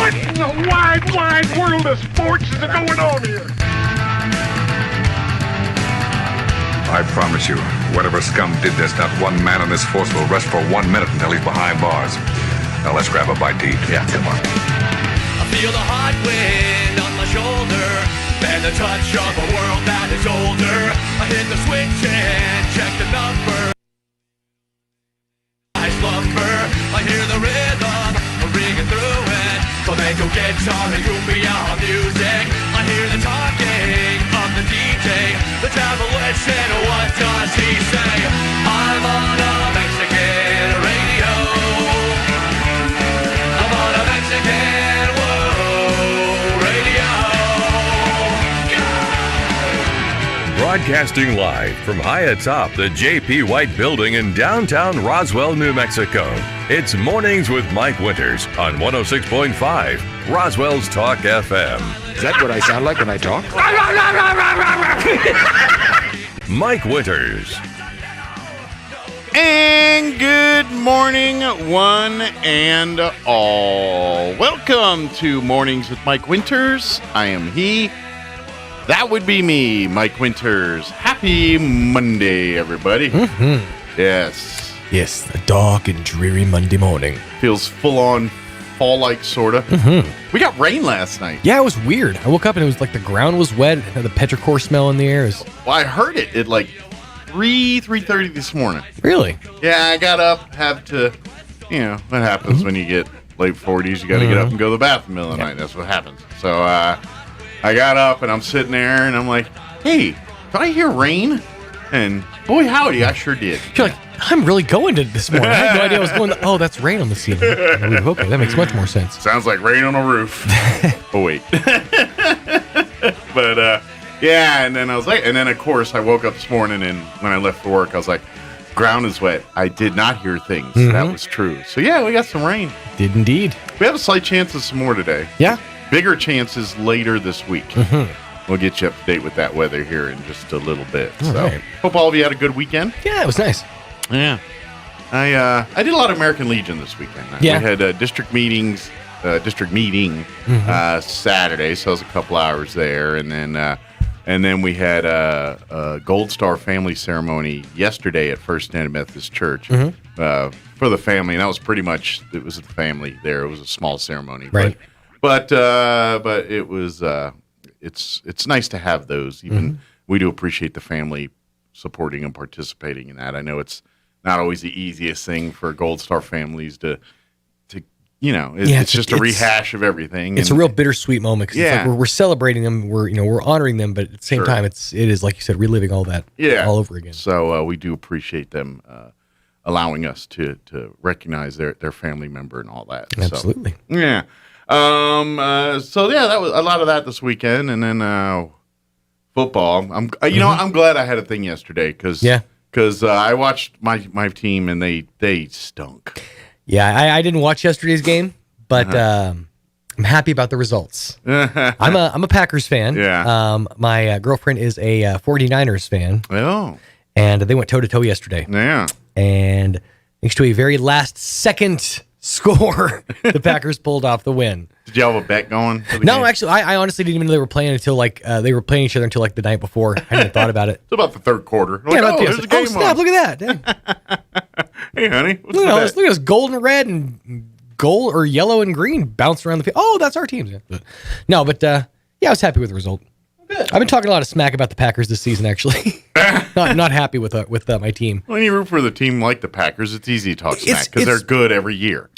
What in the wide world of sports is going on here? I promise you, whatever scum did this, not one man on this force will rest for 1 minute until he's behind bars. Now let's grab a bite to eat. Yeah, come on. I feel the hot wind on my shoulder and the touch of a world that is older. I hit the switch and check the number. I slumber, I hear the rhythm ringing through it. Flamenco guitar and cumbia music. I hear the talking of the DJ. The travel listen, what does he say? I'm on a Mexican radio. I'm on a Mexican radio. Broadcasting live from high atop the J.P. White Building in downtown Roswell, New Mexico. It's Mornings with Mike Winters on 106.5 Roswell's Talk FM. Is that what I sound like when I talk? Mike Winters. And good morning, one and all. Welcome to Mornings with Mike Winters. I am he. That would be me, Mike Winters. Happy Monday, everybody. Mm-hmm. Yes. Yes, a dark and dreary Monday morning. Feels full-on fall-like, sort of. Mm-hmm. We got rain last night. Yeah, it was weird. I woke up and it was like the ground was wet. It had the petrichor smell in the air. Well, I heard it at like 3:30 this morning. Really? Yeah, I got up, had to, what happens when you get late 40s. You got to get up and go to the bathroom in the middle of the night. That's what happens. So I got up and I'm sitting there and I'm like, hey, did I hear rain? And boy, howdy, I sure did. You're like, I'm really going to this morning. I had no idea I was going to, that's rain on the ceiling. Okay, that makes much more sense. Sounds like rain on a roof. Oh, wait. But, yeah, and then I was like, and then of course I woke up this morning and when I left for work, I was like, ground is wet. I did not hear things. Mm-hmm. That was true. So yeah, we got some rain. Did indeed. We have a slight chance of some more today. Yeah. Bigger chances later this week. Mm-hmm. We'll get you up to date with that weather here in just a little bit. All So right. hope all of you had a good weekend. Yeah, it was nice. Yeah. I did a lot of American Legion this weekend. Yeah. We had district meeting Saturday, so it was a couple hours there, and then we had a Gold Star family ceremony yesterday at First United Methodist Church for the family, and that was pretty much it was the family there. It was a small ceremony, Right? But it was it's nice to have those. Even we do appreciate the family supporting and participating in that. I know it's not always the easiest thing for Gold Star families to it's just a rehash of everything. It's a real bittersweet moment because Yeah. it's like we're celebrating them, we're honoring them, but at the same time, it is like you said, reliving all that all over again. So we do appreciate them allowing us to recognize their family member and all that. Absolutely. So, yeah. So yeah, that was a lot of that this weekend, and then football. I'm glad I had a thing yesterday because I watched my team and they stunk. Yeah, I didn't watch yesterday's game, but I'm happy about the results. I'm a Packers fan. Yeah. My girlfriend is a 49ers fan. Oh. And they went toe-to-toe yesterday. Yeah. And thanks to a very last-second score, the Packers pulled off the win. Did you have a bet going? No, actually, I honestly didn't even know they were playing until they were playing each other until the night before. I hadn't even thought about it. It's about the third quarter. There's a game snap, on. look at that. Hey, honey. What's Look the at bet? this gold and red and gold or yellow and green bounced around the field. Oh, that's our team. No, but I was happy with the result. Good. I've been talking a lot of smack about the Packers this season, actually. not happy with my team. When you root for the team like the Packers, it's easy to talk smack because they're good every year.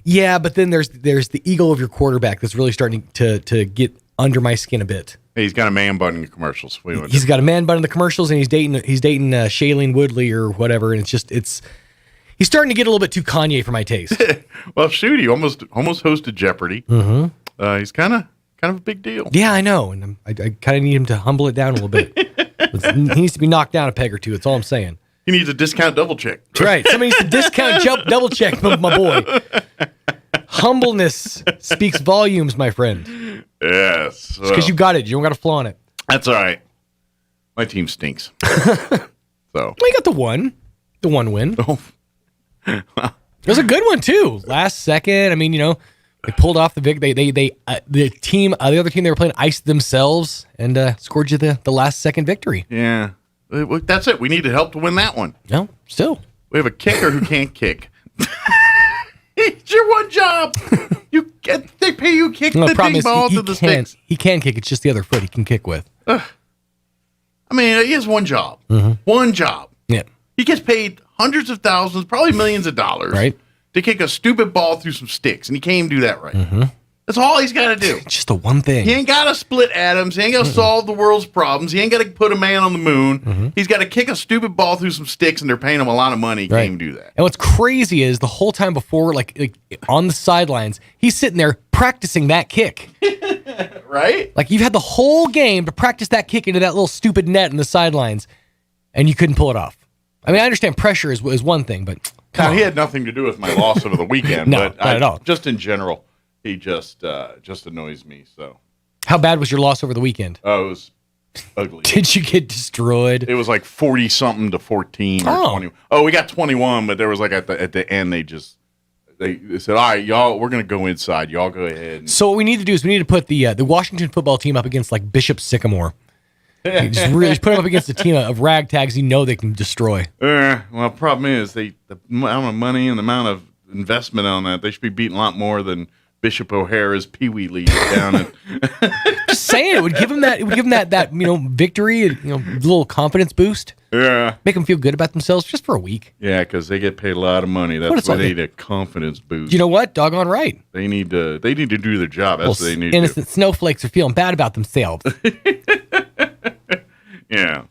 Yeah, but then there's the ego of your quarterback that's really starting to get under my skin a bit. Hey, he's got a man bun in the commercials. He's got a man bun in the commercials, and he's dating Shailene Woodley or whatever, and he's starting to get a little bit too Kanye for my taste. Well, shoot, he almost hosted Jeopardy. Mm-hmm. He's kind of a big deal. Yeah, I know, and I kind of need him to humble it down a little bit. He needs to be knocked down a peg or two. That's all I'm saying. He needs a discount double check. That's right. Somebody needs to discount double check my boy. Humbleness speaks volumes, my friend. Yes. Because you got it. You don't got to flaunt it. That's all right. My team stinks. Well, you got the one win. Oh. It was a good one, too. Last second. I mean, They pulled off the big. The other team they were playing iced themselves and scored you the last second victory. Yeah, that's it. We need help to win that one. No, still we have a kicker who can't kick. It's your one job. They pay you kick the ding ball to the sticks. He can kick. It's just the other foot he can kick with. I mean, he has one job. One job. Yeah. He gets paid hundreds of thousands, probably millions of dollars, right, to kick a stupid ball through some sticks, and he can't even do that right. That's all he's got to do. Just the one thing. He ain't got to split atoms. He ain't got to solve the world's problems. He ain't got to put a man on the moon. He's got to kick a stupid ball through some sticks, and they're paying him a lot of money. He can't even do that. And what's crazy is the whole time before, like on the sidelines, he's sitting there practicing that kick. Right? Like, you've had the whole game to practice that kick into that little stupid net in the sidelines, and you couldn't pull it off. I mean, I understand pressure is one thing, but he had nothing to do with my loss over the weekend. No, but not at all. Just in general, he just annoys me. So, how bad was your loss over the weekend? Oh, it was ugly. Did you get destroyed? It was like 40-something to 14 or 20. Oh, we got 21, but there was like at the end they said, all right, y'all, we're going to go inside. Y'all go ahead. So what we need to do is we need to put the Washington football team up against like Bishop Sycamore. Just really put them up against a team of ragtags you know they can destroy. Well, the problem is the amount of money and the amount of investment on that, they should be beating a lot more than Bishop O'Hara's Pee Wee League down at. Just saying, it would give them that victory, little confidence boost. Yeah, make them feel good about themselves just for a week. Yeah, because they get paid a lot of money. That's why they need a confidence boost. You know what? Doggone right. They need to do their job. That's what they need. Innocent snowflakes are feeling bad about themselves. Yeah.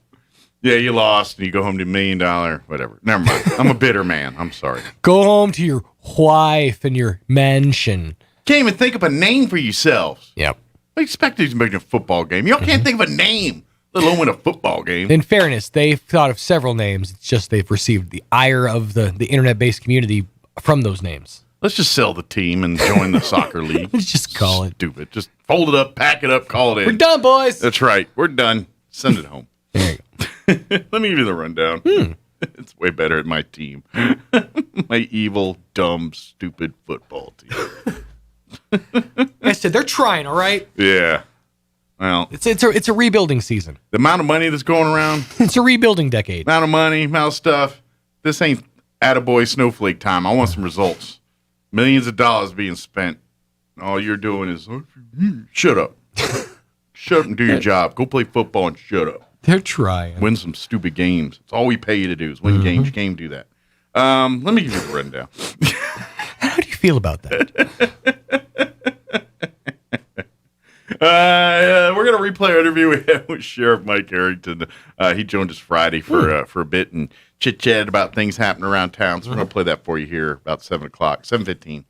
Yeah, you lost and you go home to $1 million, whatever. Never mind. I'm a bitter man. I'm sorry. Go home to your wife and your mansion. Can't even think of a name for yourselves. Yep. I expect you to make a football game. Y'all can't think of a name, let alone win a football game. In fairness, they've thought of several names. It's just they've received the ire of the internet-based community from those names. Let's just sell the team and join the soccer league. Let's just call it. Stupid. Just fold it up, pack it up, call it in. We're done, boys. That's right. We're done. Send it home. There you go. Let me give you the rundown. It's way better at my team. My evil, dumb, stupid football team. I said they're trying, all right? Yeah. Well, it's a rebuilding season. The amount of money that's going around. It's a rebuilding decade. Amount of money, amount of stuff. This ain't attaboy snowflake time. I want some results. Millions of dollars being spent. All you're doing is shut up. Shut up and do your job. Go play football and shut up. They're trying. Win some stupid games. It's all we pay you to do is win games. You can't do that. Let me give you the rundown. How do you feel about that? We're going to replay our interview we had with Sheriff Mike Harrington. He joined us Friday for a bit and chit-chatted about things happening around town. So we're going to play that for you here about 7 o'clock, 7:15.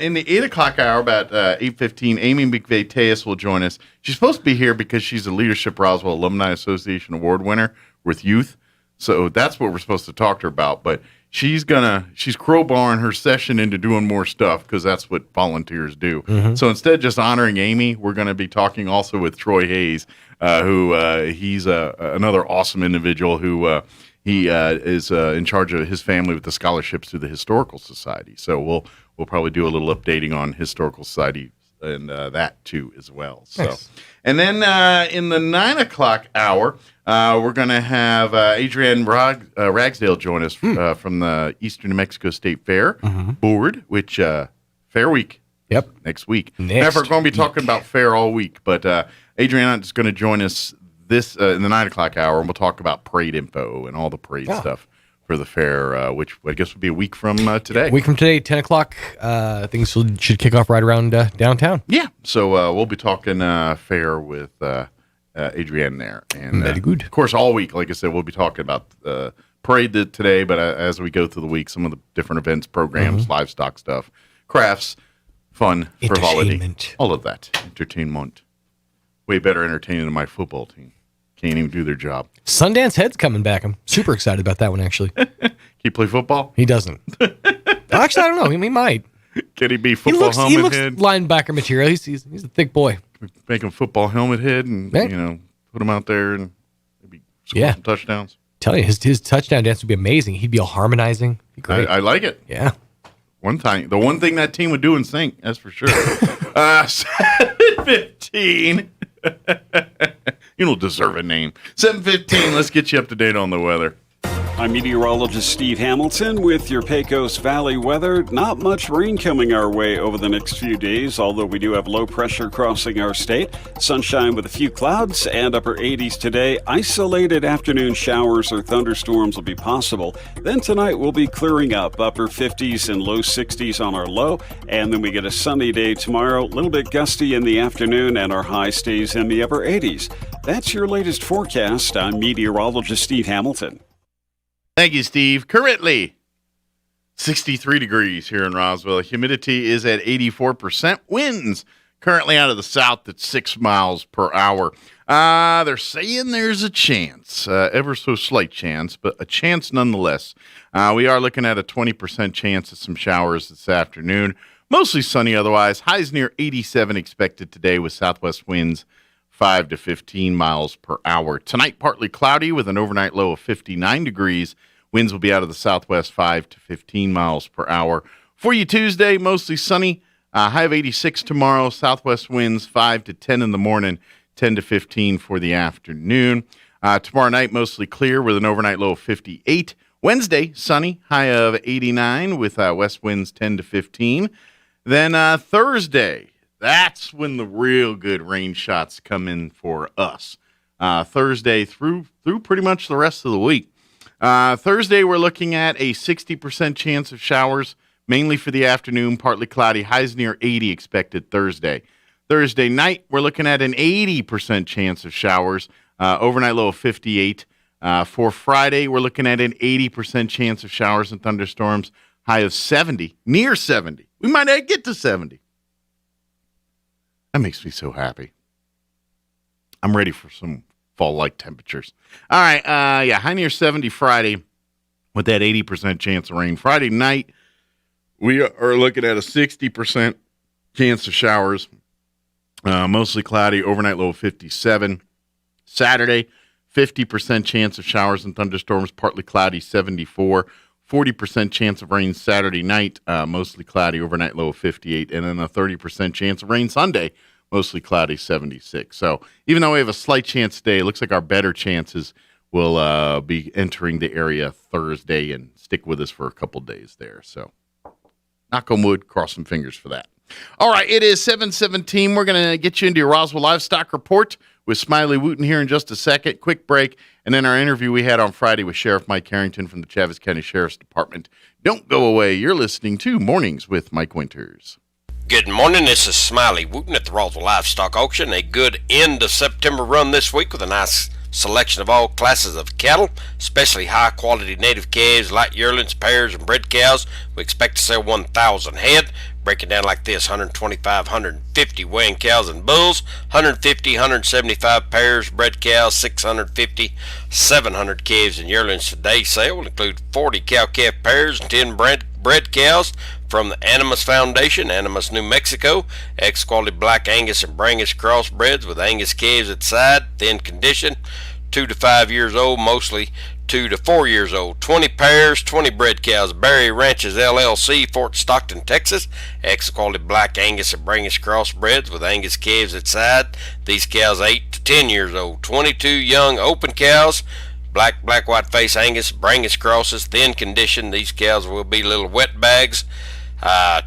In the 8 o'clock hour, about 8:15, Amy McVeigh-Tejas will join us. She's supposed to be here because she's a Leadership Roswell Alumni Association Award winner with youth. So that's what we're supposed to talk to her about. But she's crowbarring her session into doing more stuff because that's what volunteers do. So instead of just honoring Amy, we're going to be talking also with Troy Hayes, who he's another awesome individual who he is in charge of his family with the scholarships to the Historical Society. So we'll probably do a little updating on Historical Society and that too as well. So, nice. And then in the 9 o'clock hour, we're going to have Adrienne Ragsdale join us from the Eastern New Mexico State Fair board, which Fair Week. Yep. Next week. We're going to be talking about Fair all week, but Adrienne is going to join us this in the 9 o'clock hour, and we'll talk about parade info and all the parade stuff for the fair, which I guess would be a week from today. A week from today, 10 o'clock. Things should kick off right around downtown. Yeah. So we'll be talking fair with Adrienne there. And very good. Of course, all week, like I said, we'll be talking about parade today, but as we go through the week, some of the different events, programs, livestock stuff, crafts, fun, frivolity, all of that. Entertainment. Way better entertaining than my football team. Can't even do their job. Sundance Head's coming back. I'm super excited about that one, actually. Can he play football? He doesn't. Actually, I don't know. He might. Can he be football helmet he looks head? Linebacker material. He's a thick boy. Make him football helmet head and put him out there and maybe score some touchdowns. Tell you, his touchdown dance would be amazing. He'd be all harmonizing. Be great. I like it. Yeah. The one thing that team would do in sync, that's for sure. 7:15. You don't deserve a name. 7:15. Let's get you up to date on the weather. I'm meteorologist Steve Hamilton with your Pecos Valley weather. Not much rain coming our way over the next few days, although we do have low pressure crossing our state. Sunshine with a few clouds and upper 80s today. Isolated afternoon showers or thunderstorms will be possible. Then tonight we'll be clearing up, upper 50s and low 60s on our low. And then we get a sunny day tomorrow, a little bit gusty in the afternoon, and our high stays in the upper 80s. That's your latest forecast. I'm meteorologist Steve Hamilton. Thank you, Steve. Currently, 63 degrees here in Roswell. Humidity is at 84%. Winds currently out of the south at 6 miles per hour. They're saying there's a chance, ever so slight chance, but a chance nonetheless. We are looking at a 20% chance of some showers this afternoon. Mostly sunny otherwise. Highs near 87 expected today with southwest winds 5 to 15 miles per hour. Tonight, partly cloudy with an overnight low of 59 degrees. Winds will be out of the southwest 5 to 15 miles per hour. For you Tuesday, mostly sunny. High of 86 tomorrow. Southwest winds 5 to 10 in the morning, 10 to 15 for the afternoon. Tomorrow night, mostly clear with an overnight low of 58. Wednesday, sunny. High of 89 with west winds 10 to 15. Then Thursday, that's when the real good rain shots come in for us. Thursday through pretty much the rest of the week. Thursday, we're looking at a 60% chance of showers, mainly for the afternoon, partly cloudy. Highs near 80 expected Thursday. Thursday night, we're looking at an 80% chance of showers, overnight low of 58. For Friday, we're looking at an 80% chance of showers and thunderstorms, high of 70, near 70. We might not get to 70. That makes me so happy. I'm ready for some fall-like temperatures. All right, high near 70 Friday with that 80% chance of rain. Friday night, we are looking at a 60% chance of showers, mostly cloudy, overnight low of 57. Saturday, 50% chance of showers and thunderstorms, partly cloudy, 74. 40% chance of rain Saturday night, mostly cloudy, overnight low of 58. And then a 30% chance of rain Sunday, mostly cloudy, 76. So even though we have a slight chance today, it looks like our better chances will be entering the area Thursday and stick with us for a couple days there. So knock on wood, cross some fingers for that. All right, it is 7:17. We're going to get you into your Roswell Livestock Report with Smiley Wooten here in just a second. Quick break, and then our interview we had on Friday with Sheriff Mike Harrington from the Chaves County Sheriff's Department. Don't go away. You're listening to Mornings with Mike Winters. Good morning, this is Smiley Wooten at the Roswell Livestock Auction. A good end of September run this week with a nice selection of all classes of cattle, especially high-quality native calves, light yearlings, pairs, and bred cows. We expect to sell 1,000 head. Breaking down like this: 125, 150 weighing cows and bulls, 150, 175 pairs, bred cows, 650, 700 calves and yearlings. Today's sale will include 40 cow-calf pairs and 10 bred cows from the Animas Foundation, Animas, New Mexico. X-quality black Angus and Brangus crossbreds with Angus calves at side, thin condition, 2 to 5 years old, mostly 2 to 4 years old. 20 pairs, 20 bred cows. Berry Ranches LLC, Fort Stockton, Texas. X-quality black Angus and Brangus crossbreds with Angus calves at side. These cows 8 to 10 years old. 22 young open cows. Black white face Angus, Brangus crosses, thin condition. These cows will be little wet bags.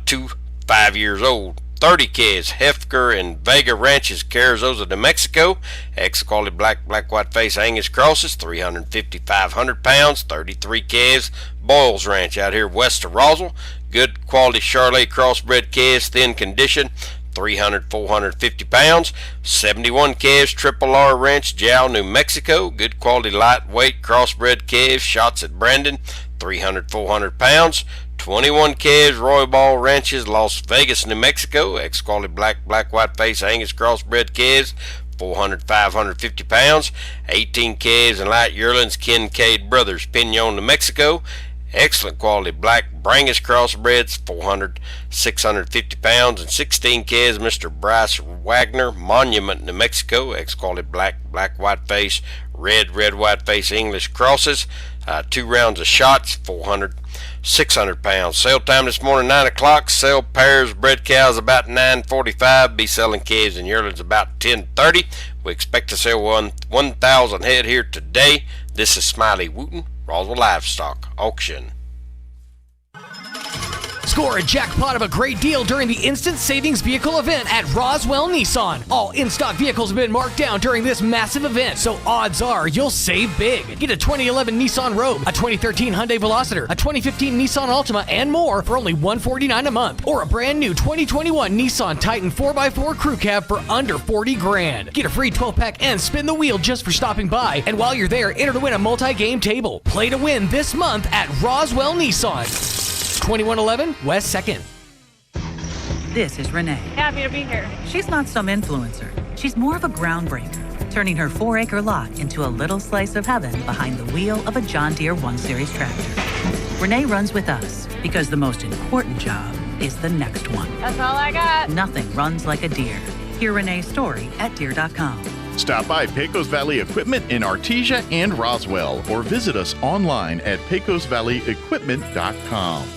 2 5 years old. 30 calves, Hefker and Vega Ranches, Carrizosa, New Mexico. X-quality black white face Angus crosses, 350, 500 pounds. 33 calves, Boyles Ranch out here west of Roswell. Good quality Charolais crossbred calves, thin condition, 300, 450 pounds. 71 calves, Triple R Ranch, Jow, New Mexico. Good quality lightweight crossbred calves, Shots at Brandon, 300, 400 pounds. 21 calves, Roy Ball Ranches, Las Vegas, New Mexico. X-quality black white face Angus crossbred calves, 400, 550 pounds. 18 calves and light yearlings, Kincaid Brothers, Pinon, New Mexico. Excellent quality black Brangus crossbreds, 400, 650 pounds. And 16 calves, Mr. Bryce Wagner, Monument, New Mexico. X-quality black white face, red white face English crosses. 2 rounds of shots, 400, 600 pounds. Sale time this morning, 9 o'clock. Sell pairs, bred cows about 9:45. Be selling calves and yearlings about 10:30. We expect to sell 1,000 head here today. This is Smiley Wooten, Roswell Livestock Auction. Score a jackpot of a great deal during the Instant Savings Vehicle event at Roswell Nissan. All in-stock vehicles have been marked down during this massive event, so odds are you'll save big. Get a 2011 Nissan Rogue, a 2013 Hyundai Veloster, a 2015 Nissan Altima, and more for only $149 a month. Or a brand new 2021 Nissan Titan 4x4 Crew Cab for under 40 grand. Get a free 12-pack and spin the wheel just for stopping by. And while you're there, enter to win a multi-game table. Play to win this month at Roswell Nissan. 2111 West 2nd. This is Renee. Happy to be here. She's not some influencer. She's more of a groundbreaker, turning her 4-acre lot into a little slice of heaven behind the wheel of a John Deere 1 Series tractor. Renee runs with us because the most important job is the next one. That's all I got. Nothing runs like a Deere. Hear Renee's story at Deere.com. Stop by Pecos Valley Equipment in Artesia and Roswell, or visit us online at pecosvalleyequipment.com.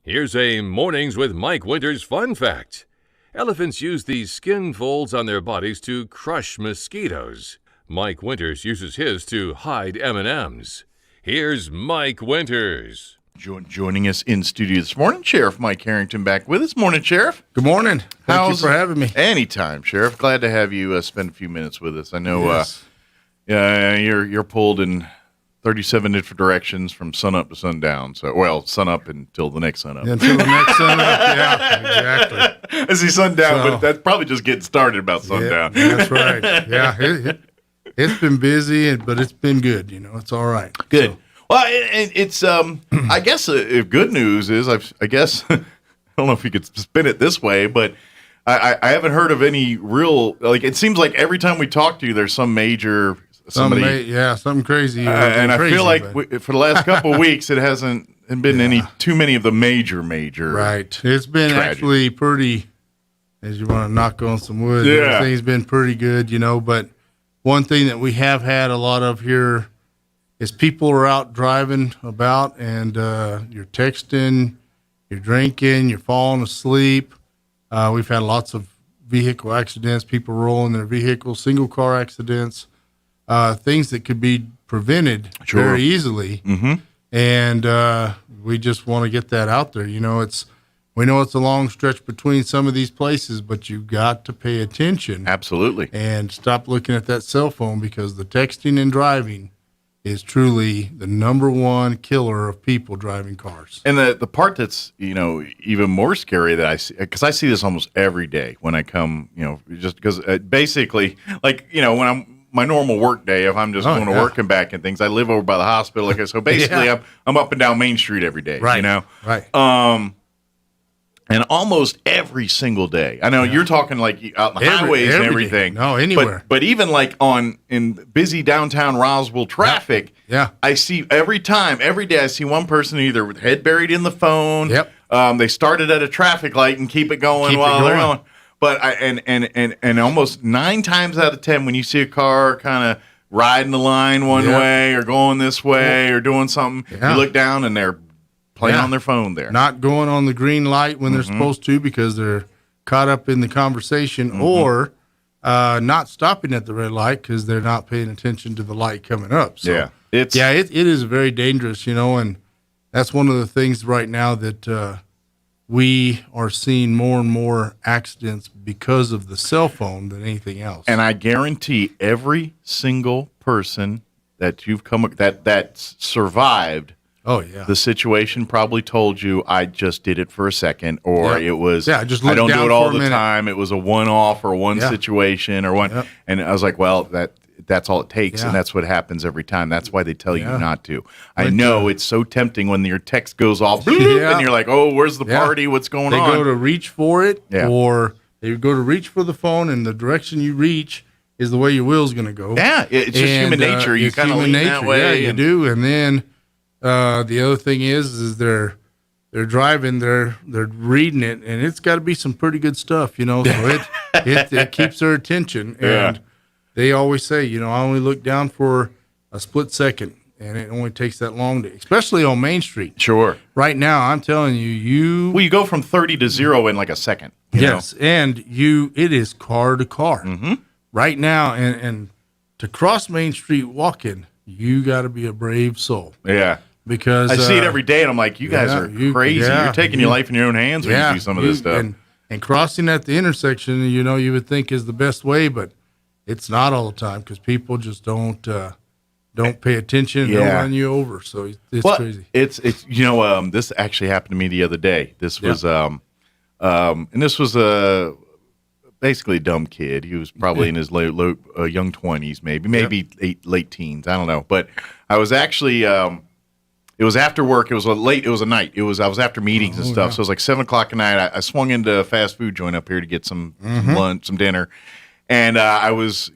Here's a Mornings with Mike Winters fun fact. Elephants use these skin folds on their bodies to crush mosquitoes. Mike Winters uses his to hide M&Ms. Here's Mike Winters. Joining us in studio this morning, Sheriff Mike Harrington back with us. Morning, Sheriff. Good morning. Thank you for having me. Anytime, Sheriff. Glad to have you spend a few minutes with us. I know you're pulled in 37 different directions from sun up to sundown. So, well, sun up until the next sun up. Until the next sun up, yeah, exactly. I see sundown, but that's probably just getting started about sundown. Yeah, that's right. Yeah, it's been busy, but it's been good. It's all right. Good. So. Well, it's I guess if good news is I guess I don't know if you could spin it this way, but I haven't heard of any real it seems like every time we talk to you, there's some major. Something crazy. And I feel like for the last couple of weeks, it hasn't been too many of the major. Right. It's been actually pretty, as you want to knock on some wood, everything's been pretty good, but one thing that we have had a lot of here is people are out driving about and you're texting, you're drinking, you're falling asleep. We've had lots of vehicle accidents, people rolling their vehicles, single car accidents. Things that could be prevented very easily. Mm-hmm. And we just want to get that out there. We know it's a long stretch between some of these places, but you've got to pay attention. Absolutely. And stop looking at that cell phone, because the texting and driving is truly the number one killer of people driving cars. And the part that's, even more scary that I see, because I see this almost every day when I come, just because basically, when I'm, my normal work day, if I'm just going to work and back and things, I live over by the hospital. So basically, I'm up and down Main Street every day. Right. Right. And almost every single day. I know you're talking out in the highways and everything. Day. No, anywhere. But even in busy downtown Roswell traffic, I see every day I see one person either with head buried in the phone. Yep. They started at a traffic light and keep it going while they're going. But and almost 9 times out of 10, when you see a car kind of riding the line one way or going this way or doing something, you look down and they're playing on their phone there. Not going on the green light when they're supposed to because they're caught up in the conversation, or not stopping at the red light because they're not paying attention to the light coming up. So, it is very dangerous, and that's one of the things right now that we are seeing more and more accidents because of the cell phone than anything else. And I guarantee every single person that you've that survived the situation probably told you, I just did it for a second, or it was I don't do it all the time. It was a one-off or one situation or one. And I was like, well, that's all it takes, and that's what happens every time. That's why they tell you not to. I know it's so tempting when your text goes off, and you're like, oh, where's the party? What's going on? They go to reach for it, or they go to reach for the phone, and the direction you reach is the way your wheel's going to go. Yeah, it's just human nature. You kind of lean that way. Yeah, you do. And then the other thing is they're driving, they're reading it, and it's got to be some pretty good stuff, So it keeps their attention. And they always say, I only look down for a split second, and it only takes that long especially on Main Street. Sure. Right now, I'm telling you, you go from 30 to 0 in like a second. Yes, and it is car to car. Mm-hmm. Right now, and to cross Main Street walking, you got to be a brave soul. Yeah. Because I see it every day, and I'm like, you guys are crazy. You're taking your life in your own hands when you do some of this stuff. And crossing at the intersection, you would think is the best way, but it's not all the time because people just don't pay attention and they'll run you over. So it's crazy. It's this actually happened to me the other day. This was and this was basically a dumb kid. He was probably in his young 20s, maybe late teens. I don't know. But I was actually it was after work. It was a night. I was after meetings and stuff. So it was like 7:00 at night. I swung into a fast food joint up here to get some lunch, some dinner, and I was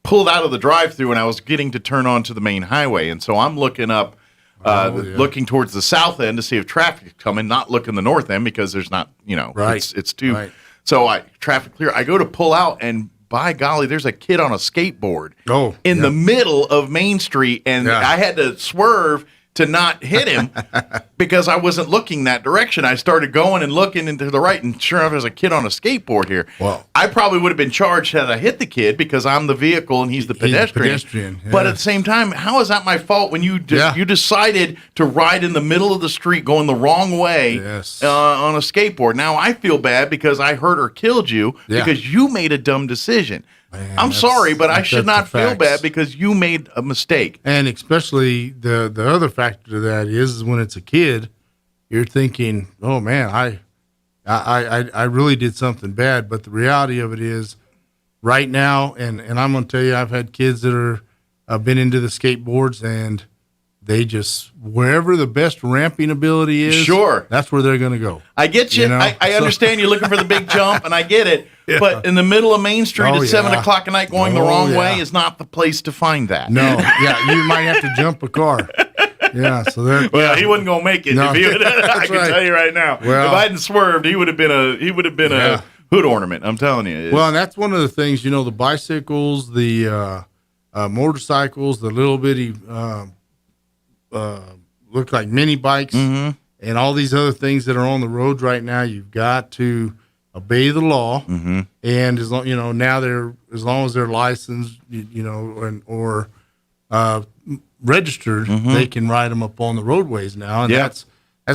pulled out of the drive-through, and I was getting to turn onto the main highway. And so I'm looking up, looking towards the south end to see if traffic is coming, not looking the north end because there's not, it's too. Right. So traffic clear. I go to pull out, and by golly, there's a kid on a skateboard in the middle of Main Street, and I had to swerve to not hit him because I wasn't looking that direction. I started going and looking into the right, and sure enough, there's a kid on a skateboard here. Wow. I probably would have been charged had I hit the kid because I'm the vehicle and he's the pedestrian. But at the same time, how is that my fault when you you decided to ride in the middle of the street going the wrong way on a skateboard? Now I feel bad because I hurt or killed you because you made a dumb decision. Man, I'm sorry, but I should not feel bad because you made a mistake. And especially the other factor to that is when it's a kid, you're thinking, oh man, I really did something bad. But the reality of it is right now, and I'm going to tell you, I've had kids that have been into the skateboards and they just, wherever the best ramping ability is, that's where they're going to go. I get you. I understand you're looking for the big jump, and I get it. But in the middle of Main Street at 7:00 at night going the wrong way is not the place to find that. No, you might have to jump a car. Yeah, so he wasn't going to make it. I can tell you right now. Well, if I hadn't swerved, he would have been a hood ornament. I'm telling you. Well, and that's one of the things. The bicycles, the motorcycles, the little bitty. Look like mini bikes and all these other things that are on the roads right now. You've got to obey the law, and as long now as long as they're licensed, or registered, they can ride them up on the roadways now, and that's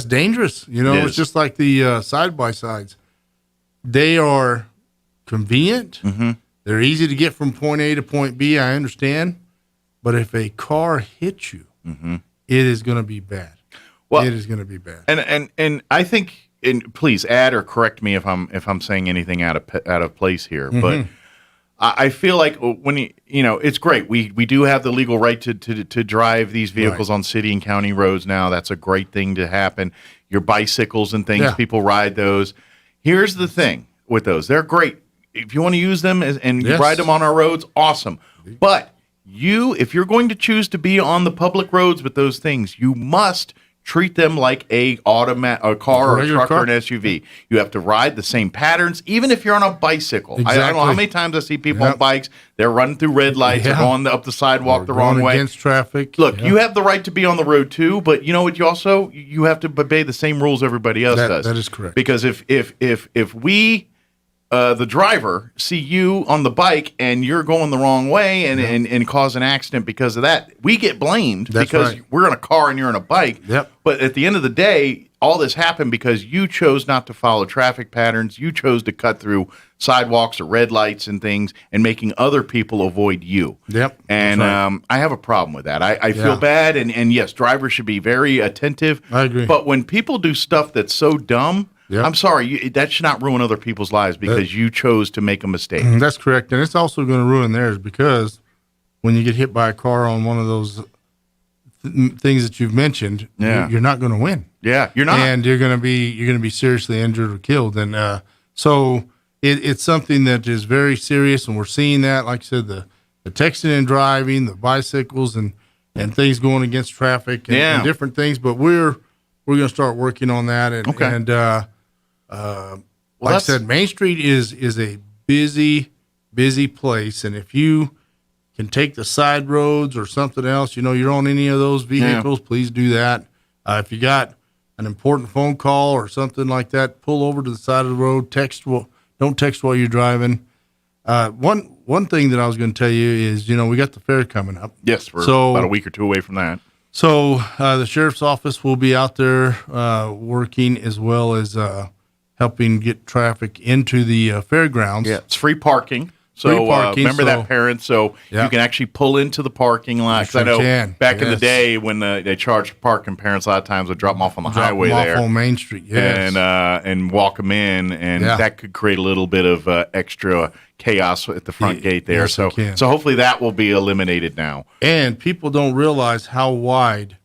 dangerous. It's just like the side by sides. They are convenient. They're easy to get from point A to point B. I understand, but if a car hits you. It is going to be bad. Well, it is going to be bad. And I think, and please add or correct me if I'm saying anything out of place here, but I feel like when it's great. We do have the legal right to drive these vehicles on city and county roads now. That's a great thing to happen. Your bicycles and things, people ride those. Here's the thing with those: they're great. If you want to use them and ride them on our roads, awesome. But if you're going to choose to be on the public roads with those things, you must treat them like a car or a truck or an SUV. You have to ride the same patterns, even if you're on a bicycle. Exactly. I don't know how many times I see people on bikes. They're running through red lights. They're going up the sidewalk the wrong way. Against traffic. Look, you have the right to be on the road too, but you know what? You have to obey the same rules everybody else does. That is correct. Because if we the driver see you on the bike and you're going the wrong way and cause an accident because of that, we get blamed because we're in a car and you're in a bike. Yep. But at the end of the day, all this happened because you chose not to follow traffic patterns. You chose to cut through sidewalks or red lights and things and making other people avoid you. Yep. And I have a problem with that. I feel bad. And yes, drivers should be very attentive. I agree. But when people do stuff that's so dumb, I'm sorry, that should not ruin other people's lives because you chose to make a mistake. That's correct. And it's also going to ruin theirs because when you get hit by a car on one of those things that you've mentioned, you're not going to win. Yeah, you're not. And you're going to be seriously injured or killed. And so it's something that is very serious, and we're seeing that, like I said, the texting and driving, the bicycles and things going against traffic and different things. But we're going to start working on that. Like I said, Main Street is a busy place, and if you can take the side roads or something else, you're on any of those vehicles, please do that. If you got an important phone call or something like that, pull over to the side of the road. Don't text while you're driving. One thing that I was going to tell you is, we got the fair coming up. Yes, we're about a week or two away from that. So the sheriff's office will be out there working, as well as helping get traffic into the fairgrounds. Yeah, it's free parking. So remember that, parents. So you can actually pull into the parking lot. Because I know back in the day when they charged parking, parents a lot of times would drop them off on the highway there. On Main Street, and walk them in, and that could create a little bit of extra chaos at the front gate there. Yes, so hopefully that will be eliminated now. And people don't realize how wide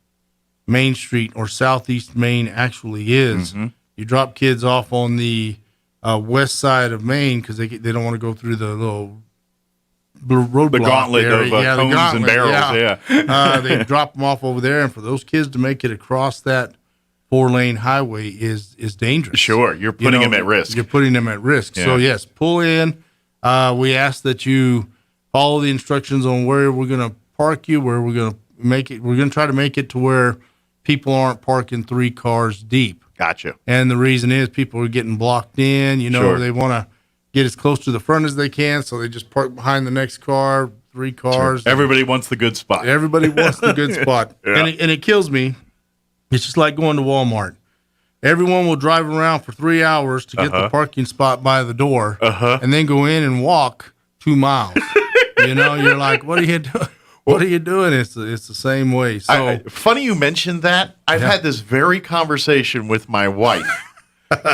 Main Street or Southeast Main actually is. Mm-hmm. You drop kids off on the west side of Maine because they don't want to go through the little roadblock. The gauntlet of cones and barrels, they drop them off over there, and for those kids to make it across that 4-lane highway is dangerous. Sure, you're putting them at risk. You're putting them at risk. Yeah. So, yes, pull in. We ask that you follow the instructions on where we're going to park you, where we're going to make it. We're going to try to make it to where people aren't parking 3 cars deep. Gotcha. And the reason is people are getting blocked in. They want to get as close to the front as they can, so they just park behind the next car, 3 cars. Sure. Everybody wants the good spot. Everybody wants the good spot. Yeah. And it kills me. It's just like going to Walmart. Everyone will drive around for 3 hours to get the parking spot by the door, and then go in and walk 2 miles. You're like, what are you doing? What are you doing? It's the same way. So funny you mentioned that. I've had this very conversation with my wife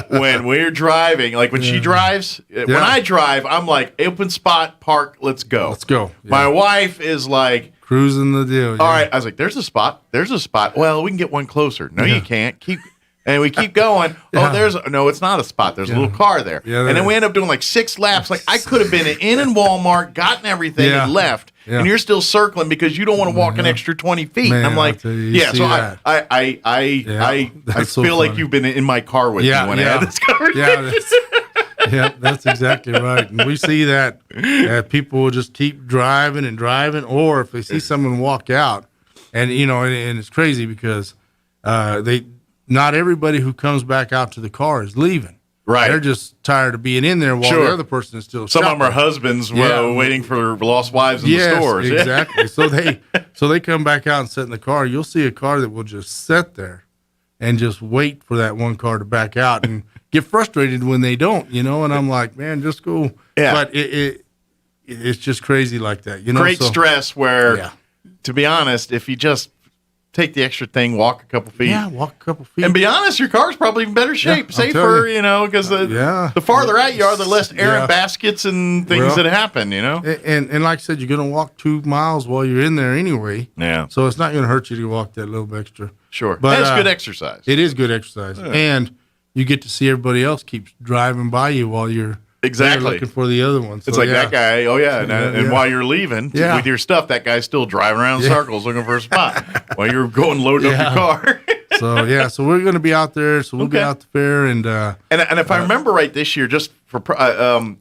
when we're driving. Like when she drives, when I drive, I'm like, open spot, park, let's go. Let's go. Yeah. My wife is like cruising the deal. All right. I was like, there's a spot. Well, we can get one closer. No, you can't. And we keep going. No, it's not a spot. There's a little car there. Yeah, and then we end up doing like 6 laps. Like I could have been in Walmart, gotten everything, and left. Yeah. And you're still circling because you don't want to walk an extra 20 feet. Man, and I'm like, so I feel like you've been in my car with me when I had this conversation. Yeah, that's exactly right. And we see that people will just keep driving and driving, or if they see someone walk out, and and it's crazy because not everybody who comes back out to the car is leaving. Right. They're just tired of being in there while the other person is still Some shopping. of them are husbands waiting for lost wives in the stores. Exactly. So they come back out and sit in the car. You'll see a car that will just sit there and just wait for that one car to back out and get frustrated when they don't, and I'm like, man, just go. Yeah. But it's just crazy like that, Great stress where, to be honest, if you just take the extra thing, walk a couple feet. Yeah, walk a couple feet. And be honest, your car's probably in better shape, safer, because the farther out you are, the less errant baskets and things that happen, And like I said, you're going to walk 2 miles while you're in there anyway. Yeah. So it's not going to hurt you to walk that little bit extra. Sure. But it's good exercise. It is good exercise. Yeah. And you get to see everybody else keep driving by you while you're looking for the other one. So, it's like that guy. Oh, yeah. And while you're leaving with your stuff, that guy's still driving around in circles looking for a spot while you're going loading up your car. So we're going to be out there. So we'll be out the fair. And if I remember right, this year, just for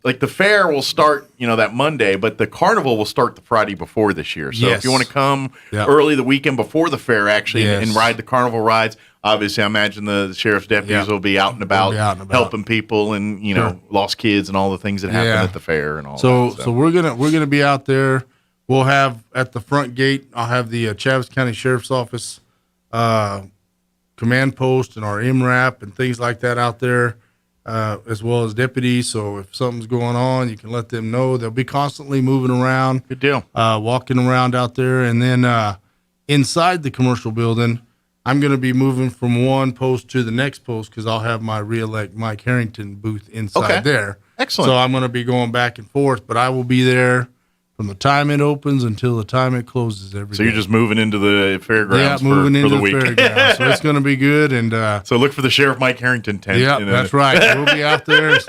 like the fair will start, that Monday, but the carnival will start the Friday before this year. So if you want to come early the weekend before the fair, actually, and ride the carnival rides, obviously, I imagine the sheriff's deputies will be out and about, helping people and lost kids and all the things that happen at the fair and all. So we're gonna be out there. We'll have at the front gate. I'll have the Chaves County Sheriff's Office command post and our MRAP and things like that out there, as well as deputies. So if something's going on, you can let them know. They'll be constantly moving around. Good deal. Walking around out there, and then inside the commercial building, I'm going to be moving from one post to the next post because I'll have my re-elect Mike Harrington booth inside there. Excellent. So I'm going to be going back and forth, but I will be there from the time it opens until the time it closes every day. So you're just moving into the fairgrounds for the week. Fairgrounds. So it's going to be good. And so look for the Sheriff Mike Harrington tent. Yeah, that's right. We'll be out there.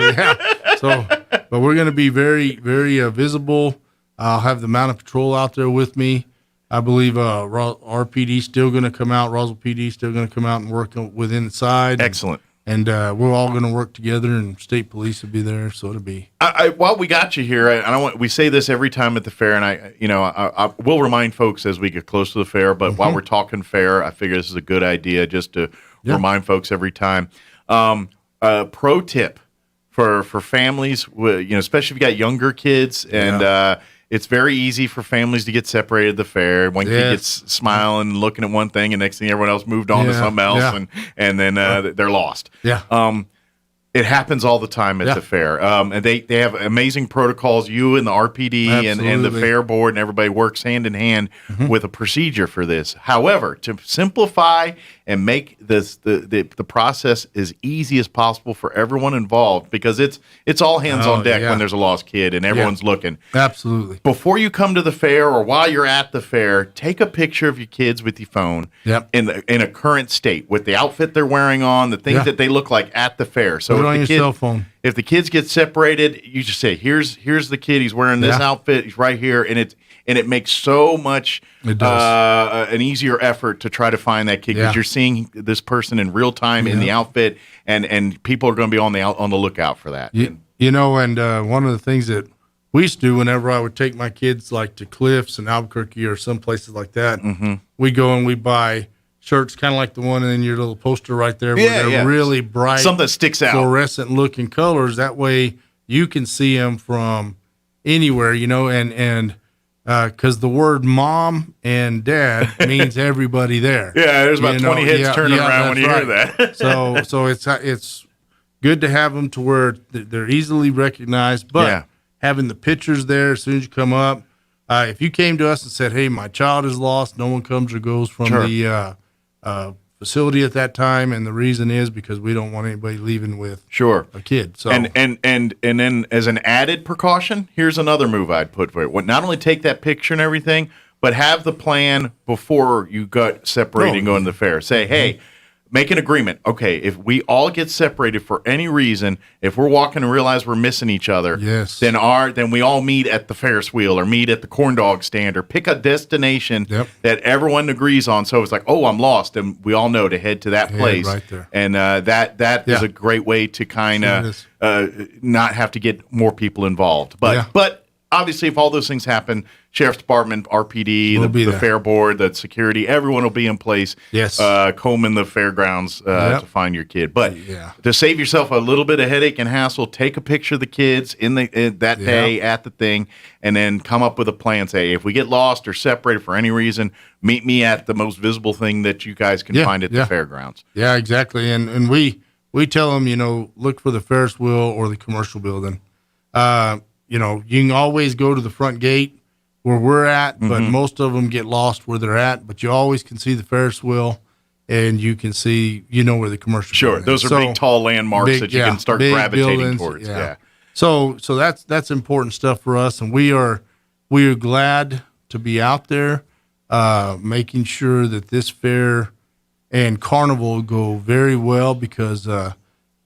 But we're going to be very, very visible. I'll have the mounted patrol out there with me. I believe RPD still going to come out. Roswell PD still going to come out and work within the side. Excellent. And we're all going to work together, and state police will be there, so it'll be. While we got you here, we say this every time at the fair, and I will remind folks as we get close to the fair. But while we're talking fair, I figure this is a good idea just to remind folks every time. Pro tip for families, especially if you got younger kids, and it's very easy for families to get separated at the fair. One kid gets smiling, looking at one thing, and next thing everyone else moved on to something else, and then they're lost. Yeah. It happens all the time at the fair. And they have amazing protocols. You and the RPD and the fair board and everybody works hand in hand with a procedure for this. However, to simplify and make this the process as easy as possible for everyone involved, because it's all hands on deck when there's a lost kid and everyone's looking. Absolutely. Before you come to the fair or while you're at the fair, take a picture of your kids with your phone in a current state with the outfit they're wearing on, the things that they look like at the fair. So put it on your cell phone. If the kids get separated, you just say, "Here's the kid. He's wearing this outfit. He's right here," and it makes so much an easier effort to try to find that kid, because you're seeing this person in real time in the outfit, and people are going to be on the lookout for that. And one of the things that we used to do whenever I would take my kids like to Cliffs and Albuquerque or some places like that, we go and we buy shirts kind of like the one in your little poster right there, where they're really bright, something that sticks out, fluorescent looking colors. That way you can see them from anywhere, and because the word mom and dad means everybody there. Yeah, there's about 20 heads turning around when you hear that. so it's good to have them to where they're easily recognized, but having the pictures there as soon as you come up. If you came to us and said, "Hey, my child is lost," no one comes or goes from the facility at that time, and the reason is because we don't want anybody leaving with a kid. So and then as an added precaution, here's another move I'd put for it. Not only take that picture and everything, but have the plan before you got separated and going to the fair. Say, hey, make an agreement. Okay, if we all get separated for any reason, if we're walking and realize we're missing each other, then we all meet at the Ferris wheel or meet at the corn dog stand or pick a destination that everyone agrees on. So it's like, oh, I'm lost, and we all know to head to that place. Right there. And that is a great way to kind of not have to get more people involved. But obviously, if all those things happen, Sheriff's Department, RPD, the fair board, the security, everyone will be in place. Yes. Combing the fairgrounds to find your kid. But to save yourself a little bit of headache and hassle, take a picture of the kids that day at the thing, and then come up with a plan. Say, if we get lost or separated for any reason, meet me at the most visible thing that you guys can find at the fairgrounds. Yeah, exactly. And we tell them, look for the Ferris wheel or the commercial building. You can always go to the front gate where we're at, but most of them get lost where they're at. But you always can see the Ferris wheel, and you can see, where the commercial building those is. are big, tall landmarks that you can start gravitating towards. Yeah. So that's important stuff for us, and we are glad to be out there, making sure that this fair and carnival go very well, because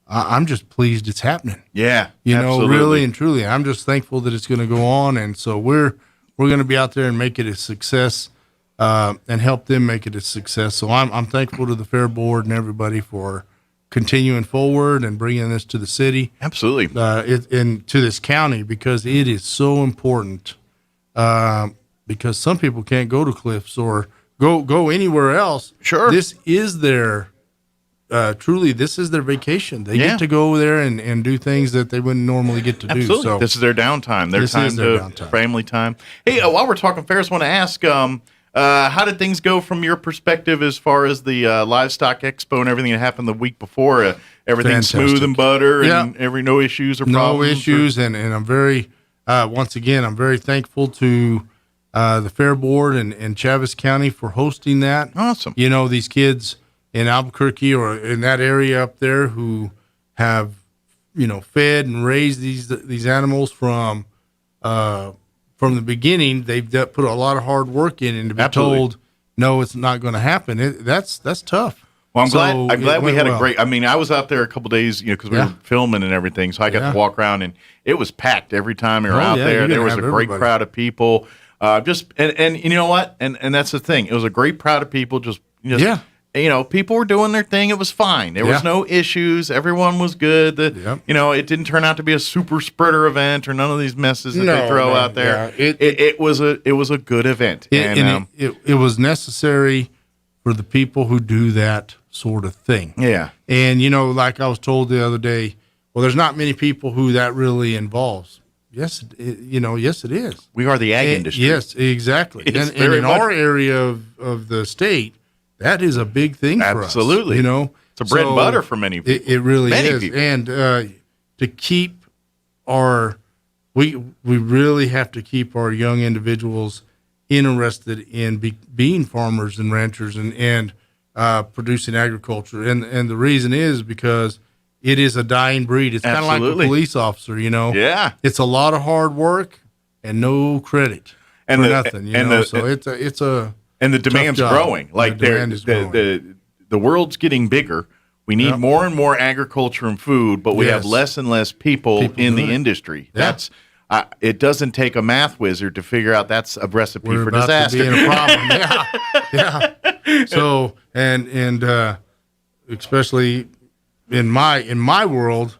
I'm just pleased it's happening. Yeah, really and truly. I'm just thankful that it's going to go on, and so we're going to be out there and make it a success, and help them make it a success. So I'm thankful to the fair board and everybody for continuing forward and bringing this to the city. Absolutely, and to this county, because it is so important. Because some people can't go to Cliffs or go anywhere else. Sure, this is their. Truly, this is their vacation. They get to go there and do things that they wouldn't normally get to do. So this is their downtime. Their family time. Hey, while we're talking fairs, I want to ask, how did things go from your perspective as far as the livestock expo and everything that happened the week before? Everything smooth and butter, and no issues or problems? No issues, and I'm very, once again, I'm very thankful to the fair board and Chaves County for hosting that. Awesome. These kids in Albuquerque or in that area up there who have, fed and raised these animals from the beginning. They've put a lot of hard work in, and to be told, no, it's not going to happen. That's tough. Well, I'm glad we had a great. I mean, I was out there a couple of days, because we were filming and everything, so I got to walk around, and it was packed every time we were out there. There was a great crowd of people. And you know what? And that's the thing. It was a great crowd of people. people were doing their thing. It was fine. There was no issues. Everyone was good. It didn't turn out to be a super spreader event or none of these messes that they throw out there. Yeah. It was a good event. It was necessary for the people who do that sort of thing. Yeah. And, like I was told the other day, well, there's not many people who that really involves. Yes, yes, it is. We are the ag industry. Yes, exactly. And in our area of the state, that is a big thing for us. Absolutely. It's a bread and butter for many people. It really is. People. And to keep we really have to keep our young individuals interested in being farmers and ranchers and producing agriculture. And the reason is because it is a dying breed. It's kind of like a police officer, Yeah. It's a lot of hard work and no credit for nothing, So it's a and the demand's growing. Like the world's getting bigger. We need more and more agriculture and food, but we have less and less people in the industry. Yeah. It doesn't take a math wizard to figure out that's a recipe for disaster. To be in a problem. Yeah. So and especially in my world,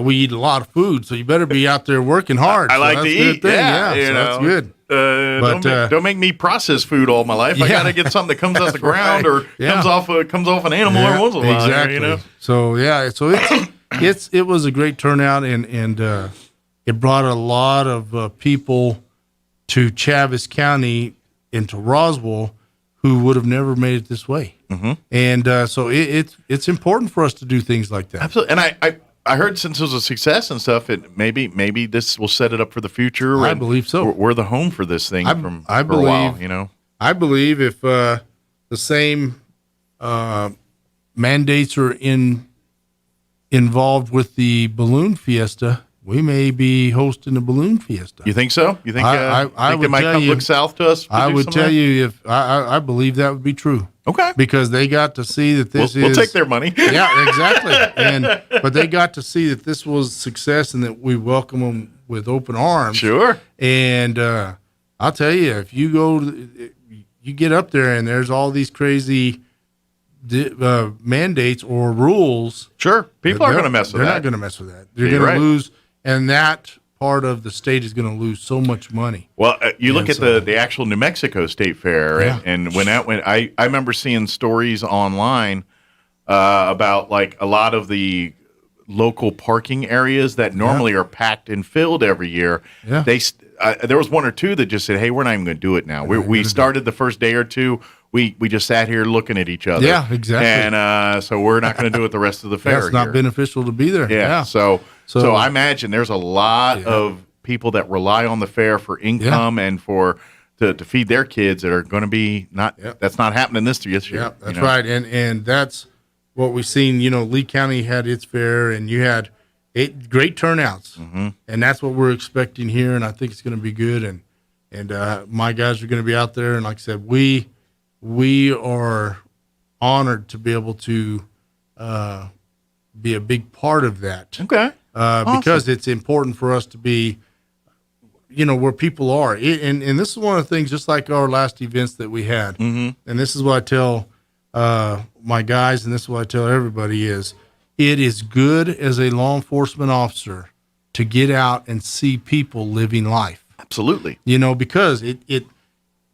we eat a lot of food, so you better be out there working hard. I like to eat. Yeah, so that's good. Don't make me process food all my life. I gotta get something that comes out the ground or comes off an animal every once in a while. Exactly. So it was a great turnout and it brought a lot of people to Chaves County into Roswell who would have never made it this way. Mm-hmm. And so it's important for us to do things like that. Absolutely. And I heard since it was a success and stuff, maybe this will set it up for the future. I believe so. We're the home for this thing for a while, I believe if the same mandates are involved with the balloon fiesta, we may be hosting a balloon fiesta. You think so? You think I they might come look south to us? I would tell you if I believe that would be true. Okay. Because they got to see that we'll take their money. Yeah, exactly. But they got to see that this was success and that we welcome them with open arms. Sure. And I'll tell you, if you get up there and there's all these crazy mandates or rules. Sure. People aren't going to mess with that. They're not going to mess with that. They're going to lose. And that part of the state is going to lose so much money. Well, you look at the actual New Mexico State Fair, and when I remember seeing stories online about like a lot of the local parking areas that normally are packed and filled every year. Yeah. There was one or two that just said, "Hey, we're not even going to do it now." We started the first day or two. We just sat here looking at each other. Yeah, exactly. And so we're not going to do it the rest of the fair. It's not beneficial to be there. Yeah. So I imagine there's a lot of people that rely on the fair for income and to feed their kids that are going to be that's not happening this year. Yeah, that's right. And that's what we've seen. Lee County had its fair, and you had 8 great turnouts, and that's what we're expecting here. And I think it's going to be good. And my guys are going to be out there, and like I said, we are honored to be able to be a big part of that. Okay. Awesome. Because it's important for us to be, where people are. And this is one of the things, just like our last events that we had. And this is what I tell my guys, and this is what I tell everybody is, it is good as a law enforcement officer to get out and see people living life. Absolutely. Because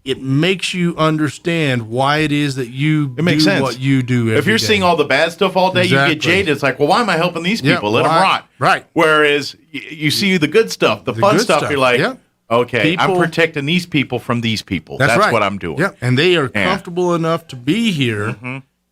it makes you understand why it is that you do sense. What you do every If you're day. seeing all the bad stuff all day, you get jaded. It's like, well, why am I helping these people? Let them rot. Right. Whereas you see the good stuff, the fun stuff, you're like, okay, I'm protecting these people from these people. That's right. what I'm doing. Yeah, and they are comfortable enough to be here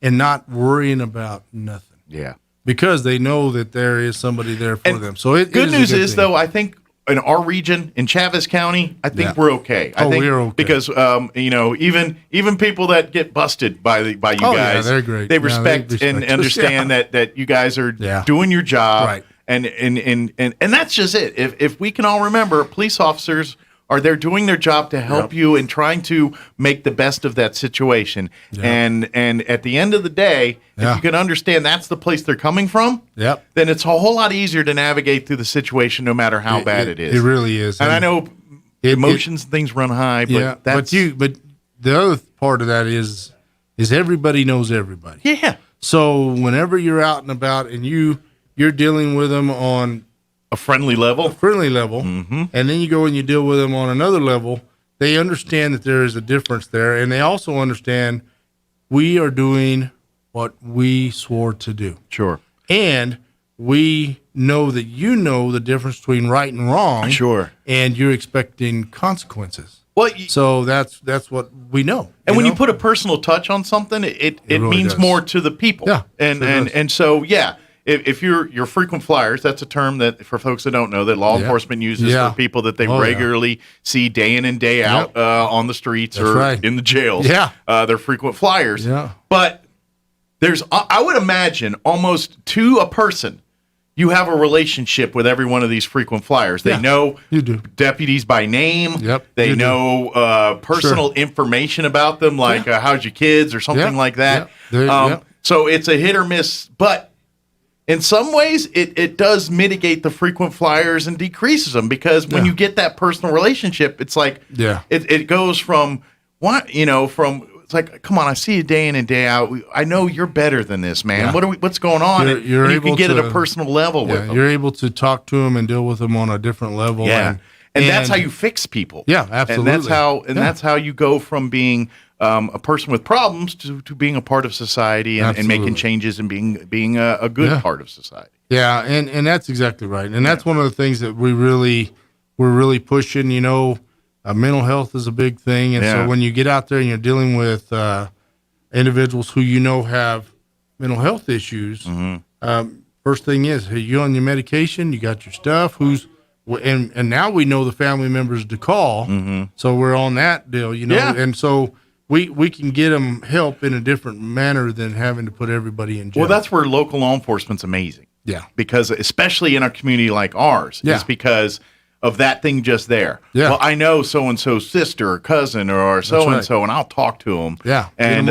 and not worrying about nothing. Yeah. Because they know that there is somebody there for them. So good news is, though, I think in our region, in Chaves County, I think we're okay. I think we're okay. Because even people that get busted by you guys, they're great. They respect and understand that you guys are doing your job. Right. And that's just it. If we can all remember, police officers are there doing their job to help you and trying to make the best of that situation. And at the end of the day, if you can understand that's the place they're coming from, then it's a whole lot easier to navigate through the situation no matter how bad it is. It really is. And I know emotions and things run high, but but the other part of that is is everybody knows everybody. Yeah. So whenever you're out and about and you're dealing with them on a friendly level, and then you go and you deal with them on another level, they understand that there is a difference there, and they also understand we are doing what we swore to do. Sure. And we know that you know the difference between right and wrong. Sure. And you're expecting consequences. Well, so that's what we know. And when you put a personal touch on something, it really means does. more to the people. Yeah, and so yeah, if you're frequent flyers, that's a term that for folks that don't know that law enforcement uses for people that they regularly see day in and day out on the streets in the jails. Yeah, they're frequent flyers. Yeah, but there's I would imagine almost to a person. You have a relationship with every one of these frequent flyers. They know you do. Deputies by name. Yep. They know personal information about them, like how's your kids or something like that. So it's a hit or miss, but in some ways it does mitigate the frequent flyers and decreases them because when you get that personal relationship, it's like it goes from it's like, come on, I see you day in and day out. I know you're better than this, man. Yeah. What's going on? You're you able can get to, at a personal level with them. You're able to talk to them and deal with them on a different level. Yeah, and that's how you fix people. Yeah, absolutely. And that's how you go from being a person with problems to being a part of society and making changes and being a good part of society. Yeah, and that's exactly right. And that's one of the things that we're really pushing. Mental health is a big thing, and so when you get out there and you're dealing with individuals who have mental health issues, first thing is, hey, you on your medication? You got your stuff? And now we know the family members to call, so we're on that deal, and so we can get them help in a different manner than having to put everybody in jail. Well, that's where local law enforcement's amazing. Yeah, because especially in a community like ours, it's because of that thing just there. Yeah. Well, I know so-and-so's sister or cousin or so-and-so, and I'll talk to them. Yeah. And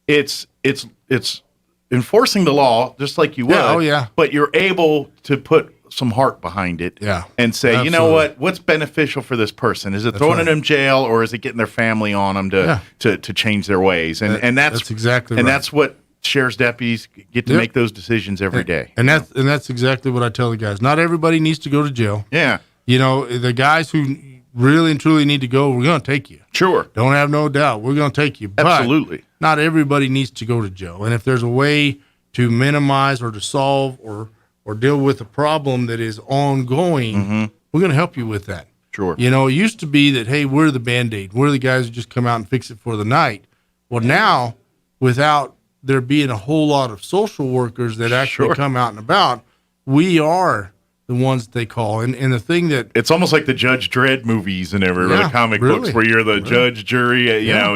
it's enforcing the law just like you would. Oh, yeah. But you're able to put some heart behind it. Yeah. And say, Absolutely. you know what? What's beneficial for this person? Is it throwing them in jail or is it getting their family on them to change their ways? And that's exactly right. And that's what sheriff's deputies get to make those decisions every day. And that's exactly what I tell the guys. Not everybody needs to go to jail. Yeah. The guys who really and truly need to go, we're going to take you. Sure. Don't have no doubt. We're going to take you. Absolutely. But not everybody needs to go to jail. And if there's a way to minimize or to solve or deal with a problem that is ongoing, we're going to help you with that. Sure. It used to be that, hey, we're the Band-Aid. We're the guys who just come out and fix it for the night. Well, now, without there being a whole lot of social workers that actually come out and about, we are the ones that they call. And the thing that... It's almost like the Judge Dredd movies and the comic books where you're the judge, jury, I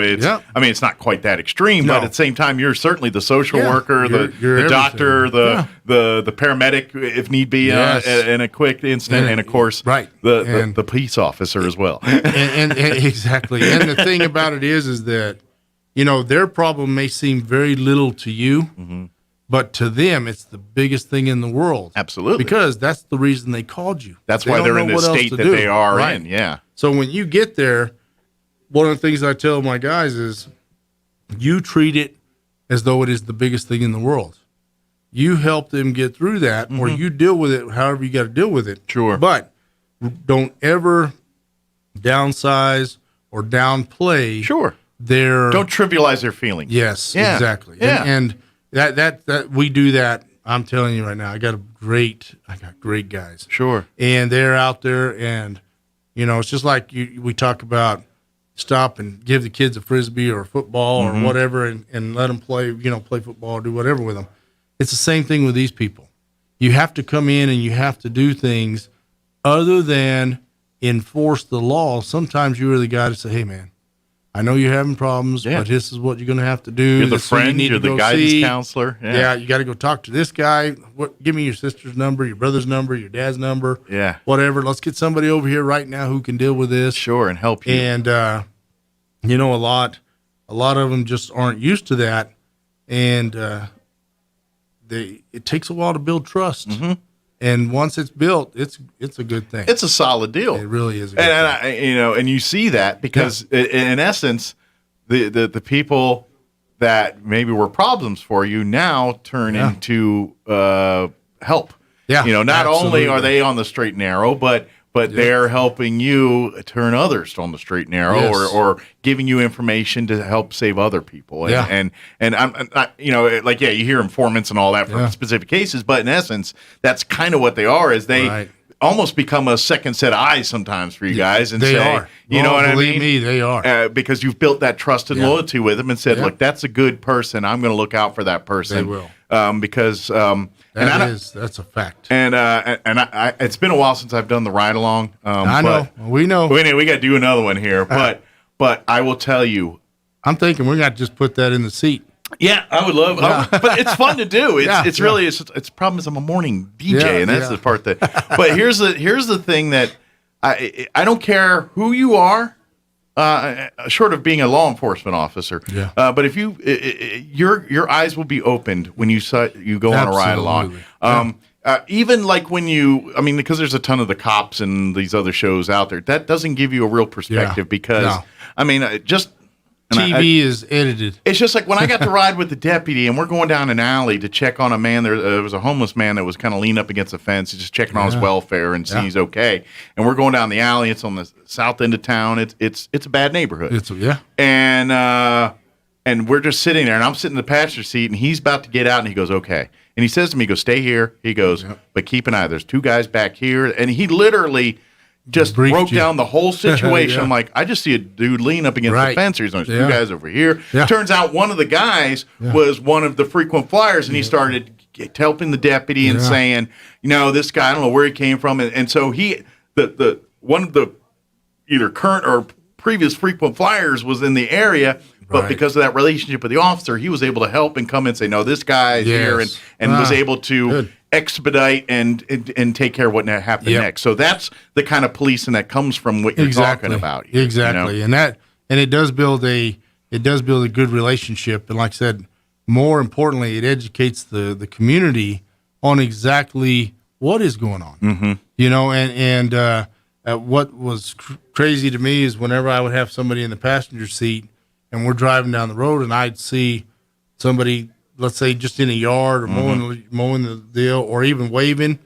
mean, it's not quite that extreme, but at the same time, you're certainly the social worker, the doctor, the paramedic, if need be, in a quick incident, and of course, the police officer as well. and exactly. And the thing about it is that their problem may seem very little to you, but to them, it's the biggest thing in the world. Absolutely. Because that's the reason they called you. That's why they're in the state that they are in, yeah. So when you get there, one of the things I tell my guys is you treat it as though it is the biggest thing in the world. You help them get through that, or you deal with it however you got to deal with it. Sure. But don't ever downsize or downplay don't trivialize their feelings. Yes, exactly. Yeah. And that we do that. I'm telling you right now, I got great guys. Sure. And they're out there, and it's just like we talk about stop and give the kids a frisbee or a football or whatever, and let them play football or do whatever with them. It's the same thing with these people. You have to come in and you have to do things other than enforce the law. Sometimes you're the guy to say, hey, man, I know you're having problems, but this is what you're going to have to do. You're the friend, you're the guidance counselor. Yeah, you got to go talk to this guy. Give me your sister's number, your brother's number, your dad's number. Yeah. Whatever. Let's get somebody over here right now who can deal with this. Sure, and help you. And, a lot of them just aren't used to that. And it takes a while to build trust. And once it's built, it's a good thing. It's a solid deal. It really is a good thing. And you see that because in essence, the people that maybe were problems for you now turn into help. Yeah, not only are they on the straight and narrow, but they're helping you turn others on the straight and narrow, or giving you information to help save other people. And I'm you hear informants and all that for specific cases, but in essence, that's kind of what they are. Is they almost become a second set of eyes sometimes for you guys, and they say, are. You know what I mean? Believe me, they are. Because you've built that trust and loyalty with them, and said, look, that's a good person. I'm going to look out for that person. They will. Because that's a fact. And I it's been a while since I've done the ride along. I know. We know. We got to do another one here, but I will tell you, I'm thinking we got to just put that in the seat. Yeah, I would love, but it's fun to do. It's really it's problem is I'm a morning DJ, and that's the part that. But here's the thing that I don't care who you are, short of being a law enforcement officer. But if your eyes will be opened when you go on a ride along. Even like when because there's a ton of the cops and these other shows out there, that doesn't give you a real perspective because just. TV is edited. It's just like when I got to ride with the deputy and we're going down an alley to check on a man. There was a homeless man that was kind of leaning up against the fence, just checking on his welfare and seeing he's okay. And we're going down the alley. It's on the south end of town. It's a bad neighborhood. And we're just sitting there, and I'm sitting in the passenger seat, and he's about to get out, and he goes, okay. And he says to me, he goes, stay here. He goes, but keep an eye. There's two guys back here. And he literally just broke down the whole situation. I'm like, I just see a dude leaning up against the fence. There's two guys over here. Turns out one of the guys was one of the frequent flyers, and he started helping the deputy and saying, this guy, I don't know where he came from. And so one of the either current or previous frequent flyers was in the area, but because of that relationship with the officer, he was able to help and come and say, no, this guy's here, and was able to expedite and take care of what happened next. So that's the kind of policing that comes from what you're talking about. Exactly. And it does build a good relationship. And like I said, more importantly, it educates the community on exactly what is going on. And what was crazy to me is whenever I would have somebody in the passenger seat and we're driving down the road and I'd see somebody, let's say just in a yard or mowing the deal or even waving.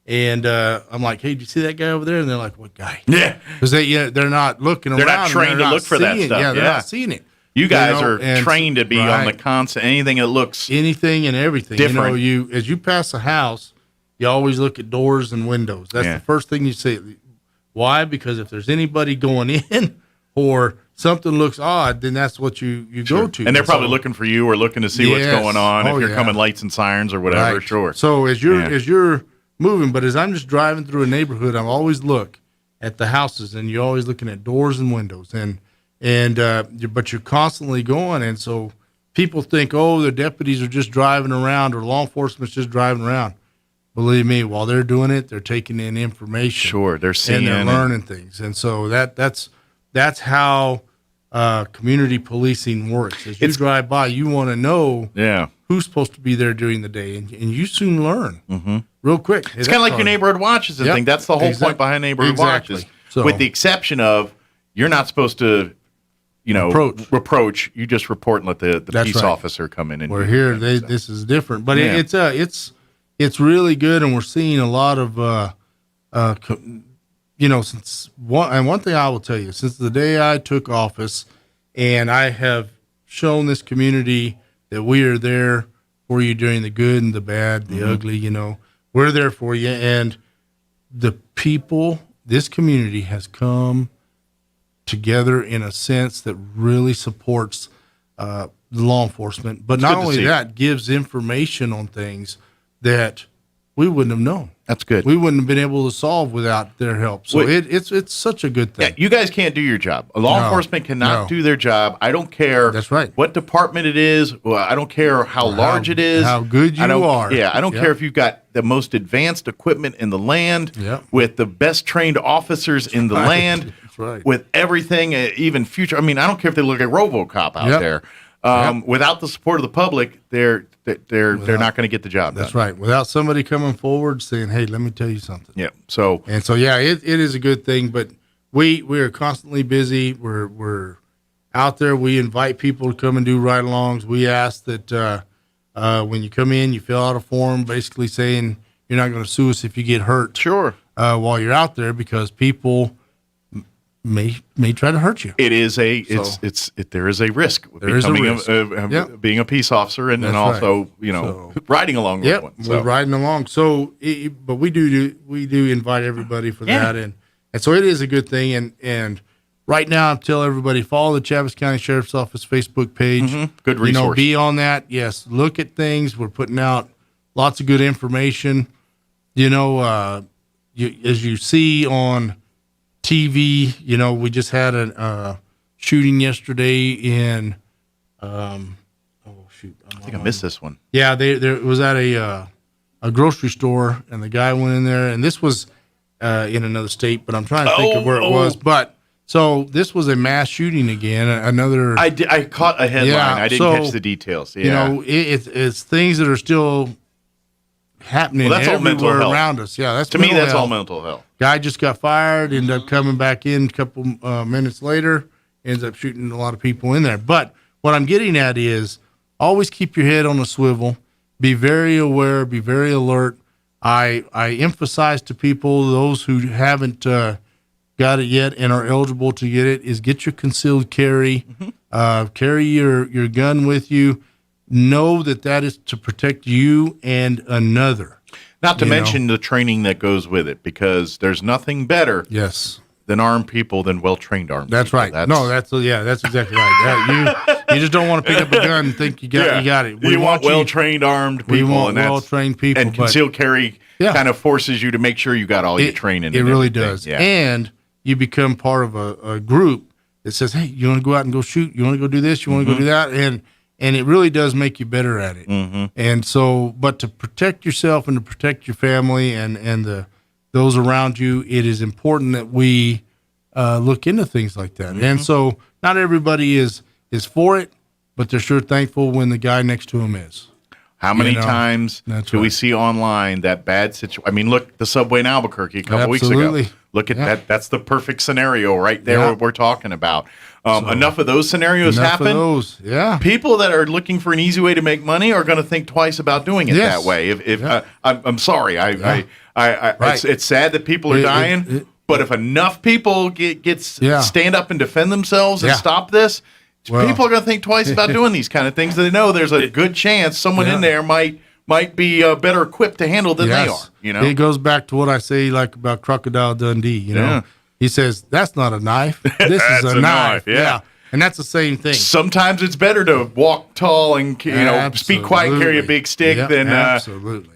And I'm like, hey, do you see that guy over there? And they're like, what guy? Yeah. Because they're not looking around. They're not trained to look for that stuff. Yeah, they're not seeing it. You guys are trained to be on the constant, anything that looks anything and everything. Different. As you pass a house, you always look at doors and windows. That's the first thing you see. Why? Because if there's anybody going in or something looks odd, then that's what you go to. And they're probably looking for you or looking to see what's going on. If you're coming lights and sirens or whatever, sure. So as you're moving, but as I'm just driving through a neighborhood, I always look at the houses, and you're always looking at doors and windows, but you're constantly going, and so people think, the deputies are just driving around or law enforcement's just driving around. Believe me, while they're doing it, they're taking in information. Sure, they're seeing and they're learning things, and so that's how community policing works. As you drive by, you want to know who's supposed to be there during the day, and you soon learn real quick. It's kind of like your neighborhood watches and thing. That's the whole point behind neighborhood watches, with the exception of you're not supposed to, reproach. You just report and let the peace officer come in. And we're here. This is different, but it's really good, and we're seeing a lot of one thing I will tell you, since the day I took office, and I have shown this community that we are there for you during the good and the bad, the ugly, we're there for you. And the people, this community has come together in a sense that really supports law enforcement. But not only that, gives information on things that we wouldn't have known. That's good. We wouldn't have been able to solve without their help. So it's such a good thing. Yeah, you guys can't do your job. Law enforcement cannot do their job. I don't care what department it is. Well, I don't care how large it is. How good you are. Yeah, I don't care if you've got the most advanced equipment in the land with the best trained officers in the land with everything, even future. I mean, I don't care if they look like RoboCop out there. Without the support of the public, they're not going to get the job done. That's right. Without somebody coming forward saying, "Hey, let me tell you something." Yeah. It is a good thing. But we are constantly busy. We're out there. We invite people to come and do ride-alongs. We ask that when you come in, you fill out a form basically saying you're not going to sue us if you get hurt. Sure. While you're out there, because people may try to hurt you. There is a risk with being a peace officer and also riding along with one. We're riding along. So, but we do invite everybody for that, and so it is a good thing. And right now, I tell everybody, follow the Chaves County Sheriff's Office Facebook page. Mm-hmm. Good resource. Be on that. Yes, look at things. We're putting out lots of good information. As you see on TV, we just had a shooting yesterday in. I think I missed this one. Yeah, there was at a grocery store, and the guy went in there, and this was in another state, but I'm trying to think of where it was. But so this was a mass shooting again. Another. I caught a headline. I didn't catch the details. Yeah. It's things that are still happening everywhere around us. Yeah, that's all mental health. Guy just got fired, ended up coming back in a couple minutes later, ends up shooting a lot of people in there. But what I'm getting at is always keep your head on a swivel, be very aware, be very alert. I emphasize to people, those who haven't got it yet and are eligible to get it, is get your concealed carry, carry your gun with you. Know that is to protect you and another. Not to mention the training that goes with it, because there's nothing better than armed people than well-trained armed That's people. Right. That's exactly right. You just don't want to pick up a gun and think you got it. We want well-trained armed people. We want well-trained people. And concealed carry kind of forces you to make sure you got all your training. It really does. Yeah. And you become part of a group that says, hey, you want to go out and go shoot? You want to go do this? You want to go do that? And it really does make you better at it. Mm-hmm. And so, but to protect yourself and to protect your family and those around you, it is important that we look into things like that. Mm-hmm. And so not everybody is for it, but they're sure thankful when the guy next to them is. How many times do we see online that bad situation? I mean, look, the subway in Albuquerque a couple weeks ago. Look at that. That's the perfect scenario right there what we're talking about. Enough of those scenarios happen. People that are looking for an easy way to make money are going to think twice about doing it that way. I'm sorry. It's sad that people are dying, but if enough people stand up and defend themselves and stop this, people are going to think twice about doing these kind of things. They know there's a good chance someone in there might be better equipped to handle than they are. It goes back to what I say about Crocodile Dundee. He says, that's not a knife. This is a knife. Yeah. And that's the same thing. Sometimes it's better to walk tall and speak quiet and carry a big stick than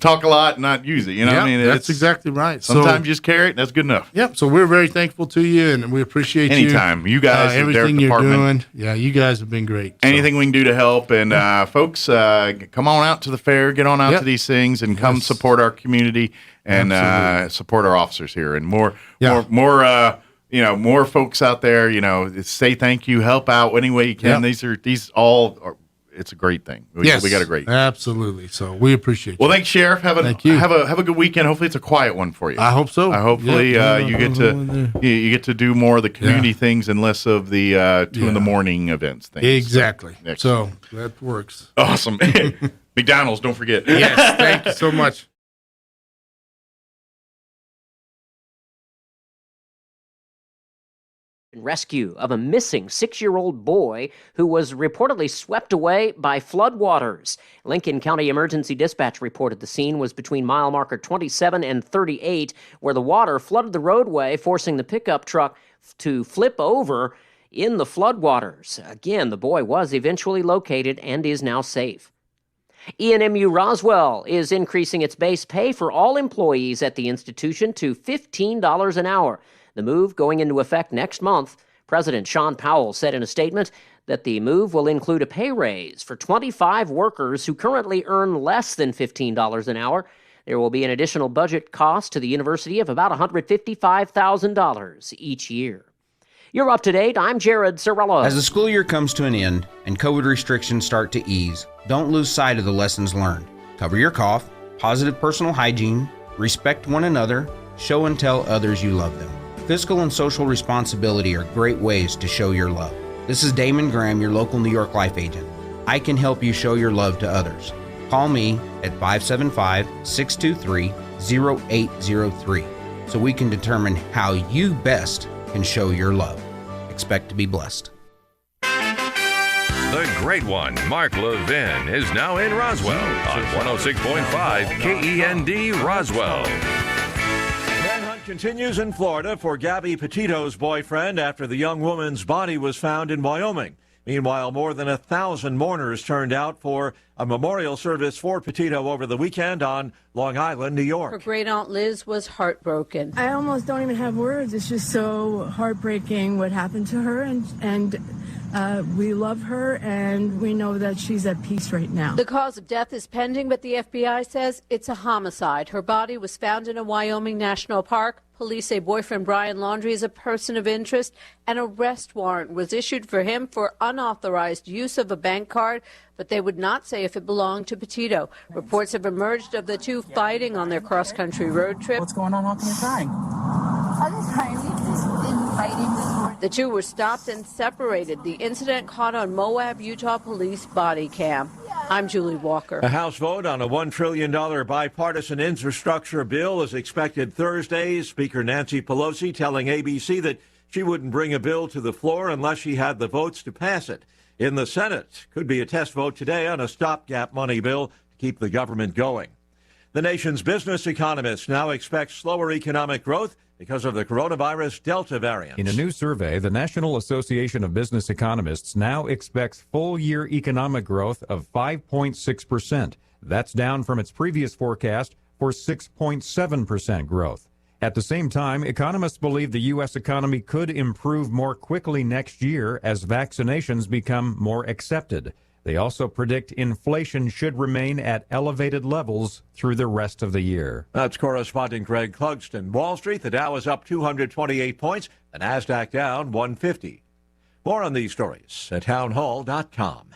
talk a lot and not use it. That's exactly right. Sometimes you just carry it, and that's good enough. Yep. So we're very thankful to you, and we appreciate anytime you guys everything you're doing. Yeah, you guys have been great. Anything we can do to help, and folks, come on out to the fair, get on out to these things, and come support our community and support our officers here, and more folks out there, say thank you, help out any way you can. These all are, it's a great thing. We got a great. Absolutely. So we appreciate you. Well, thanks, Sheriff. Have a good weekend. Hopefully it's a quiet one for you. I hope so. Hopefully you get to do more of the community things and less of the 2 in the morning events things. Exactly. So that works. Awesome. McDonald's, don't forget. Yes, thank you so much. Rescue of a missing 6-year-old boy who was reportedly swept away by floodwaters. Lincoln County Emergency Dispatch reported the scene was between mile marker 27 and 38, where the water flooded the roadway, forcing the pickup truck to flip over in the floodwaters. Again, the boy was eventually located and is now safe. ENMU Roswell is increasing its base pay for all employees at the institution to $15 an hour. The move going into effect next month. President Sean Powell said in a statement that the move will include a pay raise for 25 workers who currently earn less than $15 an hour. There will be an additional budget cost to the university of about $155,000 each year. You're up to date. I'm Jared Sorella. As the school year comes to an end and COVID restrictions start to ease, don't lose sight of the lessons learned. Cover your cough, positive personal hygiene, respect one another, show and tell others you love them. Fiscal and social responsibility are great ways to show your love. This is Damon Graham, your local New York Life agent. I can help you show your love to others. Call me at 575-623-0803 so we can determine how you best can show your love. Expect to be blessed. The great one, Mark Levin, is now in Roswell on 106.5 KEND Roswell. Manhunt continues in Florida for Gabby Petito's boyfriend after the young woman's body was found in Wyoming. Meanwhile, more than 1,000 mourners turned out for a memorial service for Petito over the weekend on Long Island, New York. Her great aunt Liz was heartbroken. I almost don't even have words. It's just so heartbreaking what happened to her, and we love her, and we know that she's at peace right now. The cause of death is pending, but the FBI says it's a homicide. Her body was found in a Wyoming national park. Police say boyfriend Brian Laundrie is a person of interest. An arrest warrant was issued for him for unauthorized use of a bank card, but they would not say if it belonged to Petito. Reports have emerged of the two fighting on their cross-country road trip. What's going on? How come you're crying? I'm just crying. We've just been fighting this morning. The two were stopped and separated. The incident caught on Moab, Utah police body cam. I'm Julie Walker. A House vote on a $1 trillion bipartisan infrastructure bill is expected Thursday. Speaker Nancy Pelosi telling ABC that she wouldn't bring a bill to the floor unless she had the votes to pass it. In the Senate, could be a test vote today on a stopgap money bill to keep the government going. The nation's business economists now expect slower economic growth because of the coronavirus Delta variant. In a new survey, the National Association of Business Economists now expects full-year economic growth of 5.6%. That's down from its previous forecast for 6.7% growth. At the same time, economists believe the U.S. economy could improve more quickly next year as vaccinations become more accepted. They also predict inflation should remain at elevated levels through the rest of the year. That's correspondent Greg Clugston. Wall Street, the Dow is up 228 points, the NASDAQ down 150. More on these stories at townhall.com.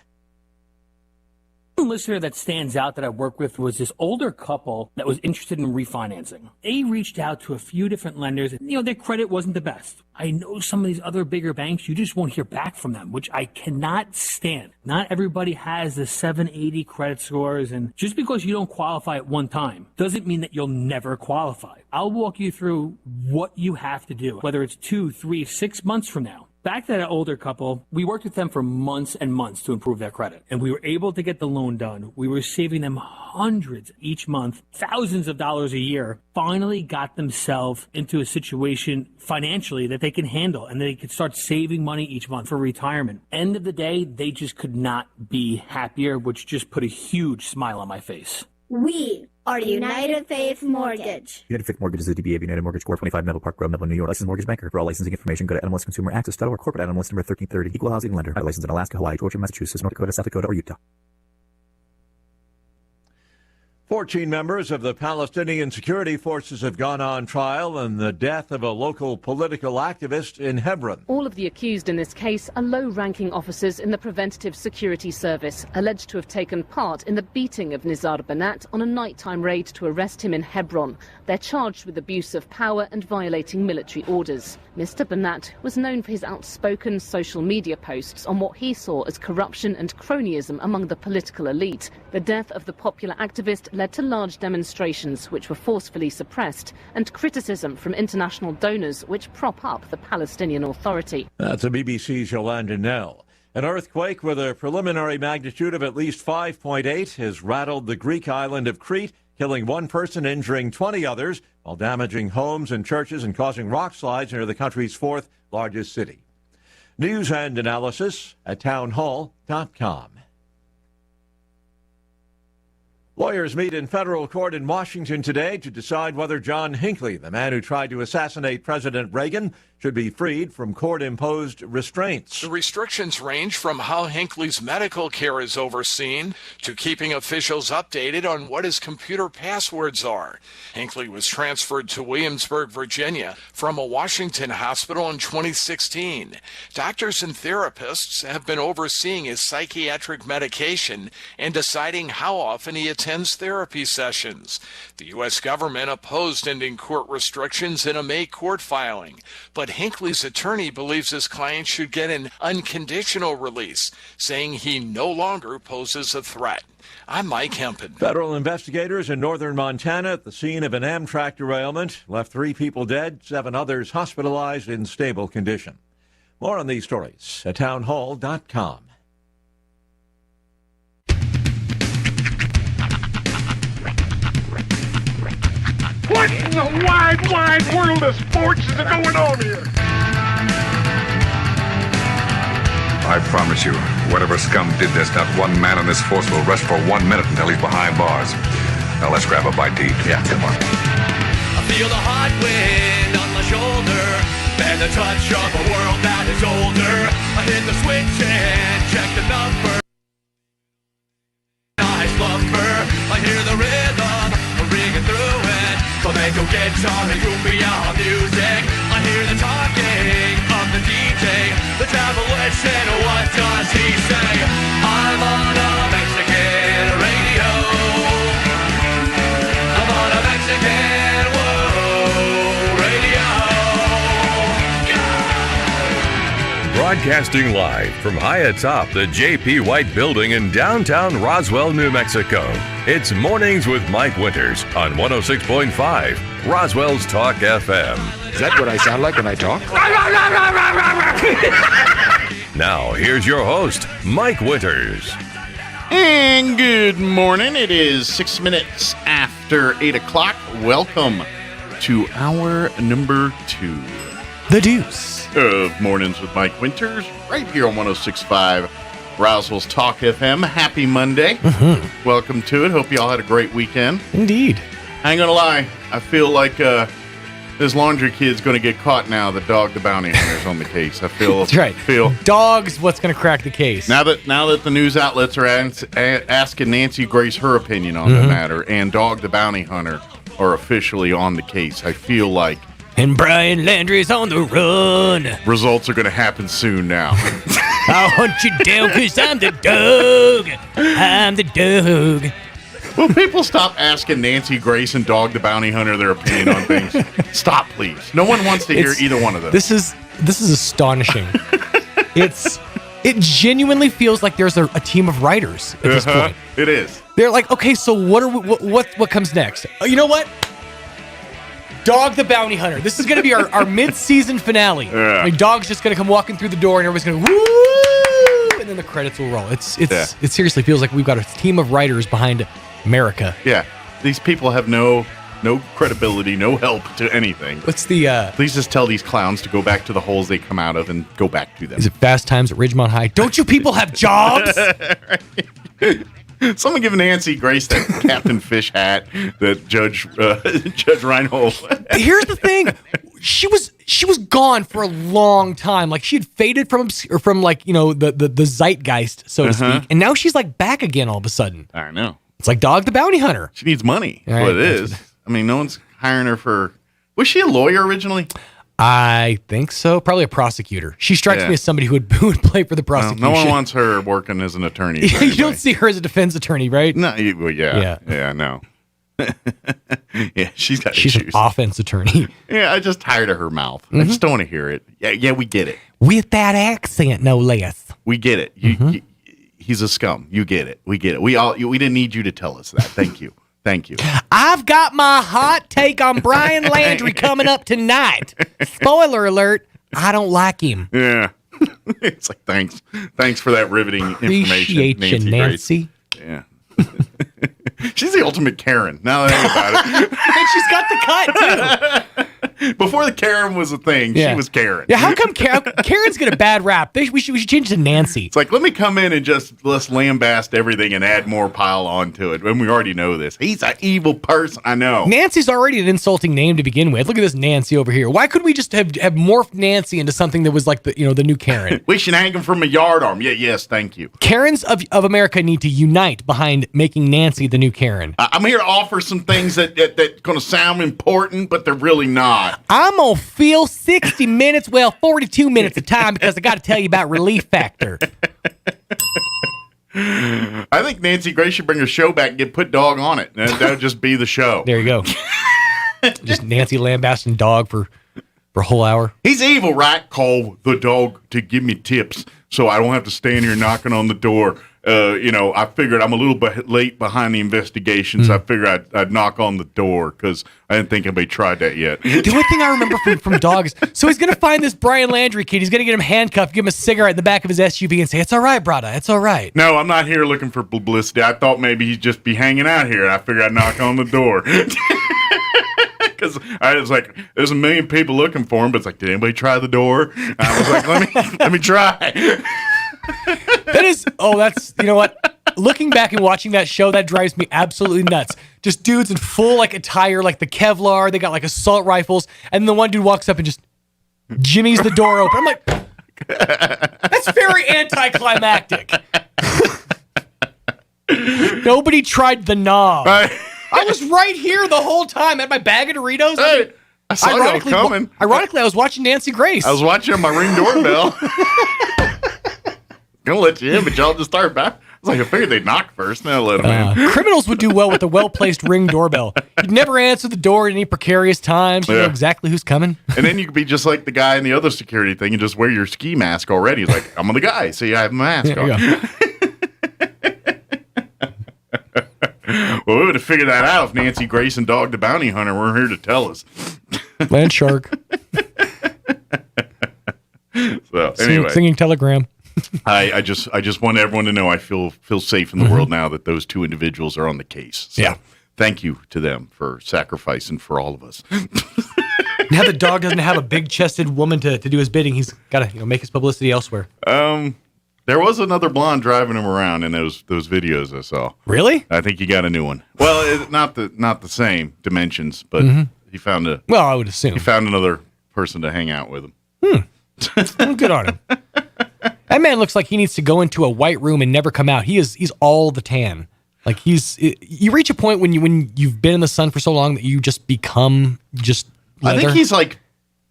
One listener that stands out that I worked with was this older couple that was interested in refinancing. They reached out to a few different lenders. Their credit wasn't the best. I know some of these other bigger banks, you just won't hear back from them, which I cannot stand. Not everybody has the 780 credit scores, and just because you don't qualify at one time doesn't mean that you'll never qualify. I'll walk you through what you have to do, whether it's 2, 3, 6 months from now. Back to that older couple, we worked with them for months and months to improve their credit, and we were able to get the loan done. We were saving them hundreds each month, thousands of dollars a year, finally got themselves into a situation financially that they can handle, and they could start saving money each month for retirement. End of the day, they just could not be happier, which just put a huge smile on my face. We are United Faith Mortgage. United Faith Mortgage is a DBA of United Mortgage Corp. 25 Melville Park Road, Melville, New York. Licensed mortgage banker. For all licensing information, go to NMLSConsumerAccess.org. Corporate NMLS number 1330. Equal housing lender. Licensed in Alaska, Hawaii, Georgia, Massachusetts, North Dakota, South Dakota, or Utah. 14 members of the Palestinian security forces have gone on trial in the death of a local political activist in Hebron. All of the accused in this case are low-ranking officers in the Preventative Security Service, alleged to have taken part in the beating of Nizar Banat on a nighttime raid to arrest him in Hebron. They're charged with abuse of power and violating military orders. Mr. Banat was known for his outspoken social media posts on what he saw as corruption and cronyism among the political elite. The death of the popular activist led to large demonstrations which were forcefully suppressed and criticism from international donors which prop up the Palestinian Authority. That's the BBC's Yolanda Nell. An earthquake with a preliminary magnitude of at least 5.8 has rattled the Greek island of Crete, killing one person, injuring 20 others, while damaging homes and churches and causing rock slides near the country's fourth largest city. News and analysis at townhall.com. Lawyers meet in federal court in Washington today to decide whether John Hinckley, the man who tried to assassinate President Reagan, should be freed from court-imposed restraints. The restrictions range from how Hinckley's medical care is overseen to keeping officials updated on what his computer passwords are. Hinckley was transferred to Williamsburg, Virginia from a Washington hospital in 2016. Doctors and therapists have been overseeing his psychiatric medication and deciding how often he attends attends therapy sessions. The U.S. government opposed ending court restrictions in a May court filing, but Hinckley's attorney believes his client should get an unconditional release, saying he no longer poses a threat. I'm Mike Hempen. Federal investigators in northern Montana at the scene of an Amtrak derailment left 3 people dead, 7 others hospitalized in stable condition. More on these stories at townhall.com. What in the wide, wide world of sports is going on here? I promise you, whatever scum did this, not one man on this force will rest for 1 minute until he's behind bars. Now let's grab a bite to eat. Yeah, come on. I feel the hot wind on my shoulder and the touch of a world that is older. I hit the switch and check the number. I slumber. I hear the rhythm ringing through it. Flamenco guitar and cumbia music. I hear the talking of the DJ. The travel listen, what does he say? I'm on a Mexican radio. I'm on a Mexican radio. Broadcasting live from high atop the J.P. White Building in downtown Roswell, New Mexico. It's Mornings with Mike Winters on 106.5 Roswell's Talk FM. Is that what I sound like when I talk? Now, here's your host, Mike Winters. And good morning. It is 6 minutes after 8 o'clock. Welcome to hour number 2. The Deuce. Of Mornings with Mike Winters, right here on 106.5 Roswell's Talk FM. Happy Monday. Mm-hmm. Welcome to it. Hope you all had a great weekend. Indeed. I ain't gonna lie. I feel like this laundry kid's gonna get caught now. The dog, the bounty hunter's on the case. I feel. That's right. Dog's what's gonna crack the case. Now that the news outlets are asking Nancy Grace her opinion on the matter, and Dog the bounty hunter are officially on the case, I feel like. And Brian Landry's on the run. Results are going to happen soon now. I'll hunt you down because I'm the dog. I'm the dog. Will people stop asking Nancy Grace and Dog the Bounty Hunter their opinion on things? Stop, please. No one wants to hear either one of them. This is astonishing. It genuinely feels like there's a team of writers at this point. It is. They're like, okay, so what comes next? You know what? Dog the Bounty Hunter. This is going to be our mid-season finale. Yeah. I mean, Dog's just going to come walking through the door and everybody's going to woo, and then the credits will roll. It seriously feels like we've got a team of writers behind America. Yeah. These people have no credibility, no help to anything. What's the... Please just tell these clowns to go back to the holes they come out of and go back to them. Is it Fast Times at Ridgemont High? Don't you people have jobs? Someone give Nancy Grace that Captain Fish hat that Judge Reinhold. Here's the thing. She was gone for a long time. Like she had faded from like, you know, the zeitgeist, so to speak. And now she's like back again all of a sudden. I know. It's like Dog the Bounty Hunter. She needs money. That's what it is. I mean, no one's hiring her for... Was she a lawyer originally? I think so. Probably a prosecutor. She strikes me as somebody who would play for the prosecution. No one wants her working as an attorney. You don't see her as a defense attorney, right? No, yeah, no. Yeah, she's got issues. She's an offense attorney. Yeah, I just tired of her mouth. I just don't want to hear it. Yeah, we get it. With that accent, no less. We get it. He's a scum. You get it. We get it. We didn't need you to tell us that. Thank you. Thank you. I've got my hot take on Brian Landry coming up tonight. Spoiler alert, I don't like him. Yeah. It's like, thanks for that riveting information, Nancy. Grace. Yeah. She's the ultimate Karen. Now that I think about it. And she's got the cut, too. Before the Karen was a thing, she was Karen. Yeah, how come Karen's get a bad rap? We should change to Nancy. It's like, let me come in and let's lambast everything and add more pile onto it. And we already know this. He's an evil person. I know. Nancy's already an insulting name to begin with. Look at this Nancy over here. Why couldn't we just have morphed Nancy into something that was like the new Karen? We should hang him from a yard arm. Yeah, yes, thank you. Karens of America need to unite behind making Nancy the new Karen. I'm here to offer some things that going to sound important, but they're really not. I'm going to fill 60 minutes, 42 minutes of time because I got to tell you about Relief Factor. I think Nancy Grace should bring her show back and get Put Dog on it. That would just be the show. There you go. Just Nancy lambasting dog for a whole hour. He's evil, right? Call the dog to give me tips so I don't have to stand here knocking on the door. I figured I'm a little bit late behind the investigation, so I figured I'd knock on the door because I didn't think anybody tried that yet. The only thing I remember from Dog is, so he's going to find this Brian Landry kid. He's going to get him handcuffed, give him a cigarette in the back of his SUV and say, "It's all right, brother. It's all right." No, I'm not here looking for publicity. I thought maybe he'd just be hanging out here, and I figured I'd knock on the door. Because I was like, there's a million people looking for him, but it's like, did anybody try the door? And I was like, let me try. That's, you know what? Looking back and watching that show, that drives me absolutely nuts. Just dudes in full like attire, like the Kevlar. They got like assault rifles. And the one dude walks up and just jimmies the door open. I'm like, that's very anticlimactic. Nobody tried the knob. I was right here the whole time. I had my bag of Doritos. Hey, I saw you coming. Ironically, I was watching Nancy Grace. I was watching my Ring doorbell. Gonna let you in, but y'all just start back. I was like, I figured they'd knock first, and then let them in. Criminals would do well with a well-placed Ring doorbell. You'd never answer the door at any precarious times. You know exactly who's coming. And then you could be just like the guy in the other security thing and just wear your ski mask already. He's like, I'm the guy, so you have a mask on. Well, we would have figured that out if Nancy Grace and Dog the Bounty Hunter weren't here to tell us. Land Shark. So anyway, singing telegram. I just want everyone to know I feel safe in the world now that those two individuals are on the case. So thank you to them for sacrificing for all of us. Now the dog doesn't have a big-chested woman to do his bidding. He's got to make his publicity elsewhere. There was another blonde driving him around in those videos I saw. Really? I think he got a new one. Well, not the same dimensions, but he found a. Well, I would assume he found another person to hang out with him. Well, good on him. That man looks like he needs to go into a white room and never come out. He's all the tan. Like you reach a point when you've been in the sun for so long that you just become just leather. I think he's like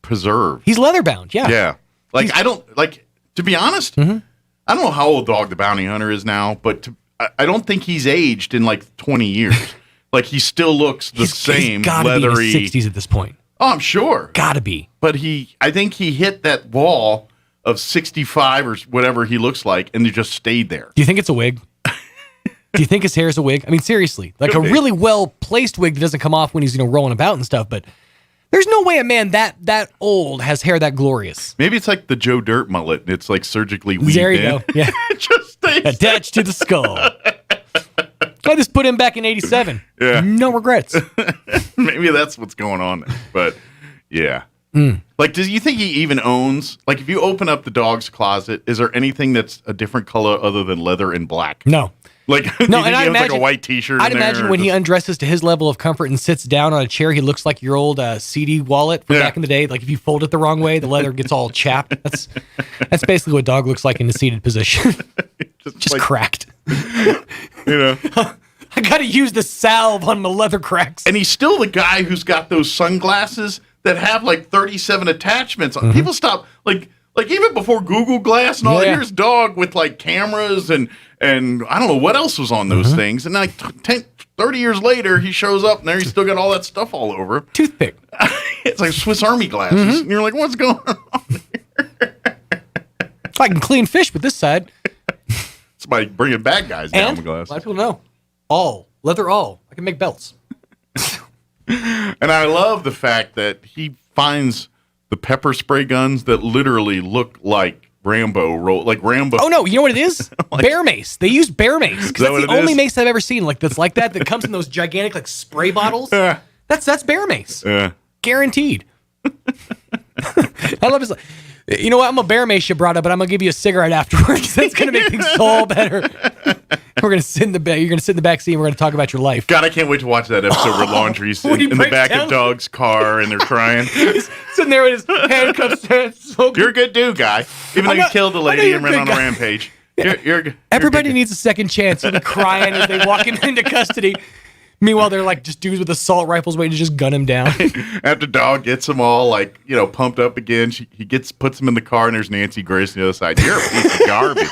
preserved. He's leather bound. Yeah. Yeah. Like I don't like to be honest. I don't know how old Dog the Bounty Hunter is now, but I don't think he's aged in like 20 years. Like he still looks the same, he's gotta leathery. Be in his 60s at this point. Oh, I'm sure. Gotta be. But I think he hit that wall of 65 or whatever he looks like, and he just stayed there. Do you think it's a wig? Do you think his hair is a wig? I mean, seriously, like Could a be. really well placed wig that doesn't come off when he's rolling about and stuff. But there's no way a man that old has hair that glorious. Maybe it's like the Joe Dirt mullet, and it's like surgically weaved There you in. go. Yeah, It just stays attached to the skull. I just put him back in '87. Yeah. No regrets. Maybe that's what's going on there. But yeah. Like, do you think he even owns? Like, if you open up the dog's closet, is there anything that's a different color other than leather and black? No. Like, do you No, think and he I has imagine like a white T-shirt. I'd in there, imagine or when he just- undresses to his level of comfort and sits down on a chair, he looks like your old CD wallet from back in the day. Like if you fold it the wrong way, the leather gets all chapped. That's basically what dog looks like in the seated position. just like- cracked. you know. I got to use the salve on my leather cracks. And he's still the guy who's got those sunglasses that have like 37 attachments. People stop like even before Google Glass and all that. Here's Dog with like cameras and I don't know what else was on those things. And like 30 years later, he shows up and there he's still got all that stuff all over. Toothpick. It's like Swiss Army glasses. And you're like, what's going on? I can clean fish with this side. Somebody bringing bad guys down with A glasses. lot of people know. Leather all. I can make belts. And I love the fact that he finds the pepper spray guns that literally look like Rambo. Oh no, you know what it is? Bear mace. They use bear mace. Is that That's what the it only is? mace I've ever seen that's like that comes in those gigantic like spray bottles. That's bear mace. Guaranteed. I love his. You know what? I'm a bear mace you brought up, but I'm gonna give you a cigarette afterwards. That's gonna make things so better. We're gonna sit in the back. You're gonna sit in the back seat. And we're gonna talk about your life. God, I can't wait to watch that episode where Laundry's When he in the breaks back down. of Dog's car and they're crying. He's sitting there with his handcuffs. You're a good dude, guy. Even though you killed the lady and ran on a rampage. You're Everybody needs a second chance. He'll be crying as they walk him into custody. Meanwhile, they're like just dudes with assault rifles waiting to just gun him down. After Dog gets them all like, pumped up again, he puts them in the car and there's Nancy Grace on the other side. You're a piece of garbage.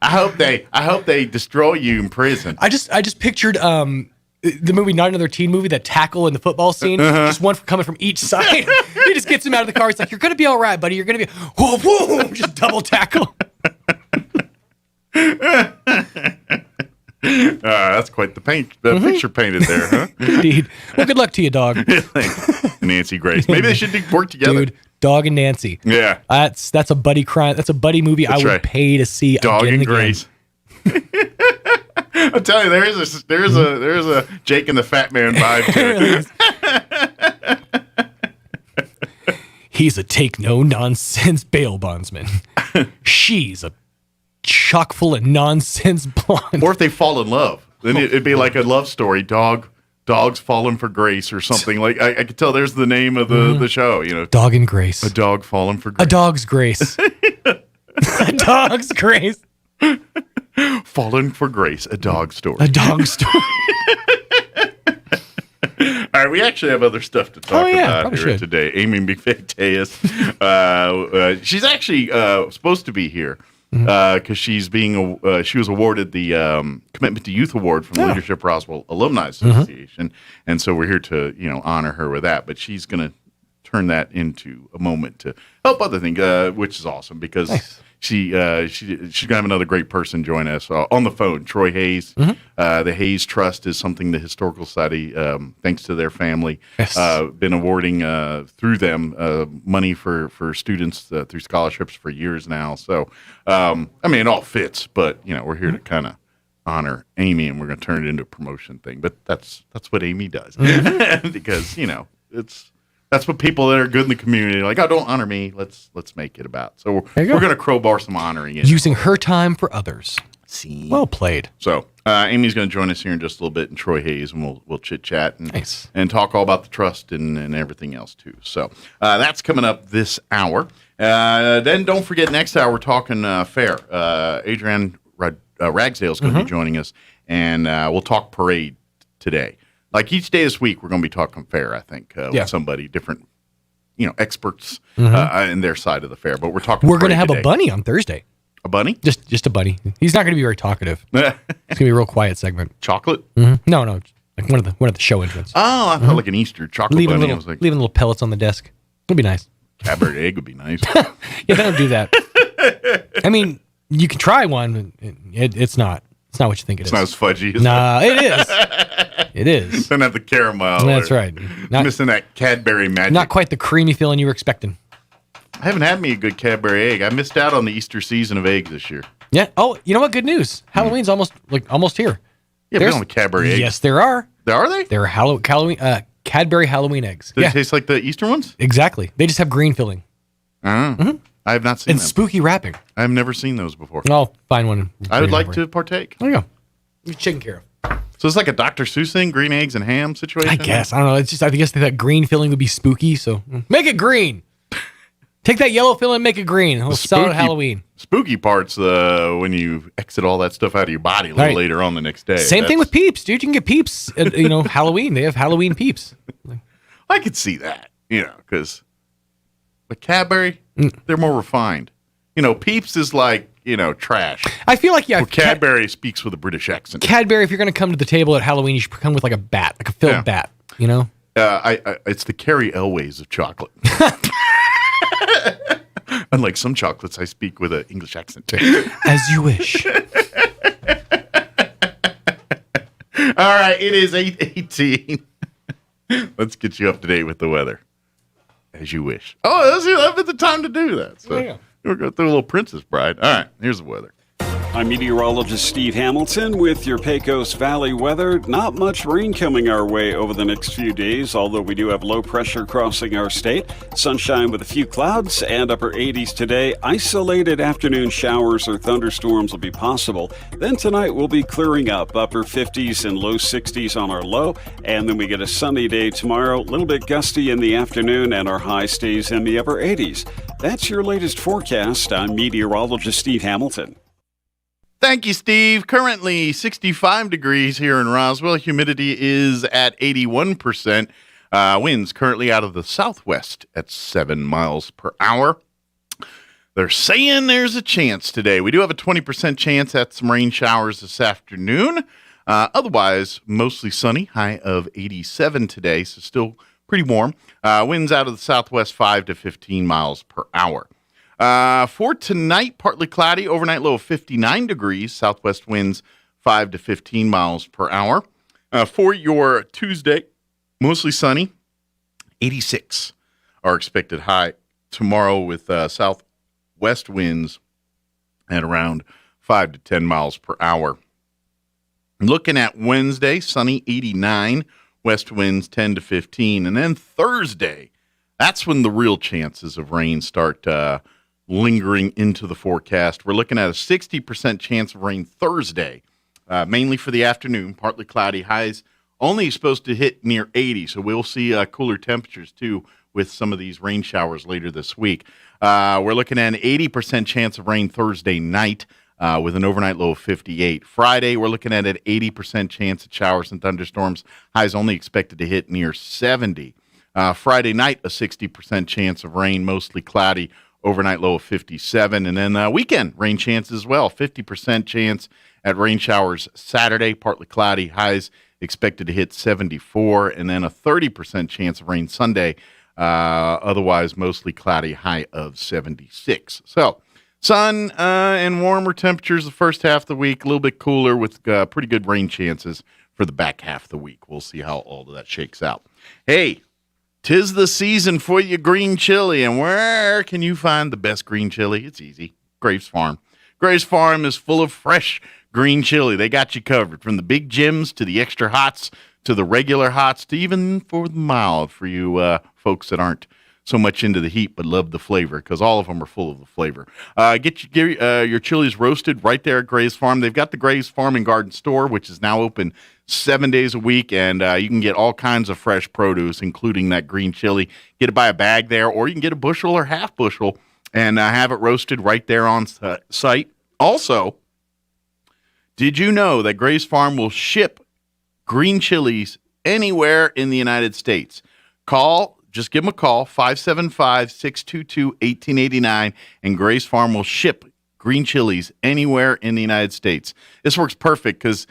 I hope they destroy you in prison. I just pictured the movie Not Another Teen Movie, that tackle in the football scene, just one coming from each side. He just gets him out of the car. He's like, "You're gonna be all right, buddy. You're gonna be whoa, whoa," just double tackle. That's quite the picture painted there, huh? Indeed. Well, good luck to you, dog. Nancy Grace. Maybe they should work together. Dude, Dog and Nancy. Yeah. That's a buddy crime. That's a buddy movie That's I would right. pay to see. Dog again and again. Grace. I'm telling you, there is a Jake and the Fat Man vibe to it. He's a take no nonsense bail bondsman. She's a chock full of nonsense blonde. Or if they fall in love, then it'd be like a love story. Dog's falling for Grace or something. Like I could tell there's the name of the show. You know, Dog and Grace. A dog falling for Grace. A dog's grace. A dog's grace. Falling for Grace. A dog story. A dog story. All right, we actually have other stuff to talk about here today. Amy McFay-Tejas, she's actually supposed to be here because she was awarded the Commitment to Youth Award from the Leadership Roswell Alumni Association, and so we're here to honor her with that. But she's going to turn that into a moment to help other things, which is awesome because. She's gonna have another great person join us on the phone. Troy Hayes, the Hayes Trust is something the Historical Society, thanks to their family, been awarding through them money for students through scholarships for years now. So I mean, it all fits, but we're here to kind of honor Amy, and we're gonna turn it into a promotion thing. But that's what Amy does because that's what people that are good in the community are like. Oh, don't honor me. Let's make it about. So we're going to crowbar some honoring in. Using her time for others. See, well played. So Amy's going to join us here in just a little bit, and Troy Hayes, and we'll chit chat and talk all about the trust and everything else too. So that's coming up this hour. Then don't forget, next hour we're talking fair. Adrienne Ragsdale is going to be joining us, and we'll talk parade today. Like each day this week, we're going to be talking fair, I think, with somebody different, experts in their side of the fair. But we're talking. We're going to have a bunny on Thursday. A bunny? Just a bunny. He's not going to be very talkative. It's going to be a real quiet segment. Chocolate? No, like one of the show entrants. Oh, I felt like an Easter chocolate bunny. Leaving little pellets on the desk. It'll be nice. Cadbury egg would be nice. Yeah, they don't do that. I mean, you can try one. It's not. It's not what you think it is. It's not as fudgy. It is. It is. Doesn't have the caramel. That's right. Missing that Cadbury magic. Not quite the creamy feeling you were expecting. I haven't had me a good Cadbury egg. I missed out on the Easter season of eggs this year. Yeah. Oh, you know what? Good news. Halloween's almost here. Yeah, there's no Cadbury eggs. Yes, there are. Are they? There are Cadbury Halloween eggs. Do they taste like the Easter ones? Exactly. They just have green filling. I have not seen them. And spooky wrapping. I've never seen those before. I'll find one. I would like to partake. There you go. You're taken care of. So it's like a Dr. Seuss thing, green eggs and ham situation? I guess. I don't know. It's just, I guess that green filling would be spooky, so make it green. Take that yellow filling and make it green. We'll sell it at Halloween. Spooky part's when you exit all that stuff out of your body a little later on the next day. Same thing with Peeps, dude. You can get Peeps at Halloween. They have Halloween Peeps. I could see that, because but Cadbury, they're more refined. Peeps is like, trash. I feel like, Cadbury speaks with a British accent. Cadbury, if you're going to come to the table at Halloween, you should come with like a bat, like a filled bat, It's the Carrie Elways of chocolate. Unlike some chocolates, I speak with an English accent. As you wish. All right, it is 8:18. Let's get you up to date with the weather. As you wish. Oh, that's the time to do that. So we're going through a little Princess Bride. All right, here's the weather. I'm meteorologist Steve Hamilton with your Pecos Valley weather. Not much rain coming our way over the next few days, although we do have low pressure crossing our state. Sunshine with a few clouds and upper 80s today. Isolated afternoon showers or thunderstorms will be possible. Then tonight we'll be clearing up, upper 50s and low 60s on our low. And then we get a sunny day tomorrow, a little bit gusty in the afternoon, and our high stays in the upper 80s. That's your latest forecast. I'm meteorologist Steve Hamilton. Thank you, Steve. Currently 65 degrees here in Roswell. Humidity is at 81%. Winds currently out of the southwest at 7 miles per hour. They're saying there's a chance today. We do have a 20% chance at some rain showers this afternoon. Otherwise, mostly sunny, high of 87 today, so still pretty warm. Winds out of the southwest 5 to 15 miles per hour. For tonight, partly cloudy, overnight low of 59 degrees, southwest winds 5 to 15 miles per hour. For your Tuesday, mostly sunny, 86 are expected high tomorrow with southwest winds at around 5 to 10 miles per hour. Looking at Wednesday, sunny 89, west winds 10 to 15. And then Thursday, that's when the real chances of rain start lingering into the forecast. We're looking at a 60% chance of rain Thursday, mainly for the afternoon, partly cloudy, highs only supposed to hit near 80. So we'll see cooler temperatures too with some of these rain showers later this week. We're looking at an 80% chance of rain Thursday night, with an overnight low of 58. Friday, we're looking at an 80% chance of showers and thunderstorms. Highs only expected to hit near 70. Friday night, a 60% chance of rain, mostly cloudy, overnight low of 57. And then weekend rain chance as well, 50% chance at rain showers Saturday, partly cloudy, highs expected to hit 74. And then a 30% chance of rain Sunday, otherwise mostly cloudy, high of 76. So, sun and warmer temperatures the first half of the week, a little bit cooler with pretty good rain chances for the back half of the week. We'll see how all of that shakes out. Hey, 'tis the season for your green chili, and where can you find the best green chili? It's easy. Graves Farm. Graves Farm is full of fresh green chili. They got you covered, from the big gems to the extra hots to the regular hots to even for the mild for you folks that aren't so much into the heat but love the flavor, because all of them are full of the flavor. Get your chilies roasted right there at Graves Farm. They've got the Graves Farm and Garden Store, which is now open 7 days a week, and you can get all kinds of fresh produce, including that green chili. Get it by a bag there, or you can get a bushel or half bushel and have it roasted right there on site. Also, did you know that Graves Farm will ship green chilies anywhere in the United States? Just give them a call, 575-622-1889, and Graves Farm will ship green chilies anywhere in the United States. This works perfect because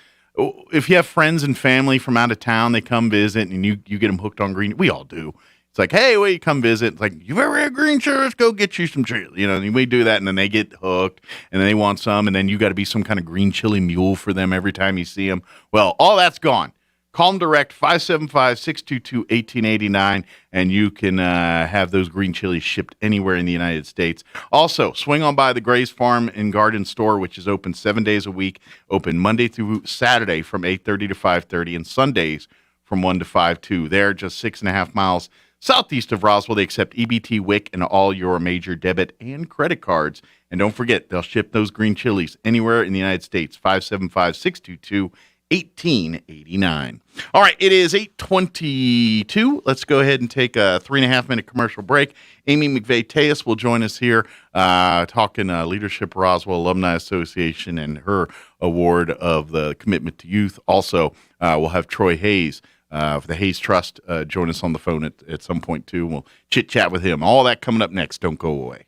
if you have friends and family from out of town, they come visit, and you get them hooked on green. We all do. It's like, hey, well, you come visit. It's like, you've ever had green chili? Let's go get you some chili. And we do that, and then they get hooked, and then they want some, and then you got to be some kind of green chili mule for them every time you see them. Well, all that's gone. Call them direct, 575-622-1889, and you can have those green chilies shipped anywhere in the United States. Also, swing on by the Graves Farm and Garden Store, which is open 7 days a week, open Monday through Saturday from 8:30 to 5:30, and Sundays from 1 to 5 too. They're just 6.5 miles southeast of Roswell. They accept EBT, WIC, and all your major debit and credit cards. And don't forget, they'll ship those green chilies anywhere in the United States, 575-622-1889. All right, it is 8:22. Let's go ahead and take a 3.5-minute commercial break. Amy McVeigh-Tejas will join us here talking Leadership Roswell Alumni Association and her award of the Commitment to Youth. Also, we'll have Troy Hayes for the Hayes Trust join us on the phone at some point, too. We'll chit-chat with him. All that coming up next. Don't go away.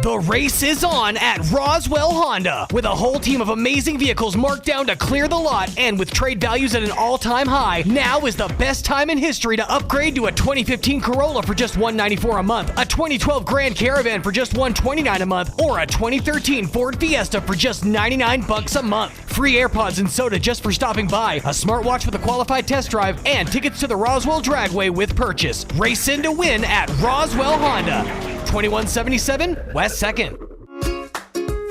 The race is on at Roswell Honda. With a whole team of amazing vehicles marked down to clear the lot, and with trade values at an all-time high, now is the best time in history to upgrade to a 2015 Corolla for just $194 a month, a 2012 Grand Caravan for just $129 a month, or a 2013 Ford Fiesta for just $99 a month. Free AirPods and soda just for stopping by, a smartwatch with a qualified test drive, and tickets to the Roswell Dragway with purchase. Race in to win at Roswell Honda. 2177 West 2nd.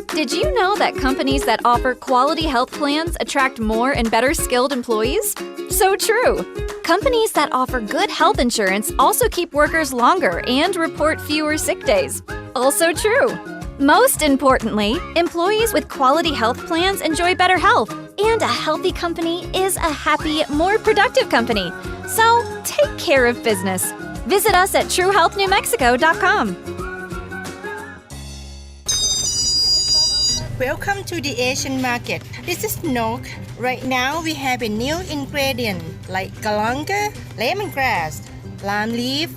Did you know that companies that offer quality health plans attract more and better skilled employees? So true. Companies that offer good health insurance also keep workers longer and report fewer sick days. Also true. Most importantly, employees with quality health plans enjoy better health, and a healthy company is a happy, more productive company. So take care of business. Visit us at truehealthnewmexico.com. Welcome to the Asian market. This is Nok. Right now we have a new ingredient like galanga, lemongrass, lime leaf,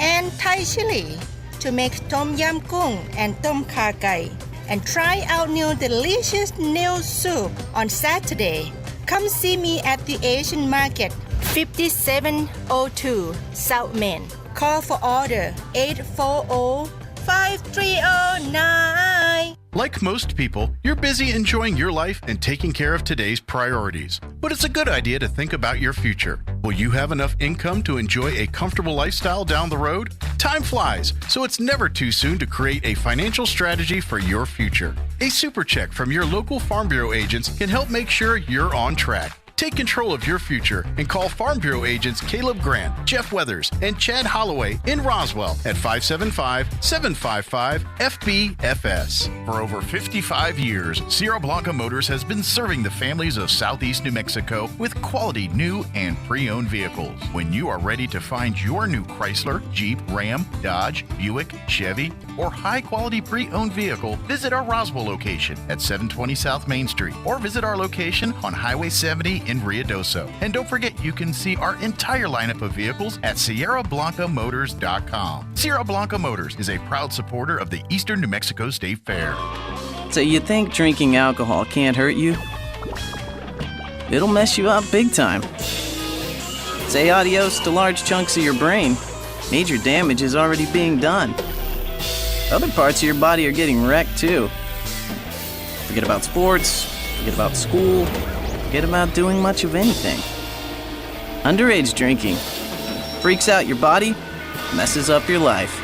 and Thai chili. to make Tom Yam Kung and Tom Kha Gai. And try out new delicious nail soup on Saturday. Come see me at the Asian Market, 5702 South Main. Call for order 840-5309. Like most people, you're busy enjoying your life and taking care of today's priorities. But it's a good idea to think about your future. Will you have enough income to enjoy a comfortable lifestyle down the road? Time flies, so it's never too soon to create a financial strategy for your future. A super check from your local Farm Bureau agents can help make sure you're on track. Take control of your future and call Farm Bureau agents Caleb Grant, Jeff Weathers, and Chad Holloway in Roswell at 575-755-FBFS. For over 55 years, Sierra Blanca Motors has been serving the families of Southeast New Mexico with quality new and pre-owned vehicles. When you are ready to find your new Chrysler, Jeep, Ram, Dodge, Buick, Chevy, or high-quality pre-owned vehicle, visit our Roswell location at 720 South Main Street or visit our location on Highway 70 in Ruidoso. And don't forget, you can see our entire lineup of vehicles at SierraBlancaMotors.com. Sierra Blanca Motors is a proud supporter of the Eastern New Mexico State Fair. So you think drinking alcohol can't hurt you? It'll mess you up big time. Say adios to large chunks of your brain. Major damage is already being done. Other parts of your body are getting wrecked too. Forget about sports, forget about school, forget about doing much of anything. Underage drinking freaks out your body, messes up your life.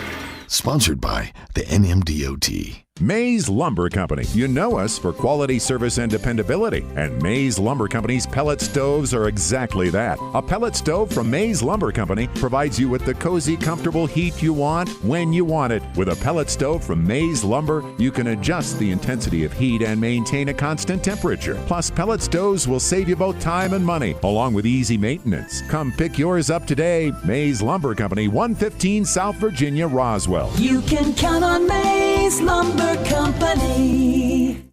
Sponsored by the NMDOT. Mays Lumber Company. You know us for quality service and dependability. And Mays Lumber Company's pellet stoves are exactly that. A pellet stove from Mays Lumber Company provides you with the cozy, comfortable heat you want when you want it. With a pellet stove from Mays Lumber, you can adjust the intensity of heat and maintain a constant temperature. Plus, pellet stoves will save you both time and money, along with easy maintenance. Come pick yours up today. Mays Lumber Company, 115 South Virginia, Roswell. You can count on Mays Lumber Company.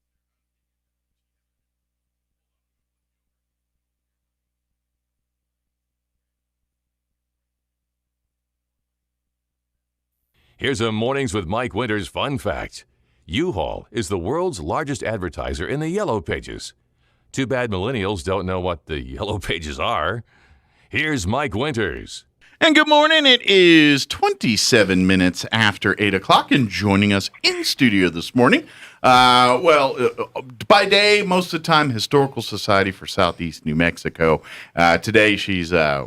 Here's a Mornings with Mike Winters fun fact. U-Haul is the world's largest advertiser in the Yellow Pages. Too bad millennials don't know what the Yellow Pages are. Here's Mike Winters. And good morning. It is 27 minutes after 8 o'clock, and joining us in studio this morning, by day, most of the time, Historical Society for Southeast New Mexico. Today,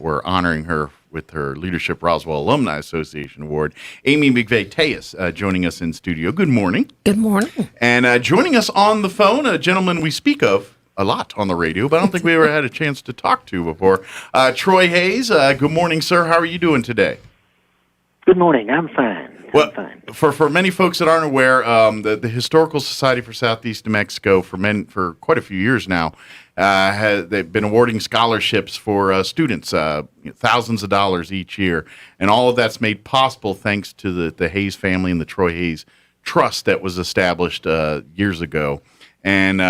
we're honoring her with her Leadership Roswell Alumni Association Award. Amy McVeigh-Tejas joining us in studio. Good morning. Good morning. And joining us on the phone, a gentleman we speak of a lot on the radio, but I don't think we ever had a chance to talk to before. Troy Hayes, good morning, sir. How are you doing today? Good morning. I'm fine. Well, for many folks that aren't aware, the Historical Society for Southeast New Mexico for quite a few years now, they've been awarding scholarships for students, thousands of dollars each year, and all of that's made possible thanks to the Hayes family and the Troy Hayes Trust that was established years ago. And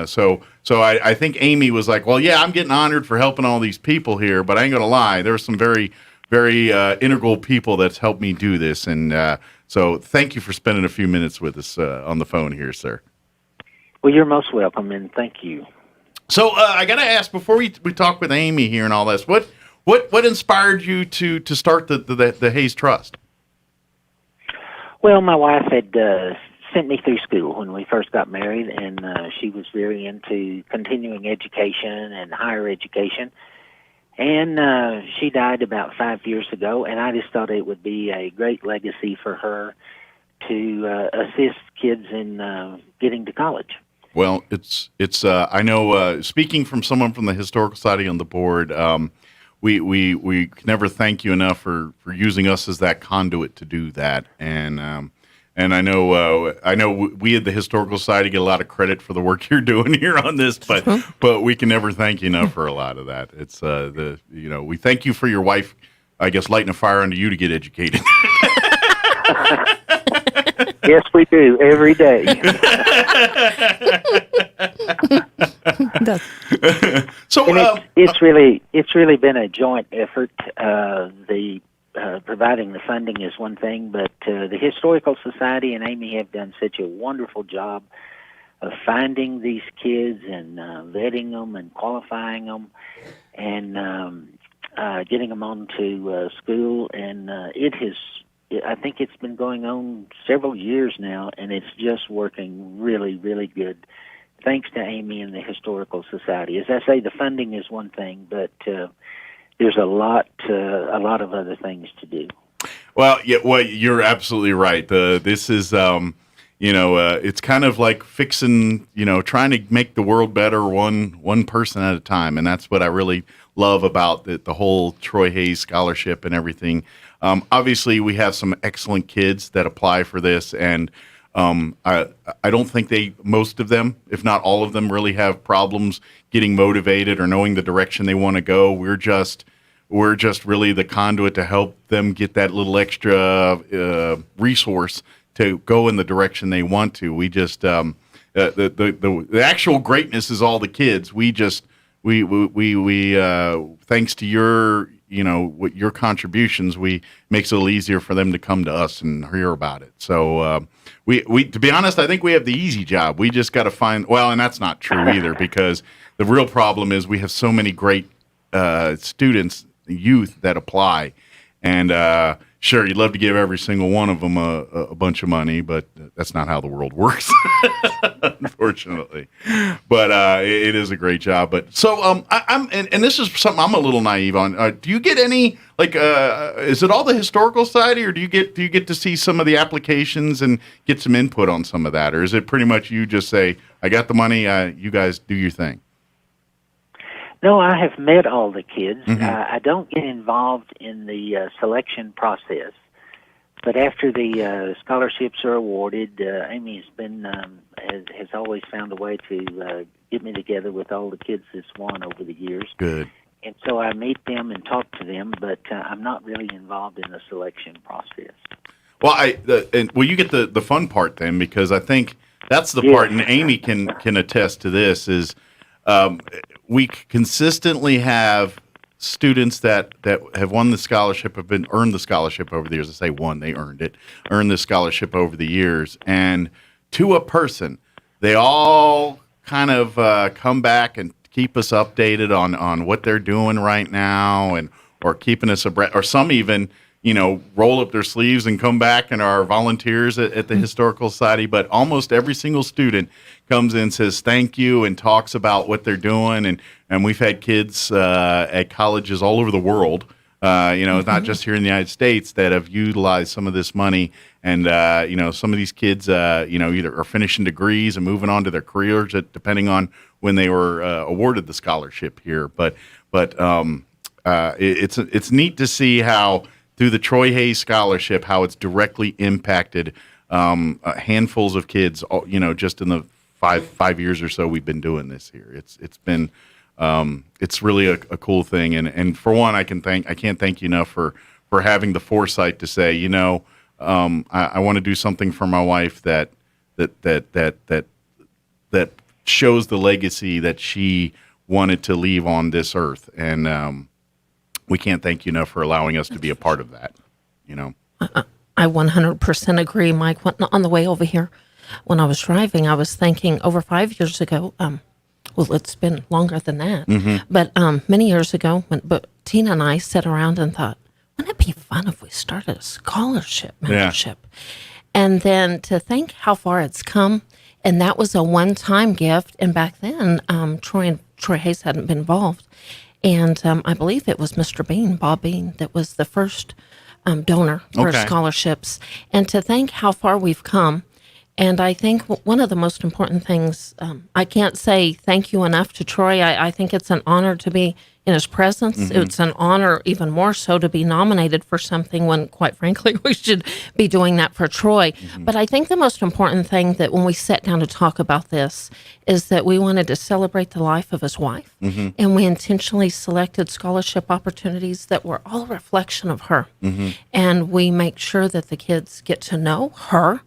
so I think Amy was like, well, yeah, I'm getting honored for helping all these people here, but I ain't going to lie. There were some very, very integral people that's helped me do this. And so thank you for spending a few minutes with us on the phone here, sir. Well, you're most welcome, and thank you. So I got to ask, before we talk with Amy here and all this, what inspired you to start the Hayes Trust? Well, my wife had sent me through school when we first got married, and she was very into continuing education and higher education. And she died about 5 years ago, and I just thought it would be a great legacy for her to assist kids in getting to college. Well, it's I know, speaking from someone from the Historical Society on the board, we can never thank you enough for using us as that conduit to do that. And I know we at the Historical Society get a lot of credit for the work you're doing here on this, but we can never thank you enough for a lot of that. It's we thank you for your wife, I guess, lighting a fire under you to get educated. Yes, we do every day. So it's really been a joint effort. The providing the funding is one thing, but the Historical Society and Amy have done such a wonderful job of finding these kids and vetting them and qualifying them and getting them on to school. And I think it's been going on several years now, and it's just working really, really good. Thanks to Amy and the Historical Society. As I say, the funding is one thing, but there's a lot of other things to do. Well, you're absolutely right. This is, it's kind of like fixing, trying to make the world better one person at a time, and that's what I really love about the whole Troy Hayes Scholarship and everything. Obviously, we have some excellent kids that apply for this, and I don't think most of them, if not all of them, really have problems getting motivated or knowing the direction they want to go. We're just really the conduit to help them get that little extra resource to go in the direction they want to. We just the actual greatness is all the kids. We thanks to your your contributions, makes it a little easier for them to come to us and hear about it. So we to be honest, I think we have the easy job. We just got to find, and that's not true either, because the real problem is we have so many great students, youth that apply, and sure, you'd love to give every single one of them a bunch of money, but that's not how the world works, unfortunately. But it is a great job. But so and this is something I'm a little naive on. Do you get any is it all the Historical Society, or do you get to see some of the applications and get some input on some of that, or is it pretty much you just say, I got the money, you guys do your thing? No, I have met all the kids. Mm-hmm. I don't get involved in the selection process, but after the scholarships are awarded, Amy has been has always found a way to get me together with all the kids that's won over the years. Good. And so I meet them and talk to them, but I'm not really involved in the selection process. Well, you get the fun part then, because I think that's the part, and Amy can attest to this, is we consistently have students that have won the scholarship, earned the scholarship over the years. I say won, they earned the scholarship over the years. And to a person, they all kind of come back and keep us updated on what they're doing right now, or keeping us abreast, or some even roll up their sleeves and come back and are volunteers at the Historical Society. But almost every single student comes in, says thank you, and talks about what they're doing. And we've had kids at colleges all over the world, not just here in the United States, that have utilized some of this money. And, some of these kids, either are finishing degrees and moving on to their careers, depending on when they were awarded the scholarship here. But it's neat to see how, through the Troy Hayes Scholarship, how it's directly impacted handfuls of kids, just in the five years or so we've been doing this here. It's been it's really a cool thing, and for one, I can't thank you enough for having the foresight to say, I want to do something for my wife that shows the legacy that she wanted to leave on this earth, and we can't thank you enough for allowing us to be a part of that. I 100% agree, Mike. On the way over here, when I was driving, I was thinking over 5 years ago, it's been longer than that, but many years ago, but Tina and I sat around and thought, wouldn't it be fun if we started a scholarship membership? Yeah. And then to think how far it's come, and that was a one-time gift, and back then, Troy Hayes hadn't been involved, and I believe it was Mr. Bean, Bob Bean, that was the first donor for scholarships, and to think how far we've come. And I think one of the most important things, I can't say thank you enough to Troy. I think it's an honor to be in his presence. Mm-hmm. It's an honor, even more so, to be nominated for something when, quite frankly, we should be doing that for Troy. Mm-hmm. But I think the most important thing that when we sat down to talk about this is that we wanted to celebrate the life of his wife. Mm-hmm. And we intentionally selected scholarship opportunities that were all a reflection of her. Mm-hmm. And we make sure that the kids get to know her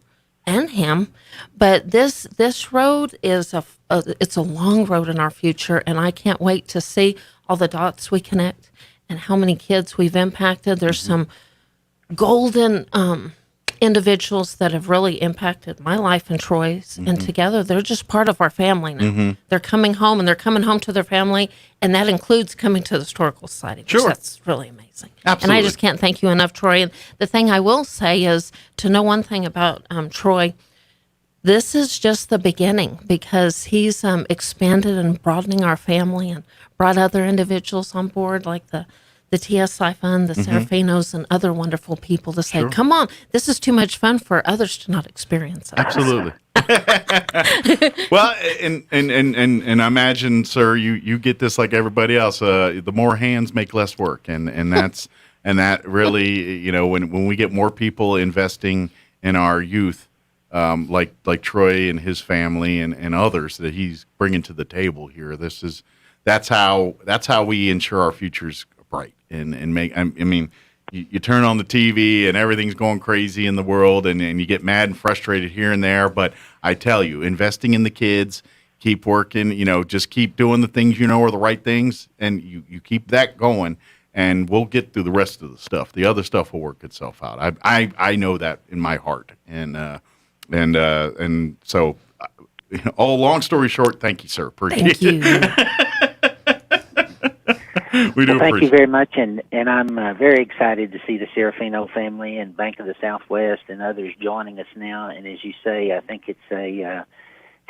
and him, but this road is it's a long road in our future, and I can't wait to see all the dots we connect and how many kids we've impacted. There's some golden individuals that have really impacted my life and Troy's. And together, they're just part of our family now. They're coming home, and they're coming home to their family, and that includes coming to the Historical Society. Which That's really amazing. Absolutely. And I just can't thank you enough, Troy. And the thing I will say is to know one thing about Troy. This is just the beginning, because he's expanded and broadening our family and brought other individuals on board, like the TSI Fund, the Serafinos, and other wonderful people to say, come on, this is too much fun for others to not experience it. Absolutely. Well, and I imagine, sir, you get this like everybody else. The more hands make less work, and that really, when we get more people investing in our youth, like Troy and his family and others that he's bringing to the table here, that's how we ensure our future's bright and make. I mean, you turn on the TV and everything's going crazy in the world, and you get mad and frustrated here and there. But I tell you, investing in the kids, keep working, just keep doing the things are the right things, and you keep that going, and we'll get through the rest of the stuff. The other stuff will work itself out. I know that in my heart, and so, long story short, thank you, sir. Appreciate it. Thank you very much, and I'm very excited to see the Serafino family and Bank of the Southwest and others joining us now. And as you say, I think it's a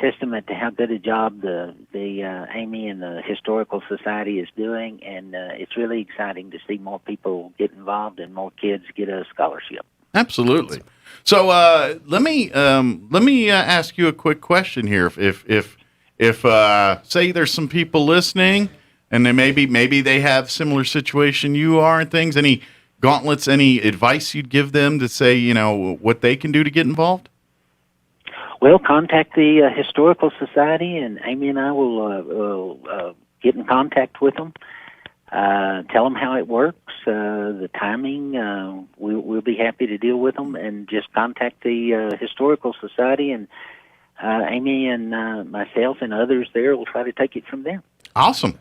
testament to how good a job the Amy and the Historical Society is doing, and it's really exciting to see more people get involved and more kids get a scholarship. Absolutely. So let me ask you a quick question here. If say there's some people listening, and then maybe they have similar situation you are and things. Any gauntlets? Any advice you'd give them to say what they can do to get involved? Well, contact the Historical Society, and Amy and I will get in contact with them. Tell them how it works, the timing. We'll be happy to deal with them, and just contact the Historical Society, and Amy and myself and others there will try to take it from there. Awesome.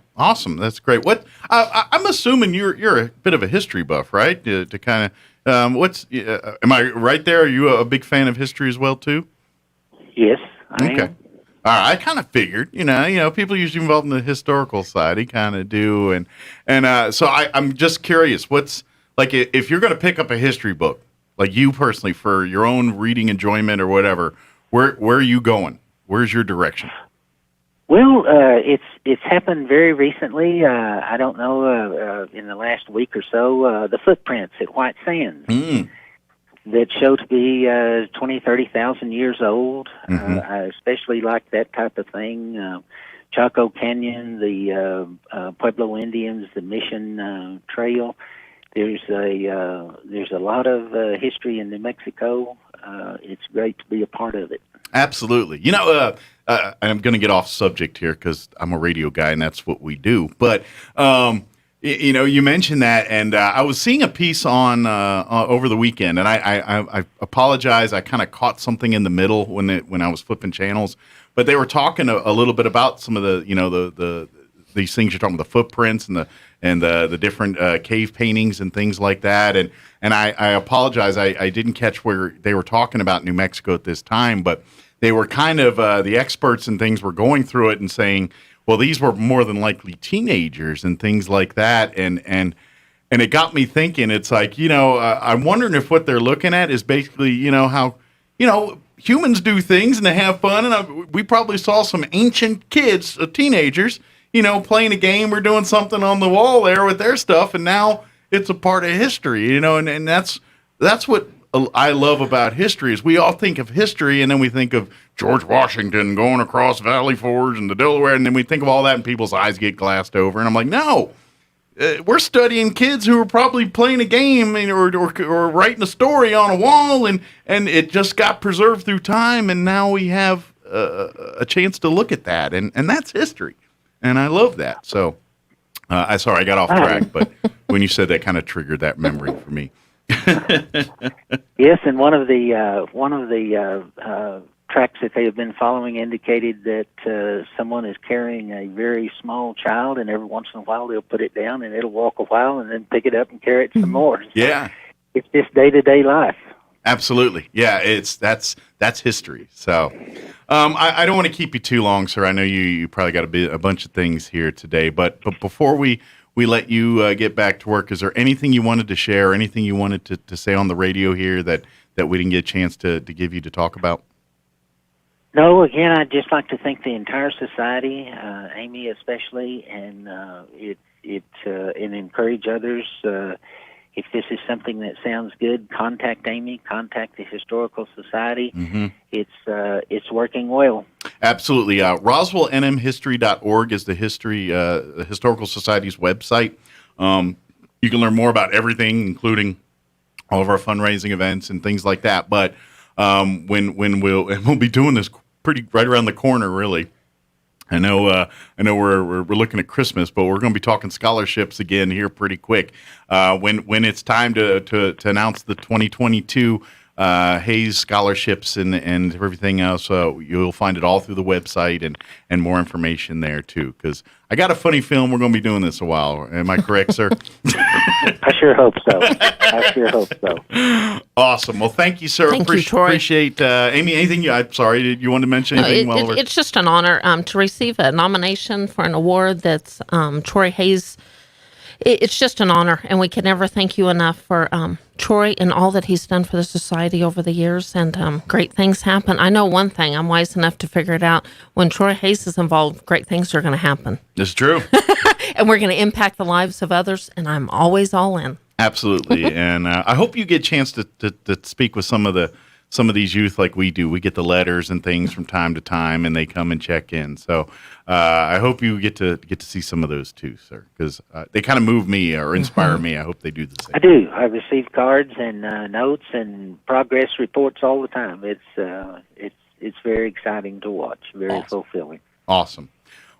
That's great. What I'm assuming you're a bit of a history buff, right? To kind of am I right there? Are you a big fan of history as well too? Yes, I am. All right, I kind of figured. People usually involved in the Historical Society kind of do, and so I'm just curious. What's like if you're going to pick up a history book, like you personally, for your own reading enjoyment or whatever, where are you going? Where's your direction? Well, it's happened very recently. I don't know, in the last week or so, the footprints at White Sands that show to be 20, 30,000 years old. I especially like that type of thing. Chaco Canyon, the Pueblo Indians, the Mission Trail. There's a lot of history in New Mexico. It's great to be a part of it. Absolutely. I'm going to get off subject here because I'm a radio guy and that's what we do. But, you mentioned that, and I was seeing a piece on over the weekend, and I apologize. I kind of caught something in the middle when I was flipping channels, but they were talking a little bit about some of the these things you're talking about, the footprints and the different cave paintings and things like that. And I apologize. I didn't catch where they were talking about New Mexico at this time, but they were kind of the experts and things were going through it and saying, well, these were more than likely teenagers and things like that. And it got me thinking. It's like, I'm wondering if what they're looking at is basically, how, humans do things and they have fun. And we probably saw some ancient kids, teenagers, playing a game or doing something on the wall there with their stuff. And now it's a part of history, and that's what I love about history is we all think of history and then we think of George Washington going across Valley Forge and the Delaware, and then we think of all that and people's eyes get glassed over. And I'm like, no, we're studying kids who are probably playing a game or writing a story on a wall, and it just got preserved through time, and now we have a chance to look at that, and that's history. And I love that. So, I got off track, but when you said that, kind of triggered that memory for me. Yes, and one of the tracks that they have been following indicated that someone is carrying a very small child, and every once in a while they'll put it down, and it'll walk a while, and then pick it up and carry it some more. Yeah. it's just day-to-day life. Absolutely. Yeah, that's history. So I don't want to keep you too long, sir. I know you probably got a bunch of things here today, but before we let you get back to work, is there anything you wanted to share, anything you wanted to say on the radio here that we didn't get a chance to give you to talk about? No, again, I'd just like to thank the entire society, Amy especially, and and encourage others. If this is something that sounds good, contact Amy, contact the Historical Society. Mm-hmm. It's working well. Absolutely. RoswellNMHistory.org is the Historical Society's website. You can learn more about everything, including all of our fundraising events and things like that. But we'll be doing this pretty right around the corner, really. I know we're looking at Christmas, but we're going to be talking scholarships again here pretty quick. When it's time to announce the 2022 Hayes scholarships and everything else, you'll find it all through the website and more information there too. Because I got a funny feeling we're going to be doing this a while. Am I correct, sir? I sure hope so. Awesome. Well, thank you, sir. Thank you, Troy. Appreciate Amy. Anything? I'm sorry. Did you want to mention anything? It's just an honor to receive a nomination for an award that's Troy Hayes. It's just an honor, and we can never thank you enough for Troy and all that he's done for the society over the years, and great things happen. I know one thing. I'm wise enough to figure it out. When Troy Hayes is involved, great things are going to happen. It's true. And we're going to impact the lives of others, and I'm always all in. Absolutely. And I hope you get a chance to speak with some of these youth like we do. We get the letters and things from time to time, and they come and check in. So I hope you get to see some of those too, sir, because they kind of move me or inspire me. I hope they do the same. I do. I receive cards and notes and progress reports all the time. It's very exciting to watch. Very fulfilling. Awesome.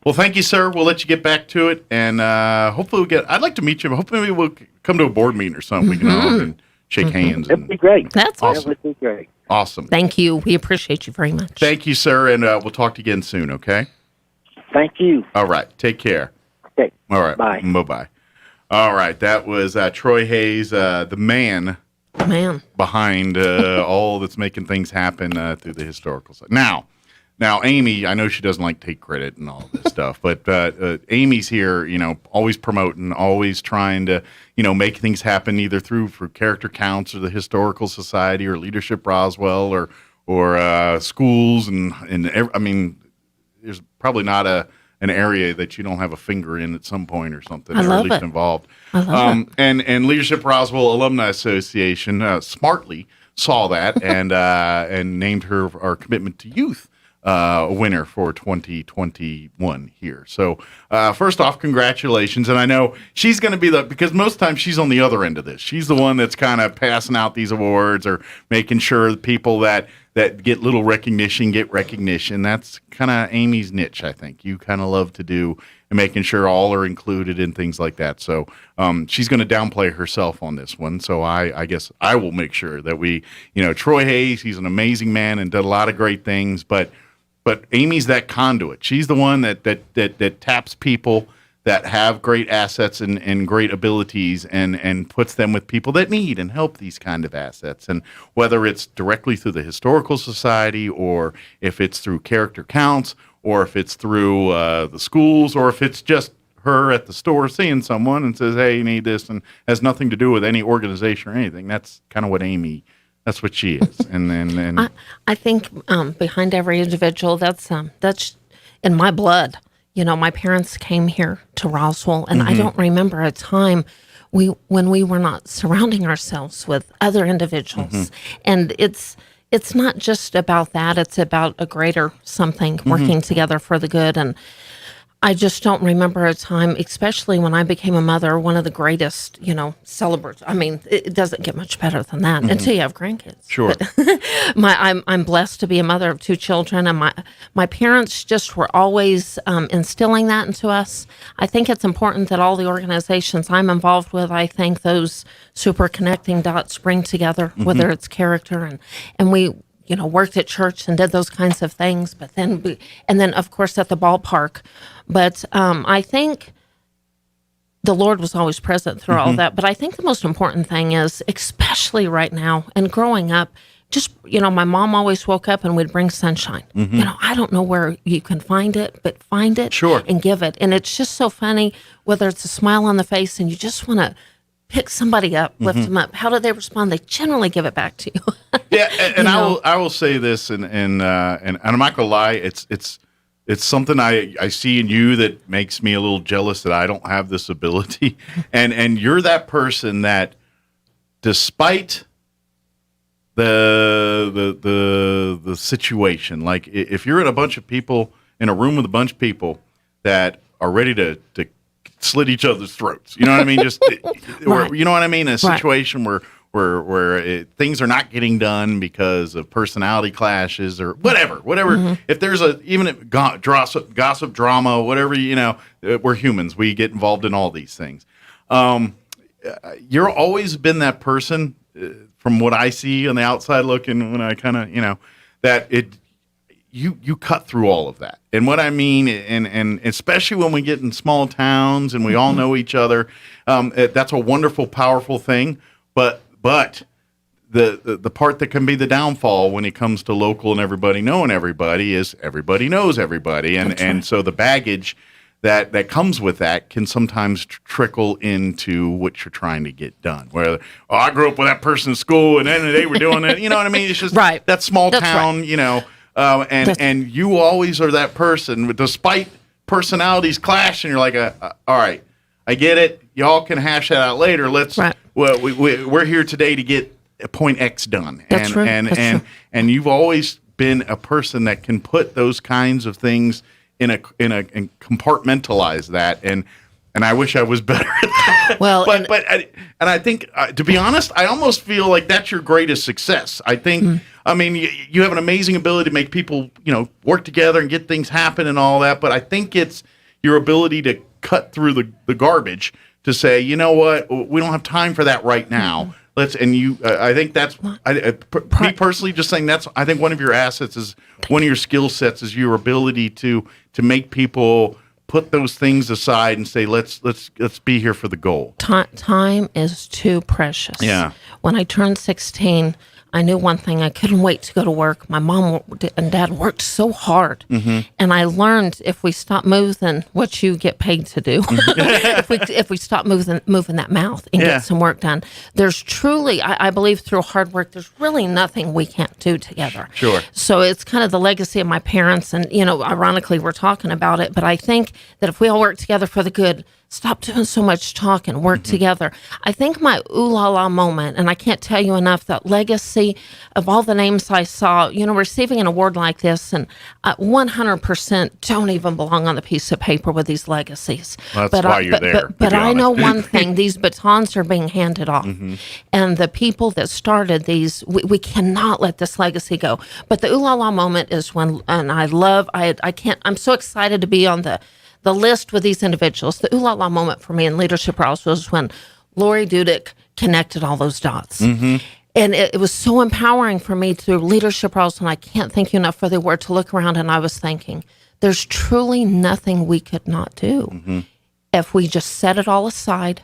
Well, thank you, sir. We'll let you get back to it, and hopefully I'd like to meet you. Hopefully maybe we'll come to a board meeting or something. We can all and shake hands. That'd be great. That's awesome. That would be great. Awesome. Thank you. We appreciate you very much. Thank you, sir, and we'll talk to you again soon, okay? Thank you. All right. Take care. Okay. All right. Bye. Bye-bye. All right. That was Troy Hayes, the man behind all that's making things happen through the historical side. Now, Amy, I know she doesn't like to take credit and all this stuff, but Amy's here, always promoting, always trying to, make things happen either through for character counts or the Historical Society or Leadership Roswell or schools I mean, there's probably not an area that you don't have a finger in at some point or something, or at least involved. I love it. And Leadership Roswell Alumni Association smartly saw that and named her our Commitment to Youth a winner for 2021 here. So first off, congratulations. And I know she's going to be because most times she's on the other end of this. She's the one that's kind of passing out these awards or making sure the people that get little recognition get recognition. That's kind of Amy's niche, I think. You kind of love to do and making sure all are included and things like that. So she's going to downplay herself on this one. So I guess I will make sure that we, Troy Hayes, he's an amazing man and did a lot of great things, but Amy's that conduit. She's the one that taps people that have great assets and great abilities and puts them with people that need and help these kind of assets. And whether it's directly through the Historical Society or if it's through character counts or if it's through the schools or if it's just her at the store seeing someone and says, hey, you need this, and has nothing to do with any organization or anything. That's kind of what that's what she is. And I think behind every individual, that's in my blood. My parents came here to Roswell, and I don't remember a time when we were not surrounding ourselves with other individuals. And it's not just about that; it's about a greater something working together for the good. And I just don't remember a time, especially when I became a mother, one of the greatest, celebrants. I mean, it doesn't get much better than that until you have grandkids. Sure. But I'm blessed to be a mother of 2 children, and my parents just were always instilling that into us. I think it's important that all the organizations I'm involved with, I think those super connecting dots bring together, whether it's character and we worked at church and did those kinds of things, but then of course at the ballpark. But I think the Lord was always present through all that. But I think the most important thing is, especially right now and growing up, just, my mom always woke up and we'd bring sunshine. I don't know where you can find it, but find it and give it. And it's just so funny, whether it's a smile on the face and you just want to pick somebody up, lift them up. How do they respond? They generally give it back to you. Yeah, and I will say this, and I'm not gonna lie, it's something I see in you that makes me a little jealous that I don't have this ability, and you're that person that, despite the situation, like if you're in a bunch of people in a room with a bunch of people that are ready to slit each other's throats, you know what I mean? Just Right. you know what I mean? A situation where things are not getting done because of personality clashes or whatever. If there's even gossip, drama, whatever, we're humans. We get involved in all these things. You're always been that person, from what I see on the outside looking, when I kind of, that you cut through all of that. And what I mean, and especially when we get in small towns and we all know each other, that's a wonderful, powerful thing. But the part that can be the downfall when it comes to local and everybody knowing everybody is everybody knows everybody. And so the baggage that comes with that can sometimes trickle into what you're trying to get done. Where, I grew up with that person in school and then they were doing it. You know what I mean? It's just that small town, and you always are that person, despite personalities clash, and you're like, all right, I get it. Y'all can hash that out later. Let's. Well, we're here today to get point X done. That's true. And you've always been a person that can put those kinds of things and compartmentalize that. And I wish I was better at that. Well, but I think, to be honest, I almost feel like that's your greatest success. I think, I mean, you have an amazing ability to make people, work together and get things happen and all that. But I think it's your ability to cut through the garbage to say, you know what, we don't have time for that right now. I think that's, me personally, just saying I think one of your assets is, one of your skill sets is your ability to make people put those things aside and say, let's be here for the goal. Time is too precious. Yeah. When I turned 16, I knew one thing. I couldn't wait to go to work. My mom and dad worked so hard. And I learned, if we stop moving what you get paid to do, if we stop moving that mouth and get some work done, there's truly, I believe, through hard work, there's really nothing we can't do together. Sure. So it's kind of the legacy of my parents. And, ironically, we're talking about it. But I think that if we all work together for the good, stop doing so much talking, work together. I think my ooh la la moment, and I can't tell you enough, that legacy of all the names I saw, receiving an award like this, and 100% don't even belong on the piece of paper with these legacies. Well, that's why you're there. But I know one thing, these batons are being handed off. And the people that started these, we cannot let this legacy go. But the ooh la la moment is when, and I'm so excited to be on the list with these individuals. The ooh la la moment for me in Leadership Roswell was when Lori Dudick connected all those dots. And it was so empowering for me through Leadership Roswell, and I can't thank you enough for the word, to look around, and I was thinking, there's truly nothing we could not do if we just set it all aside,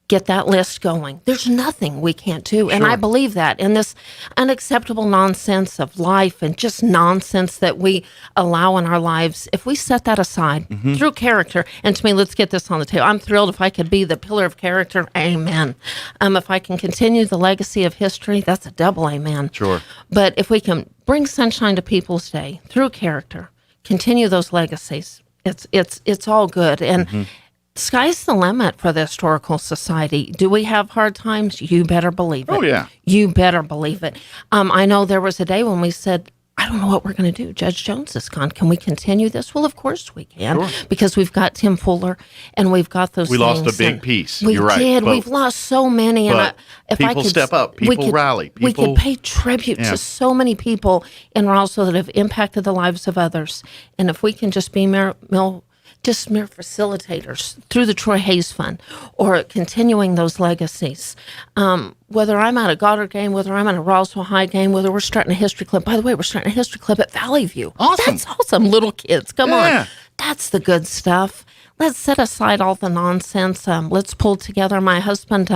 get that list going. There's nothing we can't do. And I believe that in this unacceptable nonsense of life and just nonsense that we allow in our lives, if we set that aside through character, and to me, let's get this on the table. I'm thrilled if I could be the pillar of character. Amen. If I can continue the legacy of history, that's a double amen. Sure. But if we can bring sunshine to people's day through character, continue those legacies, it's all good. And sky's the limit for the Historical Society. Do we have hard times? You better believe it. Oh, yeah. You better believe it. I know there was a day when we said, I don't know what we're going to do. Judge Jones is gone. Can we continue this? Well, of course we can, because we've got Tim Fuller and we've got those We things. lost a big piece. We You're right. did. We've lost so many. But if people I could step up. People rally. We could pay tribute to so many people in Roswell that have impacted the lives of others. And if we can just be mere facilitators through the Troy Hayes Fund, or continuing those legacies. Whether I'm at a Goddard game, whether I'm at a Roswell High game, whether we're starting a history club. By the way, we're starting a history club at Valley View. Awesome. That's awesome, little kids. Come on. That's the good stuff. let's set aside all the nonsense. Let's pull together. My husband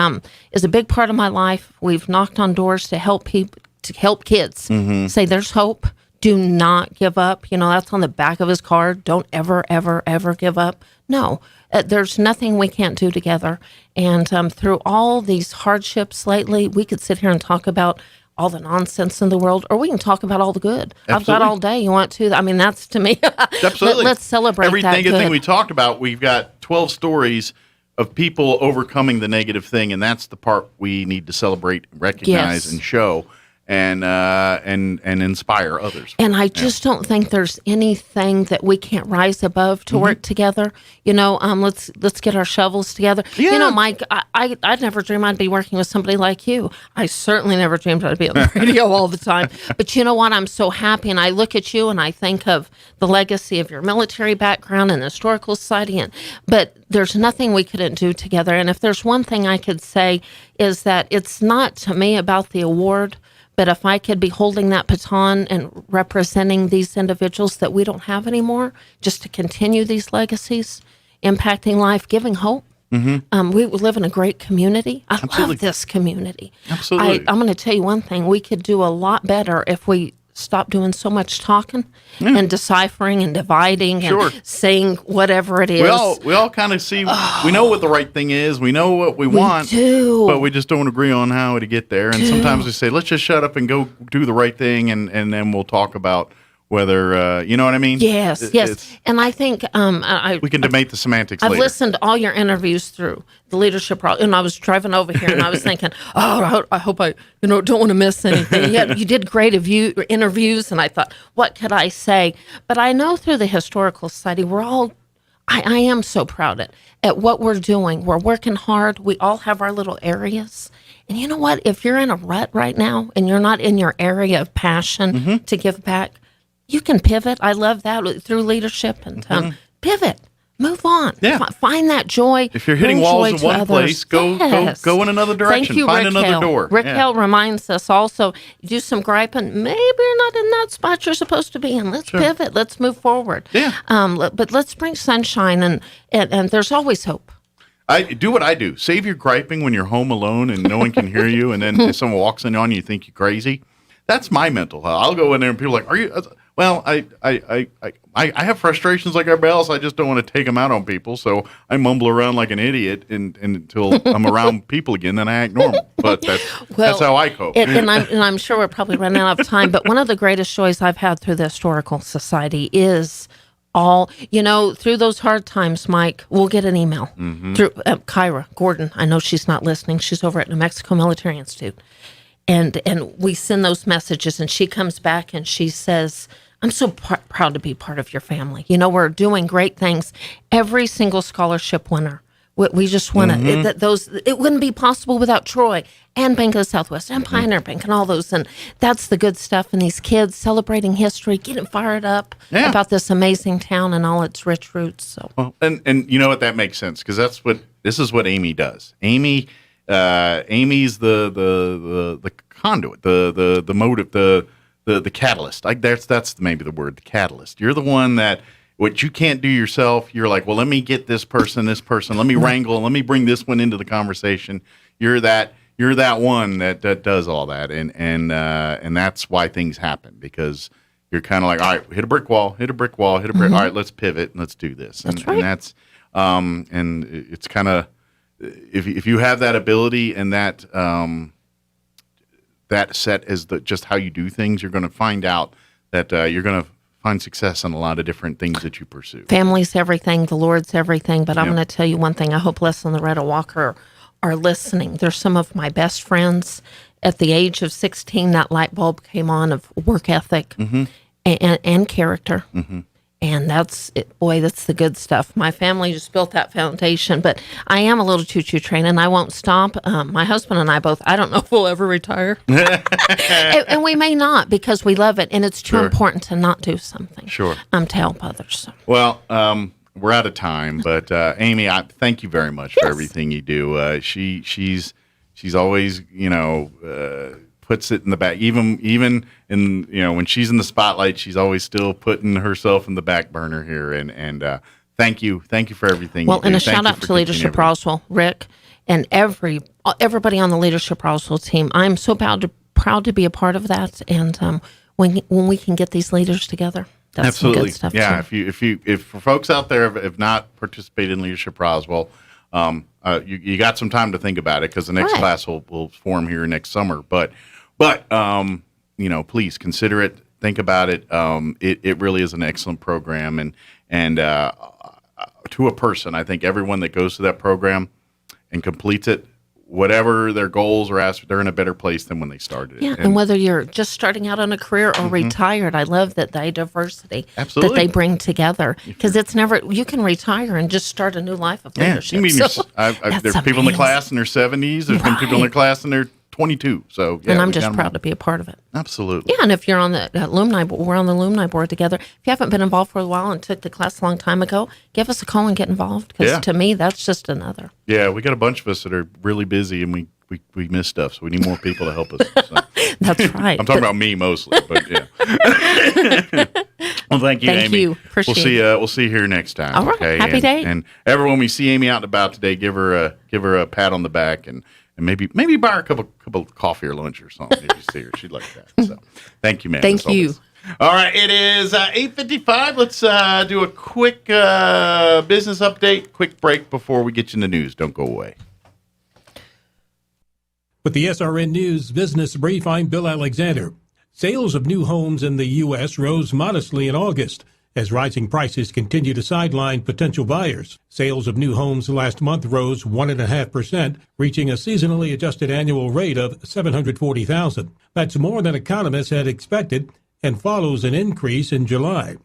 is a big part of my life. We've knocked on doors to help people, to help kids. Say there's hope. Do not give up. You know, that's on the back of his card. Don't ever, ever, ever give up. No, there's nothing we can't do together. And through all these hardships lately, we could sit here and talk about all the nonsense in the world, or we can talk about all the good. Absolutely. I've got all day. You want to? I mean, that's to me. Absolutely. Let's celebrate everything that good. we talked about. We've got 12 stories of people overcoming the negative thing, and that's the part we need to celebrate, recognize, Yes. and show, and inspire others. And I just don't think there's anything that we can't rise above to work together. You know, let's get our shovels together. You know, Mike, I'd never dream I'd be working with somebody like you. I certainly never dreamed I'd be on the radio all the time. But you know what? I'm so happy, and I look at you and I think of the legacy of your military background and the historical society. But there's nothing we couldn't do together. And if there's one thing I could say is that it's not to me about the award. But if I could be holding that baton and representing these individuals that we don't have anymore, just to continue these legacies, impacting life, giving hope. We live in a great community. I love this community. Absolutely. I'm going to tell you one thing. We could do a lot better if we stop doing so much talking and deciphering and dividing and saying whatever it is. We all kind of see, we know what the right thing is. We know what we want, but we just don't agree on how to get there. And sometimes we say, let's just shut up and go do the right thing. And then we'll talk about whether, you know what I mean? Yes. And I think we can debate the semantics I've later. listened to all your interviews through the leadership, and I was driving over here and I was thinking, I hope I don't want to miss anything. You did great interviews, and I thought, what could I say? But I know through the Historical Society, I am so proud at what we're doing. We're working hard. We all have our little areas. And you know what? If you're in a rut right now and you're not in your area of passion to give back, you can pivot. I love that through leadership and pivot, move on. Find that joy. If you're hitting bring walls joy in to one others. place, go in another direction. Thank you, Find Rick another Hale. door. Rick Hale reminds us also, do some griping. Maybe you're not in that spot you're supposed to be in. Let's pivot. Let's move forward. But let's bring sunshine, and there's always hope. I do what I do. Save your griping when you're home alone and no one can hear you, and then if someone walks in on you, you think you're crazy. That's my mental health. I'll go in there and people are like, "Are you?" Well, I have frustrations like everybody else. I just don't want to take them out on people, so I mumble around like an idiot until I'm around people again. Then I act normal. But that's how I cope. And I'm sure we're probably running out of time. But one of the greatest joys I've had through the Historical Society is through those hard times, Mike, we'll get an email through Kyra Gordon. I know she's not listening. She's over at New Mexico Military Institute. And we send those messages, and she comes back and she says, I'm so proud to be part of your family. You know, we're doing great things. Every single scholarship winner, we just want to, it wouldn't be possible without Troy and Bank of the Southwest and Pioneer Bank and all those. And that's the good stuff. And these kids celebrating history, getting fired up about this amazing town and all its rich roots. So, well, and you know what, that makes sense, because this is what Amy does. Amy's the conduit, the motive, the catalyst. Like that's maybe the word, the catalyst. You're the one that what you can't do yourself. You're like, well, let me get this person. Let me wrangle. Let me bring this one into the conversation. You're that one that does all that, and that's why things happen, because you're kind of like, all right, hit a brick wall. All right, let's pivot and let's do this. That's right. And that's and it's kind of, if you have that ability and that set as just how you do things, you're going to find out that you're going to find success in a lot of different things that you pursue. Family's everything. The Lord's everything. But I'm going to tell you one thing. I hope Les and Loretta Walker are listening. They're some of my best friends. At the age of 16, that light bulb came on of work ethic and character. And that's it. Boy, that's the good stuff. My family just built that foundation, but I am a little choo-choo train, and I won't stop. My husband and I both, I don't know if we'll ever retire. and we may not, because we love it, and it's too important to not do something. To help others. So. Well, we're out of time, but Amy, I thank you very much for everything you do. She's always, puts it in the back, even in when she's in the spotlight, she's always still putting herself in the back burner here, and Thank you for everything. Well, you and do. a Thank shout you out for to Leadership Roswell, Rick, and everybody on the Leadership Roswell team. I'm so proud to be a part of that. And when we can get these leaders together, that's Absolutely. some good stuff. Yeah, too. if for folks out there have not participated in Leadership Roswell, you got some time to think about it, because the next class will form here next summer. But please consider it. Think about it. It really is an excellent program, and to a person, I think everyone that goes to that program and completes it, whatever their goals are asked, they're in a better place than when they started it. Yeah, and whether you're just starting out on a career or retired, I love that the diversity that they bring together, because it's never, you can retire and just start a new life of leadership. There's people in the class in their 70s. There's been people in the class in their 22. So, and I'm just proud to be a part of it. Absolutely. Yeah, and if you're on the alumni board, we're on the alumni board together. If you haven't been involved for a while and took the class a long time ago, give us a call and get involved, because to me, that's just another. Yeah, we got a bunch of us that are really busy, and we miss stuff, so we need more people to help us. So. That's right. I'm talking about me mostly, but yeah. Well, thank you, Amy. Thank you. Appreciate We'll see you here next time. All right. Okay? Happy day. And everyone, we see Amy out and about today, give her a pat on the back, and maybe buy her a cup of coffee or lunch or something. If you see her, she'd like that. So, thank you, man. Thank you. All right, it is 8:55. Let's do a quick business update. Quick break before we get you in the news. Don't go away. With the SRN News Business Brief, I'm Bill Alexander. Sales of new homes in the U.S. rose modestly in August as rising prices continue to sideline potential buyers. Sales of new homes last month rose 1.5%, reaching a seasonally adjusted annual rate of 740,000. That's more than economists had expected and follows an increase in July.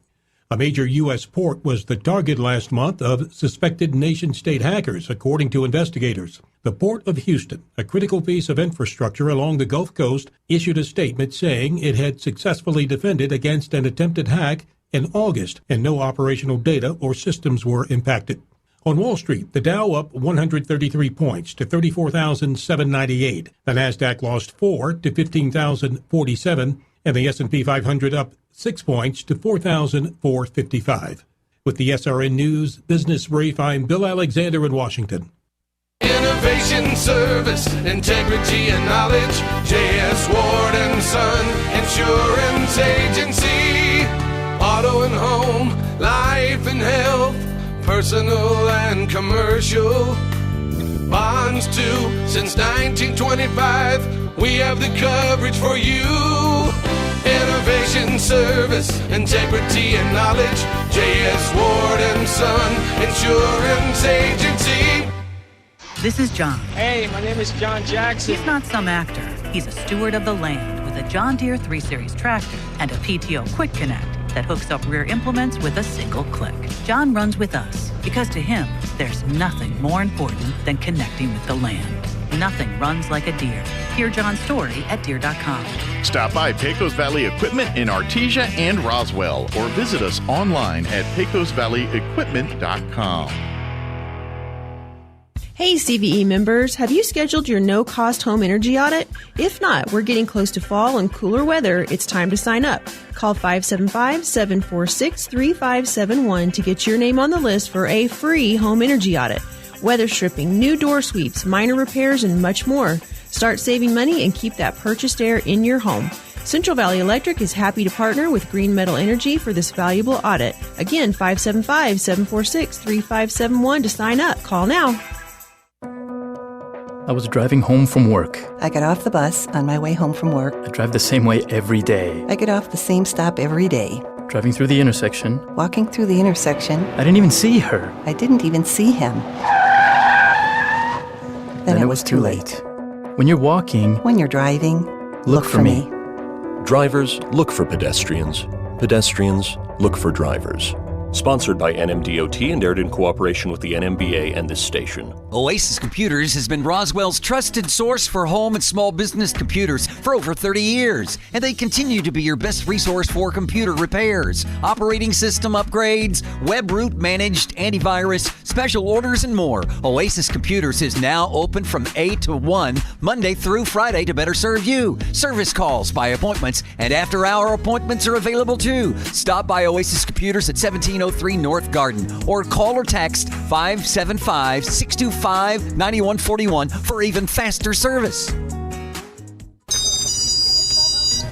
A major U.S. port was the target last month of suspected nation-state hackers, according to investigators. The Port of Houston, a critical piece of infrastructure along the Gulf Coast, issued a statement saying it had successfully defended against an attempted hack in August, and no operational data or systems were impacted. On Wall Street, the Dow up 133 points to 34,798. The Nasdaq lost 4 to 15,047, and the S&P 500 up 6 points to 4,455. With the SRN News Business Brief, I'm Bill Alexander in Washington. Innovation, service, integrity, and knowledge. J.S. Ward & Son Insurance Agency. Auto and home, life and health, personal and commercial. Bonds too, since 1925. We have the coverage for you. Innovation, service, integrity, and knowledge. J.S. Ward & Son Insurance Agency. This is John. Hey, my name is John Jackson. He's not some actor. He's a steward of the land with a John Deere 3 Series tractor and a PTO Quick Connect that hooks up rear implements with a single click. John runs with us because to him, there's nothing more important than connecting with the land. Nothing runs like a Deere. Hear John's story at Deere.com. Stop by Pecos Valley Equipment in Artesia and Roswell, or visit us online at pecosvalleyequipment.com. Hey CVE members, have you scheduled your no-cost home energy audit? If not, we're getting close to fall and cooler weather. It's time to sign up. Call 575-746-3571 to get your name on the list for a free home energy audit. Weather stripping, new door sweeps, minor repairs, and much more. Start saving money and keep that purchased air in your home. Central Valley Electric is happy to partner with Green Metal Energy for this valuable audit. Again, 575-746-3571 to sign up. Call now. I was driving home from work. I got off the bus on my way home from work. I drive the same way every day. I get off the same stop every day. Driving through the intersection. Walking through the intersection. I didn't even see her. I didn't even see him. Then it was too late. When you're walking. When you're driving. Look for me. Drivers, look for pedestrians. Pedestrians, look for drivers. Sponsored by NMDOT and aired in cooperation with the NMBA and this station. Oasis Computers has been Roswell's trusted source for home and small business computers for over 30 years, and they continue to be your best resource for computer repairs, operating system upgrades, web root managed antivirus, special orders, and more. Oasis Computers is now open from 8 to 1, Monday through Friday to better serve you. Service calls by appointments and after-hour appointments are available too. Stop by Oasis Computers at 1703 North Garden or call or text 575-625-9141 for even faster service.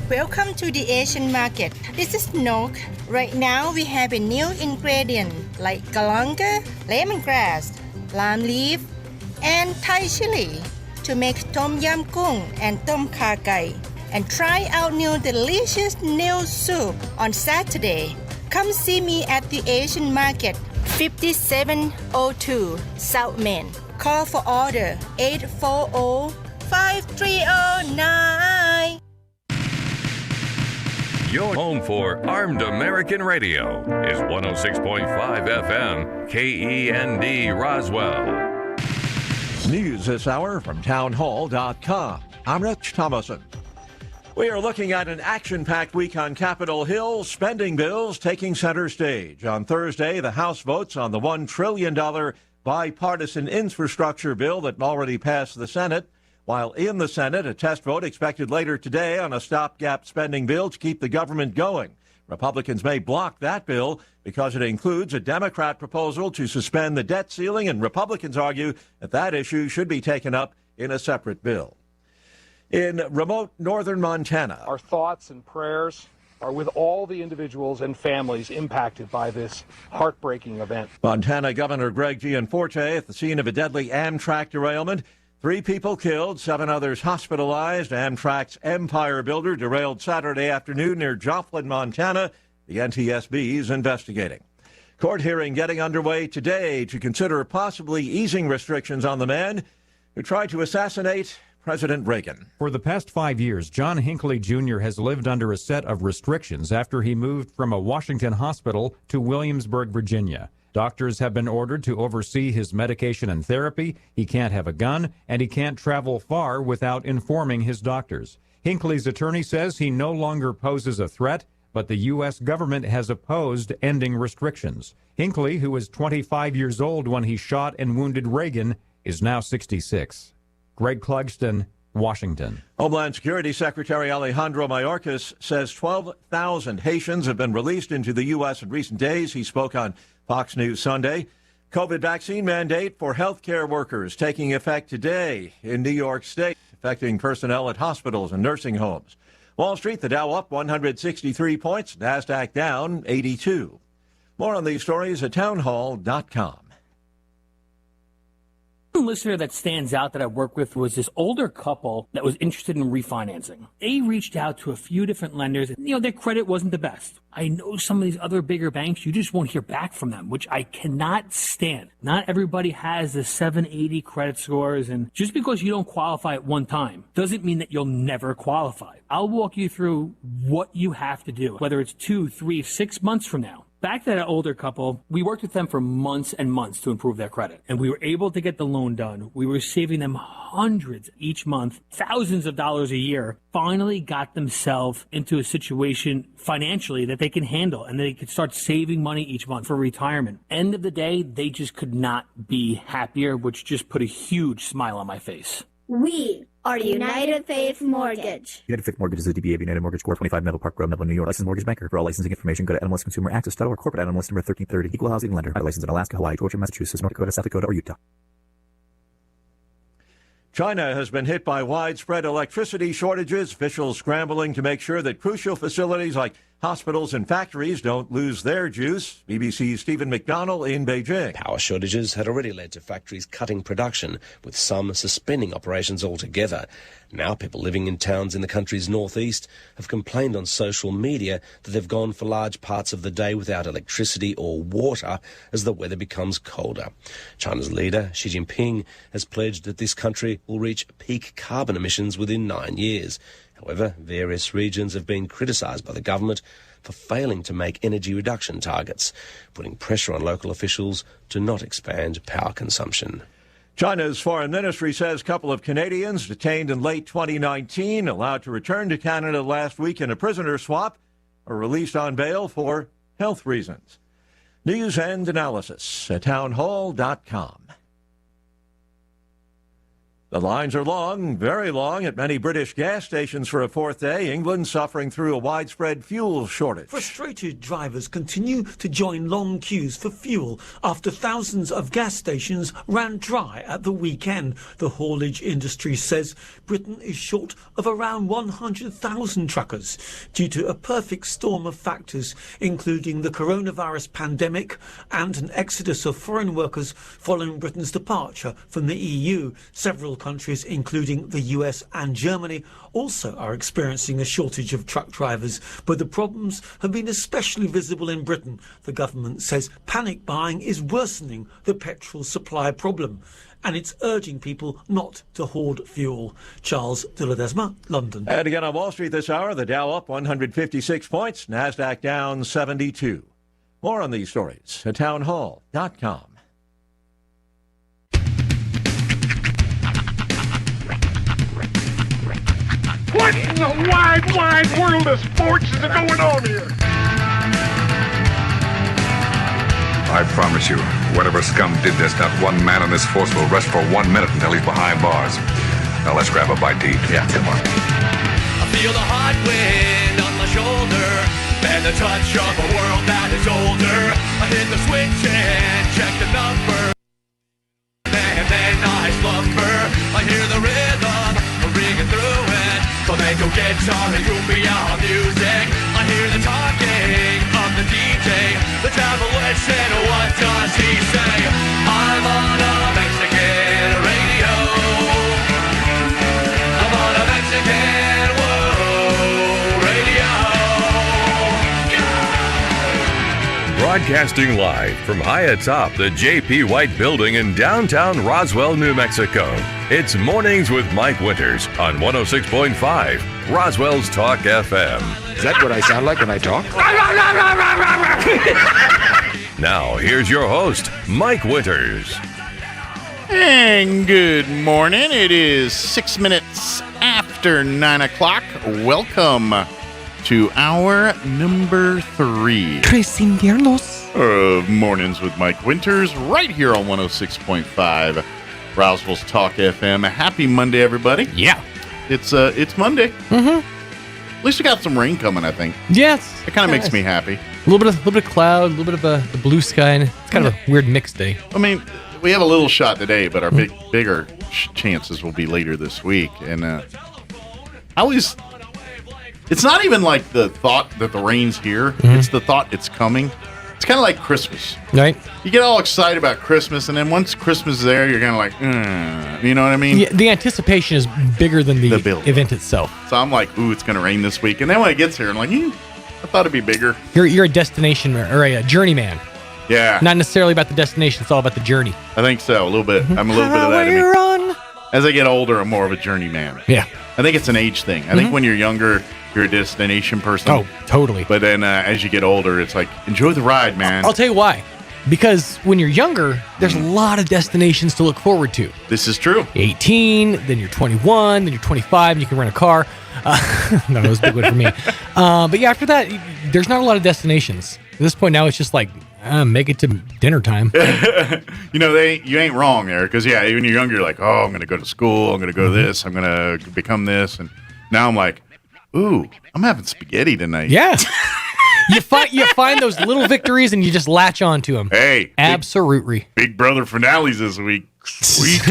Welcome to the Asian market. This is Nok. Right now we have a new ingredient like galanga, lemongrass, lime leaf, and Thai chili to make tom yam kung and tom kha gai. And try out new delicious new soup on Saturday. Come see me at the Asian market, 5702 South Main. Call for order 840-5309. Your home for Armed American Radio is 106.5 FM, KEND Roswell. News this hour from townhall.com. I'm Rich Thomason. We are looking at an action-packed week on Capitol Hill, spending bills taking center stage. On Thursday, the House votes on the $1 trillion bipartisan infrastructure bill that already passed the Senate, while in the Senate, a test vote expected later today on a stopgap spending bill to keep the government going. Republicans may block that bill because it includes a Democrat proposal to suspend the debt ceiling, and Republicans argue that that issue should be taken up in a separate bill. In remote northern Montana, our thoughts and prayers are with all the individuals and families impacted by this heartbreaking event. Montana Governor Greg Gianforte at the scene of a deadly Amtrak derailment. 3 people killed, 7 others hospitalized. Amtrak's Empire Builder derailed Saturday afternoon near Joplin, Montana. The NTSB is investigating. Court hearing getting underway today to consider possibly easing restrictions on the man who tried to assassinate President Reagan. For the past 5 years, John Hinckley Jr. has lived under a set of restrictions after he moved from a Washington hospital to Williamsburg, Virginia. Doctors have been ordered to oversee his medication and therapy. He can't have a gun, and he can't travel far without informing his doctors. Hinckley's attorney says he no longer poses a threat, but the U.S. government has opposed ending restrictions. Hinckley, who was 25 years old when he shot and wounded Reagan, is now 66. Greg Clugston, Washington. Homeland Security Secretary Alejandro Mayorkas says 12,000 Haitians have been released into the U.S. in recent days. He spoke on Fox News Sunday. COVID vaccine mandate for healthcare workers taking effect today in New York State, affecting personnel at hospitals and nursing homes. Wall Street, the Dow up 163 points, NASDAQ down 82. More on these stories at townhall.com. Listener that stands out that I worked with was this older couple that was interested in refinancing. They reached out to a few different lenders. Their credit wasn't the best. I know some of these other bigger banks, you just won't hear back from them, which I cannot stand. Not everybody has the 780 credit scores, and just because you don't qualify at one time doesn't mean that you'll never qualify. I'll walk you through what you have to do, whether it's 2, 3, 6 months from now. Back to that older couple, we worked with them for months and months to improve their credit, and we were able to get the loan done. We were saving them hundreds each month, thousands of dollars a year, finally got themselves into a situation financially that they can handle, and they could start saving money each month for retirement. End of the day, they just could not be happier, which just put a huge smile on my face. We are United Faith Mortgage. United Faith Mortgage is a DBA of United Mortgage Corp. 25 Melville Park Road, Melville, New York. Licensed mortgage banker. For all licensing information, go to NMLSConsumerAccess.org. Corporate NMLS number 1330. Equal housing lender. License in Alaska, Hawaii, Georgia, Massachusetts, North Dakota, South Dakota, or Utah. China has been hit by widespread electricity shortages. Officials scrambling to make sure that crucial facilities like hospitals and factories don't lose their juice. BBC's Stephen McDonnell in Beijing. Power shortages had already led to factories cutting production, with some suspending operations altogether. Now people living in towns in the country's northeast have complained on social media that they've gone for large parts of the day without electricity or water as the weather becomes colder. China's leader, Xi Jinping, has pledged that this country will reach peak carbon emissions within 9 years. However, various regions have been criticised by the government for failing to make energy reduction targets, putting pressure on local officials to not expand power consumption. China's foreign ministry says a couple of Canadians detained in late 2019, allowed to return to Canada last week in a prisoner swap, are released on bail for health reasons. News and analysis at townhall.com. The lines are long, very long, at many British gas stations for a fourth day. England suffering through a widespread fuel shortage. Frustrated drivers continue to join long queues for fuel after thousands of gas stations ran dry at the weekend. The haulage industry says Britain is short of around 100,000 truckers due to a perfect storm of factors, including the coronavirus pandemic and an exodus of foreign workers following Britain's departure from the EU. Several countries, including the US and Germany, also are experiencing a shortage of truck drivers, but the problems have been especially visible in Britain. The government says panic buying is worsening the petrol supply problem, and it's urging people not to hoard fuel. Charles de Ledesma, London. And again on Wall Street this hour, the Dow up 156 points, NASDAQ down 72. More on these stories at townhall.com. What in the wide, wide world of sports is going on here? I promise you, whatever scum did this, not one man in this force will rest for 1 minute until he's behind bars. Now let's grab a bite to eat. Yeah, come on. I feel the hot wind on my shoulder and the touch of a world that is older. I hit the switch and check the number, and then I slumber. I hear the rhythm ringing through it. Flamenco guitar and cumbia music. I hear the talking of the DJ. The demolition, what does he say? I'm on a Mexican radio. I'm on a Mexican radio. Broadcasting live from high atop the J.P. White Building in downtown Roswell, New Mexico. It's Mornings with Mike Winters on 106.5 Roswell's Talk FM. Is that what I sound like when I talk? Now, here's your host, Mike Winters. And good morning. It is 6 minutes after 9 o'clock. Welcome to hour number 3. Tres inviernos. Of Mornings with Mike Winters, right here on 106.5 Roswell's Talk FM. Happy Monday, everybody. Yeah. It's Monday. Mm-hmm. At least we got some rain coming, I think. Yes. It kind of makes me happy. A little bit of cloud, a little bit of the blue sky, and it's kind of a weird mixed day. I mean, we have a little shot today, but our bigger chances will be later this week. And it's not even like the thought that the rain's here. Mm-hmm. It's the thought it's coming. It's kind of like Christmas. Right. You get all excited about Christmas, and then once Christmas is there, you're kind of like, you know what I mean? Yeah, the anticipation is bigger than the event itself. So I'm like, ooh, it's going to rain this week. And then when it gets here, I'm like, I thought it'd be bigger. You're a destination or a journeyman. Yeah. Not necessarily about the destination. It's all about the journey. I think so, a little bit. I'm a little bit of that in me. As I get older, I'm more of a journeyman. Yeah. I think it's an age thing. I think when you're younger, you're a destination person. Oh, totally. But then as you get older, it's like, enjoy the ride, man. I'll tell you why. Because when you're younger, there's a lot of destinations to look forward to. This is true. 18, then you're 21, then you're 25, and you can rent a car. No, that was a big one for me. But yeah, after that, there's not a lot of destinations. At this point now, it's just like, make it to dinner time. You ain't wrong there. Because, yeah, when you're younger, you're like, oh, I'm going to go to school. I'm going to go to this. I'm going to become this. And now I'm like, ooh, I'm having spaghetti tonight. Yeah. You find those little victories and you just latch onto them. Hey. Absolutely. Big Brother finales this week. Sweet.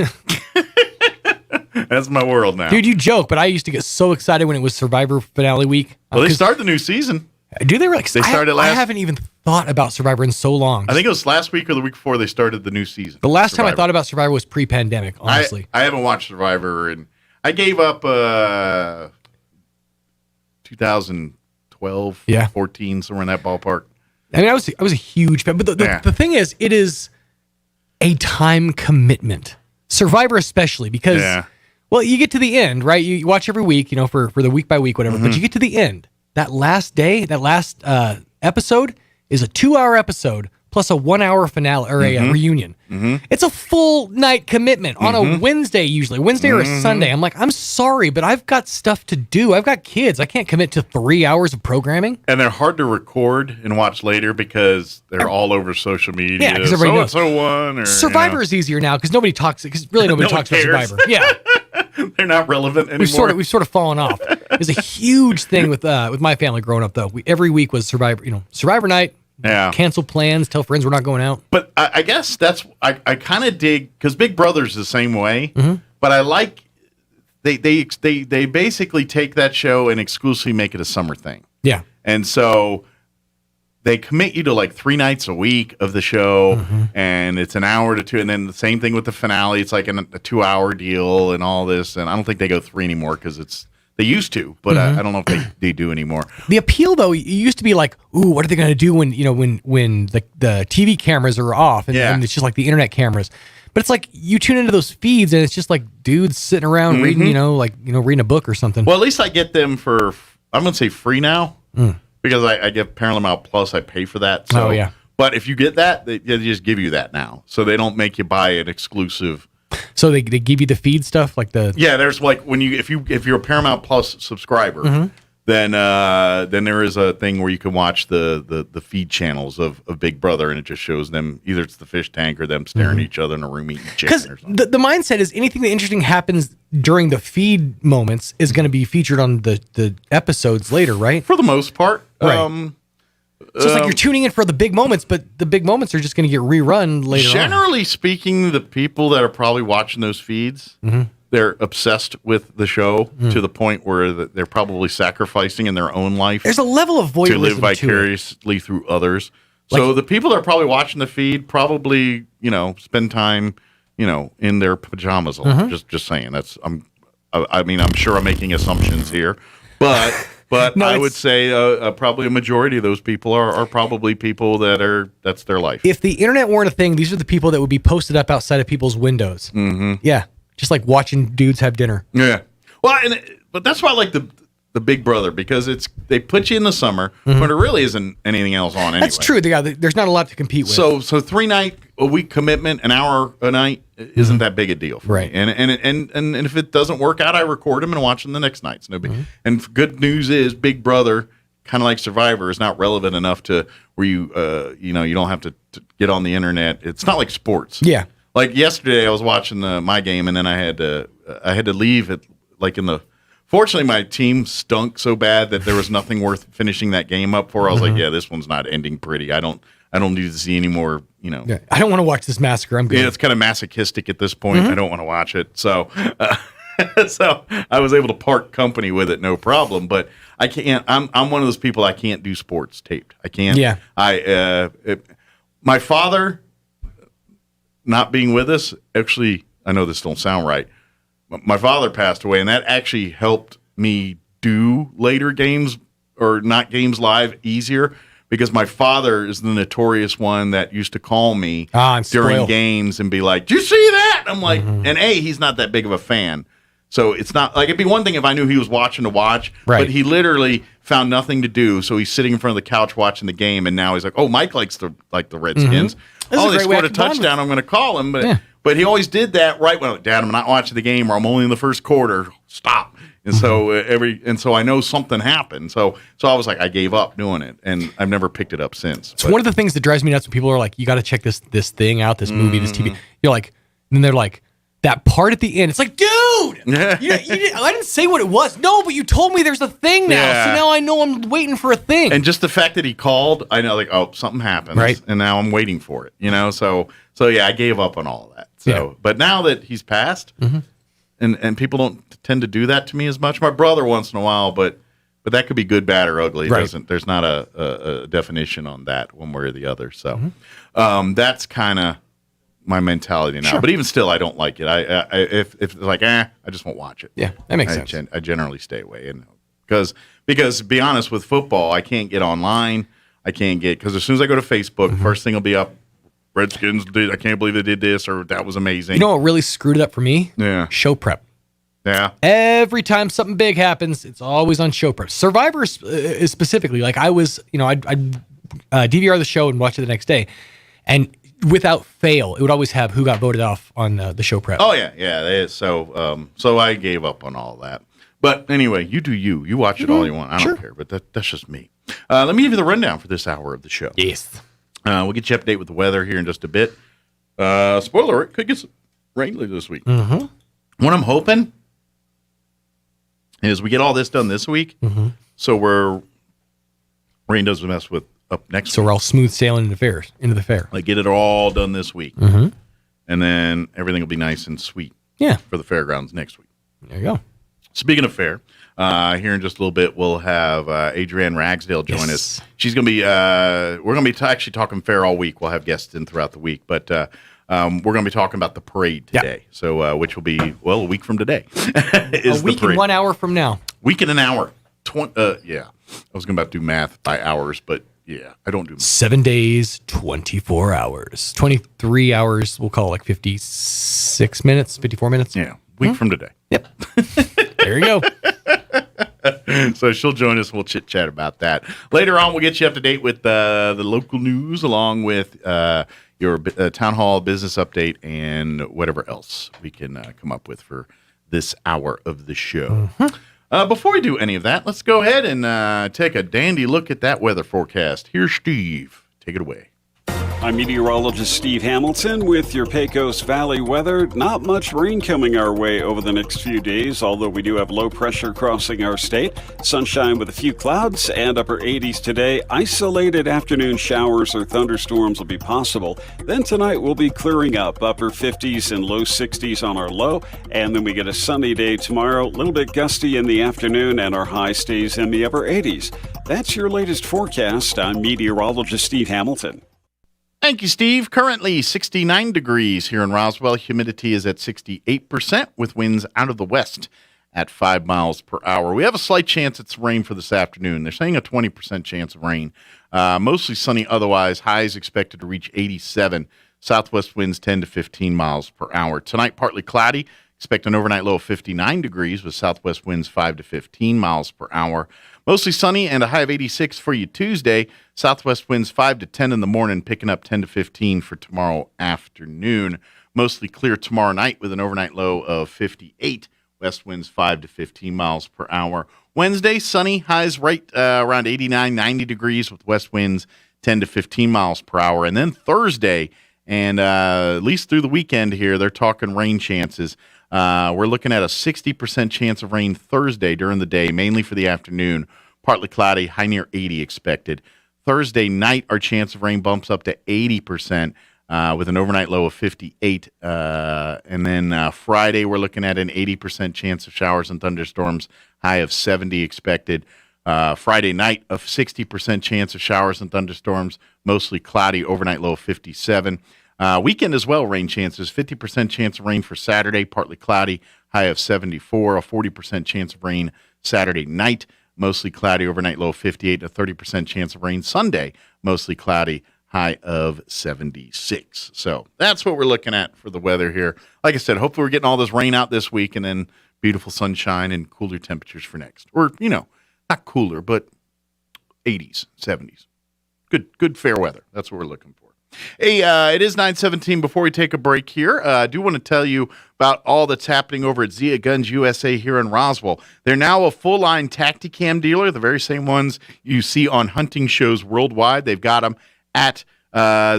That's my world now. Dude, you joke, but I used to get so excited when it was Survivor finale week. Well, they start the new season. Do they really? They started last. I haven't even thought about Survivor in so long. I think it was last week or the week before they started the new season. The last time I thought about Survivor was pre-pandemic, honestly. I haven't watched Survivor, and I gave up 2012, 14, somewhere in that ballpark. I mean, I was a huge fan, but the thing is, it is a time commitment. Survivor especially, because, well, you get to the end, right? You watch every week, for the week by week, whatever, but you get to the end. That last day, that last episode is a 2-hour episode plus a 1 hour finale or a reunion. It's a full night commitment on a Wednesday, usually Wednesday or a Sunday. I'm like, I'm sorry, but I've got stuff to do. I've got kids. I can't commit to 3 hours of programming. And they're hard to record and watch later because they're all over social media. Yeah, because everybody knows. So won. Or, Survivor is easier now because nobody talks. Because really nobody talks about Survivor. Yeah. They're not relevant anymore. We've sort of fallen off. It was a huge thing with my family growing up, though. Every week was Survivor. Survivor night. Yeah. Cancel plans. Tell friends we're not going out. But I guess I kind of dig because Big Brother's the same way. But I like they basically take that show and exclusively make it a summer thing. Yeah. And so they commit you to like 3 nights a week of the show, and it's an hour to 2. And then the same thing with the finale. It's like a 2-hour deal and all this. And I don't think they go 3 anymore because they used to, but I don't know if they do anymore. The appeal, though, it used to be like, ooh, what are they going to do when the TV cameras are off and it's just like the internet cameras. But it's like you tune into those feeds and it's just like dudes sitting around reading, reading a book or something. Well, at least I get them for, I'm going to say free now. Because I get Paramount Plus, I pay for that. So, yeah. But if you get that, they just give you that now. So they don't make you buy an exclusive. So they give you the feed stuff like the. Yeah, there's like if you're a Paramount Plus subscriber, then there is a thing where you can watch the feed channels of Big Brother, and it just shows them either it's the fish tank or them staring at each other in a room eating chicken or something. Because the mindset is anything that interesting happens during the feed moments is going to be featured on the episodes later, right? For the most part. Right. So it's like you're tuning in for the big moments, but the big moments are just going to get rerun later Generally speaking, the people that are probably watching those feeds, they're obsessed with the show to the point where they're probably sacrificing in their own life. There's a level of voyeurism to live vicariously through others. So the people that are probably watching the feed probably, spend time, in their pajamas. Just saying. I'm sure I'm making assumptions here, but no, I would say probably a majority of those people are probably people that's their life. If the internet weren't a thing, these are the people that would be posted up outside of people's windows. Yeah. Just like watching dudes have dinner. Yeah. Well, but that's why I like the Big Brother, because they put you in the summer, but there really isn't anything else on anyway. That's true. There's not a lot to compete with. So 3 night a week commitment, an hour a night isn't that big a deal for me. And if it doesn't work out, I record them and watch them the next night. It's no big. And good news is Big Brother, kind of like Survivor, is not relevant enough to where you don't have to get on the internet. It's not like sports. Yeah. Like yesterday, I was watching my game, and then I had to leave it like in the. Fortunately, my team stunk so bad that there was nothing worth finishing that game up for. I was like, yeah, this one's not ending pretty. I don't need to see any more. Yeah, I don't want to watch this massacre. I'm good. Yeah, it's kind of masochistic at this point. I don't want to watch it. So, so I was able to part company with it, no problem. But I can't. I'm one of those people. I can't do sports taped. I can't. Yeah. My father. Not being with us, actually, I know this don't sound right. My father passed away, and that actually helped me do later games or not games live easier, because my father is the notorious one that used to call me during games and be like, "Did you see that?" I'm like, and he's not that big of a fan. So it's not like it'd be one thing if I knew he was watching to watch, but he literally found nothing to do. So he's sitting in front of the couch watching the game, and now he's like, "Oh, Mike likes the Redskins. They scored a touchdown. I'm going to call him." But he always did that right when, Dad, I'm not watching the game, or I'm only in the first quarter. Stop. And so I know something happened. So I was like, I gave up doing it, and I've never picked it up since. It's one of the things that drives me nuts when people are like, "You got to check this thing out, this movie, this TV." You're like, and then they're like, that part at the end. It's like, dude, I didn't say what it was. No, but you told me there's a thing now, so now I know I'm waiting for a thing. And just the fact that he called, I know, like, oh, something happened, right? And now I'm waiting for it, So yeah, I gave up on all of that. So, but now that he's passed, and people don't tend to do that to me as much. My brother once in a while, but that could be good, bad, or ugly. There's not a definition on that one way or the other. So that's kind of my mentality now. Sure. But even still, I don't like it. If it's like, I just won't watch it. Yeah, that makes sense. I generally stay away, because to be honest, with football, I can't get online. I can't get, because as soon as I go to Facebook, first thing will be up, Redskins did, I can't believe they did this, or that was amazing. You know what really screwed it up for me? Yeah. Show prep. Yeah. Every time something big happens, it's always on show prep. Survivor is specifically, like I was, I'd DVR the show and watch it the next day. And without fail, it would always have who got voted off on the show prep. Oh yeah. So I gave up on all that. But anyway, you do you. You watch it all you want. I don't care. But that's just me. Let me give you the rundown for this hour of the show. Yes. We'll get you up to date with the weather here in just a bit. Spoiler alert, could get some rain later this week. Mm-hmm. What I'm hoping is we get all this done this week, so rain doesn't mess with up next week. So we're all smooth sailing into the fair. Like, get it all done this week. Mm-hmm. And then everything will be nice and sweet for the fairgrounds next week. There you go. Speaking of fair, here in just a little bit, we'll have Adrienne Ragsdale join us. She's going to be, we're going to be actually talking fair all week. We'll have guests in throughout the week, but we're going to be talking about the parade today. So, which will be, a week from today. A week and 1 hour from now. Week and an hour. I was going to about do math by hours, but I don't do math. 7 days, 24 hours. 23 hours, we'll call it like 56 minutes, 54 minutes. Yeah, week from today. Yep. There you go. So she'll join us. We'll chit-chat about that. Later on, we'll get you up to date with the local news along with your town hall business update and whatever else we can come up with for this hour of the show. Before we do any of that, let's go ahead and take a dandy look at that weather forecast. Here's Steve. Take it away. I'm meteorologist Steve Hamilton with your Pecos Valley weather. Not much rain coming our way over the next few days, although we do have low pressure crossing our state. Sunshine with a few clouds and upper 80s today. Isolated afternoon showers or thunderstorms will be possible. Then tonight we'll be clearing up, upper 50s and low 60s on our low. And then we get a sunny day tomorrow, a little bit gusty in the afternoon, and our high stays in the upper 80s. That's your latest forecast. I'm meteorologist Steve Hamilton. Thank you, Steve. Currently 69 degrees here in Roswell. Humidity is at 68% with winds out of the west at 5 miles per hour. We have a slight chance it's rain for this afternoon. They're saying a 20% chance of rain. Mostly sunny otherwise. Highs expected to reach 87. Southwest winds 10 to 15 miles per hour. Tonight, partly cloudy. Expect an overnight low of 59 degrees with southwest winds 5 to 15 miles per hour. Mostly sunny and a high of 86 for you Tuesday. Southwest winds 5 to 10 in the morning, picking up 10 to 15 for tomorrow afternoon. Mostly clear tomorrow night with an overnight low of 58. West winds 5 to 15 miles per hour. Wednesday, sunny, highs right around 89, 90 degrees with west winds 10 to 15 miles per hour. And then Thursday, and at least through the weekend here, they're talking rain chances. We're looking at a 60% chance of rain Thursday during the day, mainly for the afternoon. Partly cloudy, high near 80 expected. Thursday night, our chance of rain bumps up to 80% with an overnight low of 58. And then Friday, we're looking at an 80% chance of showers and thunderstorms, high of 70 expected. Friday night, a 60% chance of showers and thunderstorms, mostly cloudy, overnight low of 57. Weekend as well, rain chances. 50% chance of rain for Saturday, partly cloudy, high of 74. A 40% chance of rain Saturday night, mostly cloudy, overnight low of 58. A 30% chance of rain Sunday, mostly cloudy, high of 76. So that's what we're looking at for the weather here. Like I said, hopefully we're getting all this rain out this week and then beautiful sunshine and cooler temperatures for next. Or, not cooler, but 80s, 70s. Good fair weather. That's what we're looking for. Hey, it is 9:17. Before we take a break here, I do want to tell you about all that's happening over at Zia Guns USA here in Roswell. They're now a full-line Tacticam dealer, the very same ones you see on hunting shows worldwide. They've got them at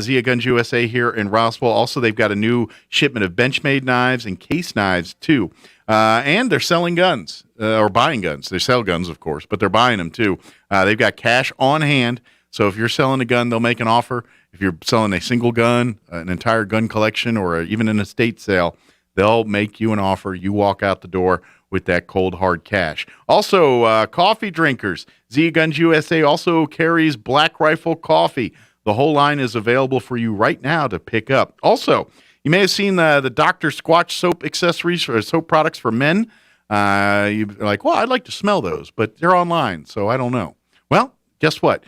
Zia Guns USA here in Roswell. Also, they've got a new shipment of Benchmade knives and case knives, too. And they're selling guns, or buying guns. They sell guns, of course, but they're buying them, too. They've got cash on hand. So if you're selling a gun, they'll make an offer. If you're selling a single gun, an entire gun collection, or even an estate sale, they'll make you an offer. You walk out the door with that cold, hard cash. Also, coffee drinkers. Zia Guns USA also carries Black Rifle coffee. The whole line is available for you right now to pick up. Also, you may have seen the Dr. Squatch soap accessories or soap products for men. You're like, well, I'd like to smell those, but they're online, so I don't know. Well, guess what?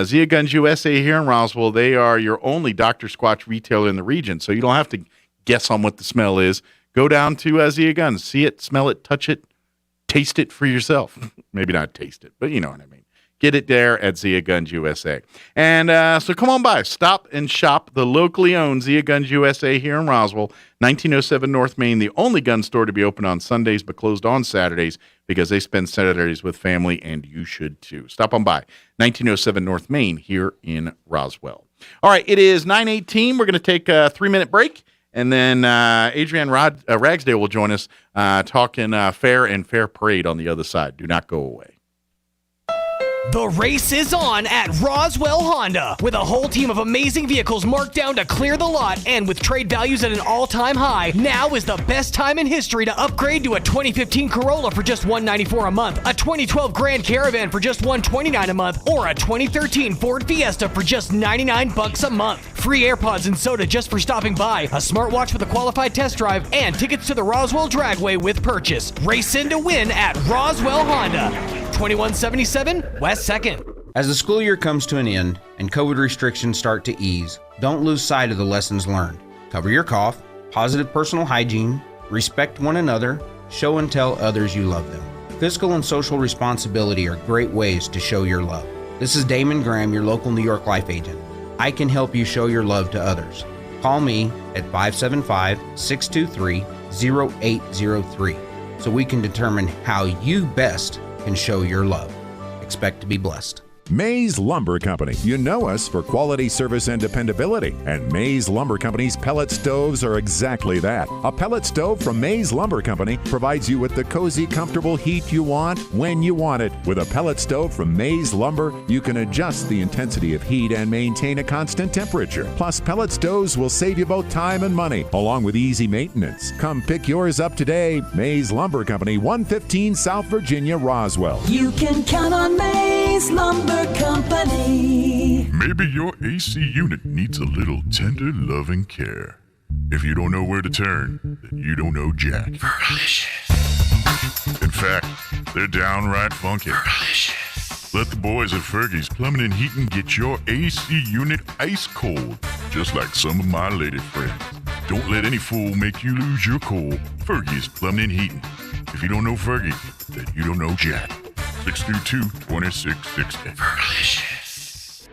Zia Guns USA here in Roswell, they are your only Dr. Squatch retailer in the region, so you don't have to guess on what the smell is. Go down to Zia Guns, see it, smell it, touch it, taste it for yourself. Maybe not taste it, but you know what I mean. Get it there at Zia Guns USA. And so come on by. Stop and shop the locally owned Zia Guns USA here in Roswell, 1907 North Main, the only gun store to be open on Sundays but closed on Saturdays because they spend Saturdays with family, and you should too. Stop on by, 1907 North Main here in Roswell. All right, it is 9:18. We're going to take a 3-minute break, and then Adrienne Ragsdale will join us talking fair and fair parade on the other side. Do not go away. The race is on at Roswell Honda. With a whole team of amazing vehicles marked down to clear the lot, and with trade values at an all-time high, now is the best time in history to upgrade to a 2015 Corolla for just $194 a month, a 2012 Grand Caravan for just $129 a month, or a 2013 Ford Fiesta for just $99 a month. Free AirPods and soda just for stopping by, a smartwatch with a qualified test drive, and tickets to the Roswell Dragway with purchase. Race in to win at Roswell Honda. 2177 West 2nd. As the school year comes to an end and COVID restrictions start to ease, don't lose sight of the lessons learned. Cover your cough, positive personal hygiene, respect one another, show and tell others you love them. Fiscal and social responsibility are great ways to show your love. This is Damon Graham, your local New York Life agent. I can help you show your love to others. Call me at 575-623-0803 so we can determine how you best can show your love. Expect to be blessed. Mays Lumber Company. You know us for quality service and dependability. And Mays Lumber Company's pellet stoves are exactly that. A pellet stove from Mays Lumber Company provides you with the cozy, comfortable heat you want when you want it. With a pellet stove from Mays Lumber, you can adjust the intensity of heat and maintain a constant temperature. Plus, pellet stoves will save you both time and money, along with easy maintenance. Come pick yours up today. Mays Lumber Company, 115 South Virginia, Roswell. You can count on Mays Lumber Company. Maybe your AC unit needs a little tender loving care. If you don't know where to turn, then you don't know Jack. Fergalicious. In fact, they're downright funky. Fergalicious. Let the boys at Fergie's Plumbing and Heating get your AC unit ice cold, just like some of my lady friends. Don't let any fool make you lose your cool. Fergie's Plumbing and Heating. If you don't know Fergie, then you don't know Jack. 622-2660. Fergalicious.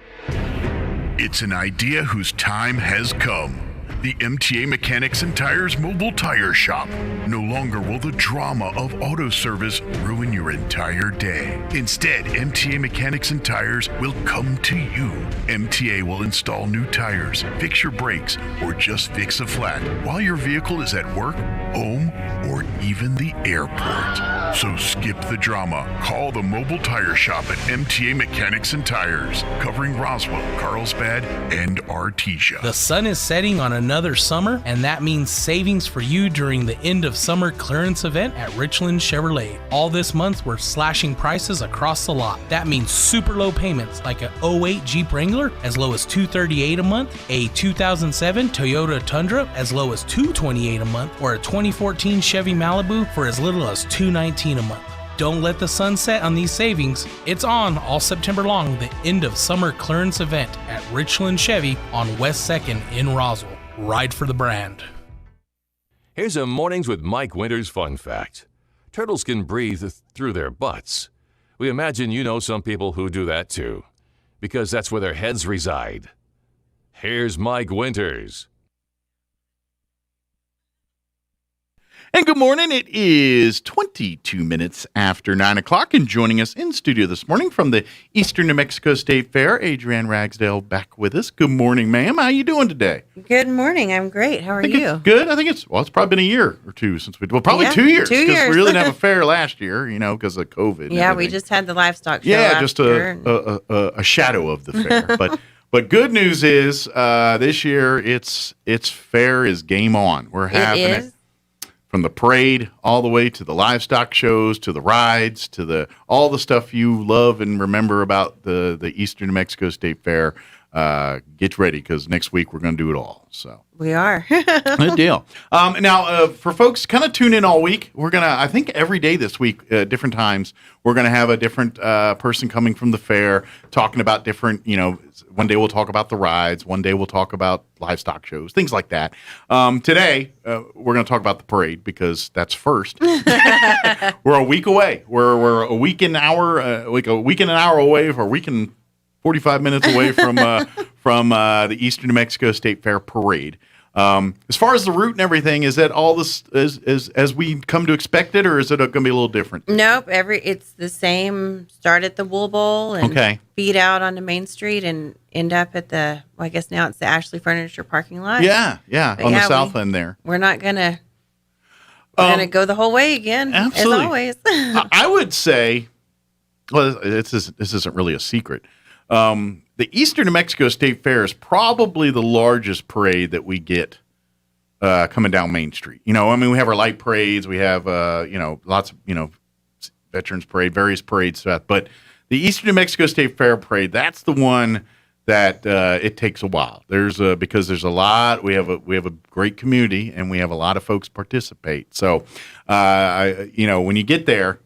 It's an idea whose time has come. The MTA Mechanics and Tires Mobile Tire Shop. No longer will the drama of auto service ruin your entire day. Instead, MTA Mechanics and Tires will come to you. MTA will install new tires, fix your brakes, or just fix a flat while your vehicle is at work, home, or even the airport. So skip the drama. Call the Mobile Tire Shop at MTA Mechanics and Tires, covering Roswell, Carlsbad, and Artesia. The sun is setting on another summer, and that means savings for you during the end of summer clearance event at Richland Chevrolet. All this month, we're slashing prices across the lot. That means super low payments, like a 08 Jeep Wrangler as low as $238 a month, a 2007 Toyota Tundra as low as $228 a month, or a 2014 Chevy Malibu for as little as $219 a month. Don't let the sun set on these savings. It's on all September long, the end of summer clearance event at Richland Chevy on West 2nd in Roswell. Ride for the brand. Here's a Mornings with Mike Winters fun fact. Turtles can breathe through their butts. We imagine you know some people who do that too, because that's where their heads reside. Here's Mike Winters. And good morning. It is 22 minutes after 9 o'clock, and joining us in studio this morning from the Eastern New Mexico State Fair, Adrienne Ragsdale back with us. Good morning, ma'am. How you doing today? Good morning. I'm great. How are you? Good. I think it's probably been a year or two since probably 2 years. 2 years. Because we really didn't have a fair last year, because of COVID. Yeah, we just had the livestock show. Yeah, just a shadow of the fair. But good news is this year it's fair is game on. We're having it. From the parade all the way to the livestock shows, to the rides, to all the stuff you love and remember about the Eastern New Mexico State Fair. Get ready, because next week we're going to do it all. So We are. Good deal. Now, for folks, kind of tune in all week. We're going to, I think every day this week, different times, we're going to have a different person coming from the fair talking about different, one day we'll talk about the rides. One day we'll talk about livestock shows, things like that. Today, we're going to talk about the parade because that's first. We're a week away. We're a week and an hour away, or a week and 45 minutes away from the Eastern New Mexico State Fair Parade. As far as the route and everything, is that all this as we come to expect it, or is it going to be a little different? Nope. It's the same. Start at the Wool Bowl and feed out onto Main Street and end up at I guess now it's the Ashley Furniture parking lot. Yeah, on the south end there. We're not gonna go the whole way again. Absolutely. As always. I would say, well, this isn't really a secret. The Eastern New Mexico State Fair is probably the largest parade that we get coming down Main Street. We have our light parades, we have lots of Veterans Parade, various parades throughout. But the Eastern New Mexico State Fair Parade, that's the one that it takes a while. Because there's a lot. We have a great community, and we have a lot of folks participate. So when you get there,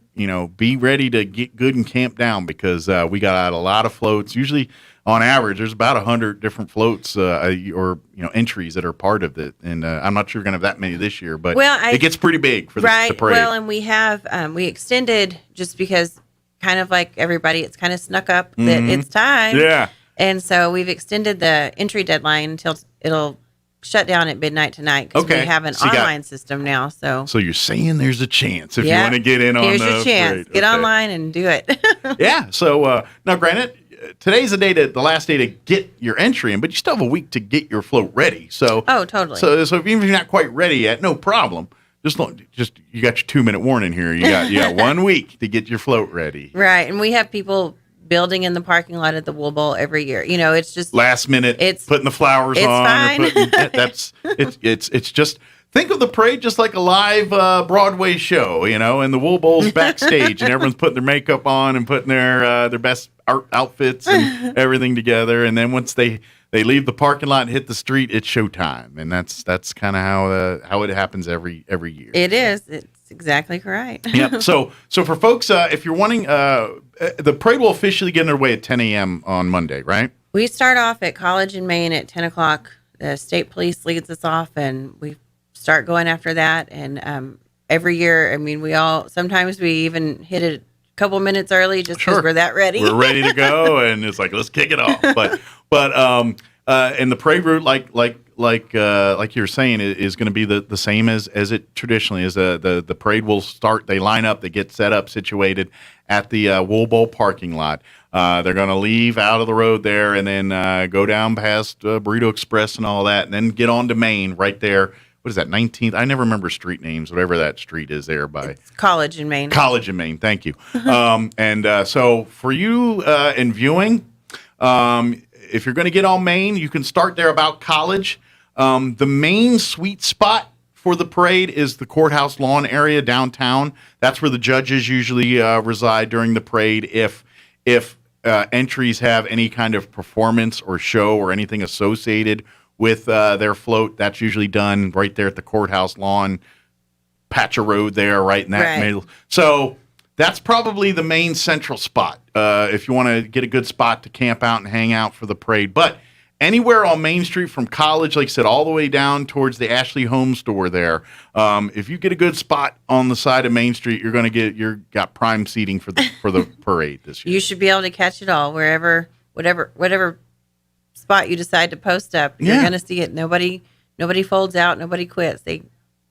be ready to get good and camp down because we got out a lot of floats. Usually, on average, there's about 100 different floats or entries that are part of it. And I'm not sure we're going to have that many this year, but it gets pretty big for the parade. Well, and we have we extended just because kind of like everybody, it's kind of snuck up that it's time. Yeah. And so we've extended the entry deadline until it'll shut down at midnight tonight because we have an online system now. So you're saying there's a chance if you want to get in on the Here's your chance. parade. Get online and do it. Yeah. So now, granted, today's the last day to get your entry in, but you still have a week to get your float ready. So totally. So even if you're not quite ready yet, no problem. Just you got your 2-minute warning here. You got 1 week to get your float ready. Right, and we have people building in the parking lot at the Wool Bowl every year. It's just last minute. It's putting the flowers on. Fine. It's just think of the parade just like a live Broadway show, and the Wool Bowl's backstage, and everyone's putting their makeup on and putting their best art outfits and everything together, and then once they leave the parking lot and hit the street, it's showtime, and that's kind of how it happens every year. It is. It's exactly correct. Yep. So for folks, if you're wanting, the parade will officially get underway at 10 a.m. on Monday, right? We start off at College in Maine at 10 o'clock. The state police leads us off, and we start going after that. And every year, sometimes we even hit it a couple minyou early just because we're that ready. We're ready to go, and it's like, let's kick it off. But and the parade route, like you were saying, is going to be the same as it traditionally is. The parade will start. They line up. They get set up, situated at the Wool Bowl parking lot. They're going to leave out of the road there, and then go down past Burrito Express and all that, and then get on to Main right there. What is that, 19th? I never remember street names, whatever that street is there by. It's College in Maine. College in Maine, thank you. So for you in viewing, if you're going to get on Main, you can start there about College. The main sweet spot for the parade is the courthouse lawn area downtown. That's where the judges usually reside during the parade. If entries have any kind of performance or show or anything associated with their float, that's usually done right there at the courthouse lawn patch of road there, right in that middle. So that's probably the main central spot if you want to get a good spot to camp out and hang out for the parade. But anywhere on Main Street from College, like I said, all the way down towards the Ashley Home Store there, if you get a good spot on the side of Main Street, you're got prime seating for the parade this year. You should be able to catch it all whatever spot you decide to post up. You're going to see it. Nobody folds out. Nobody quits. They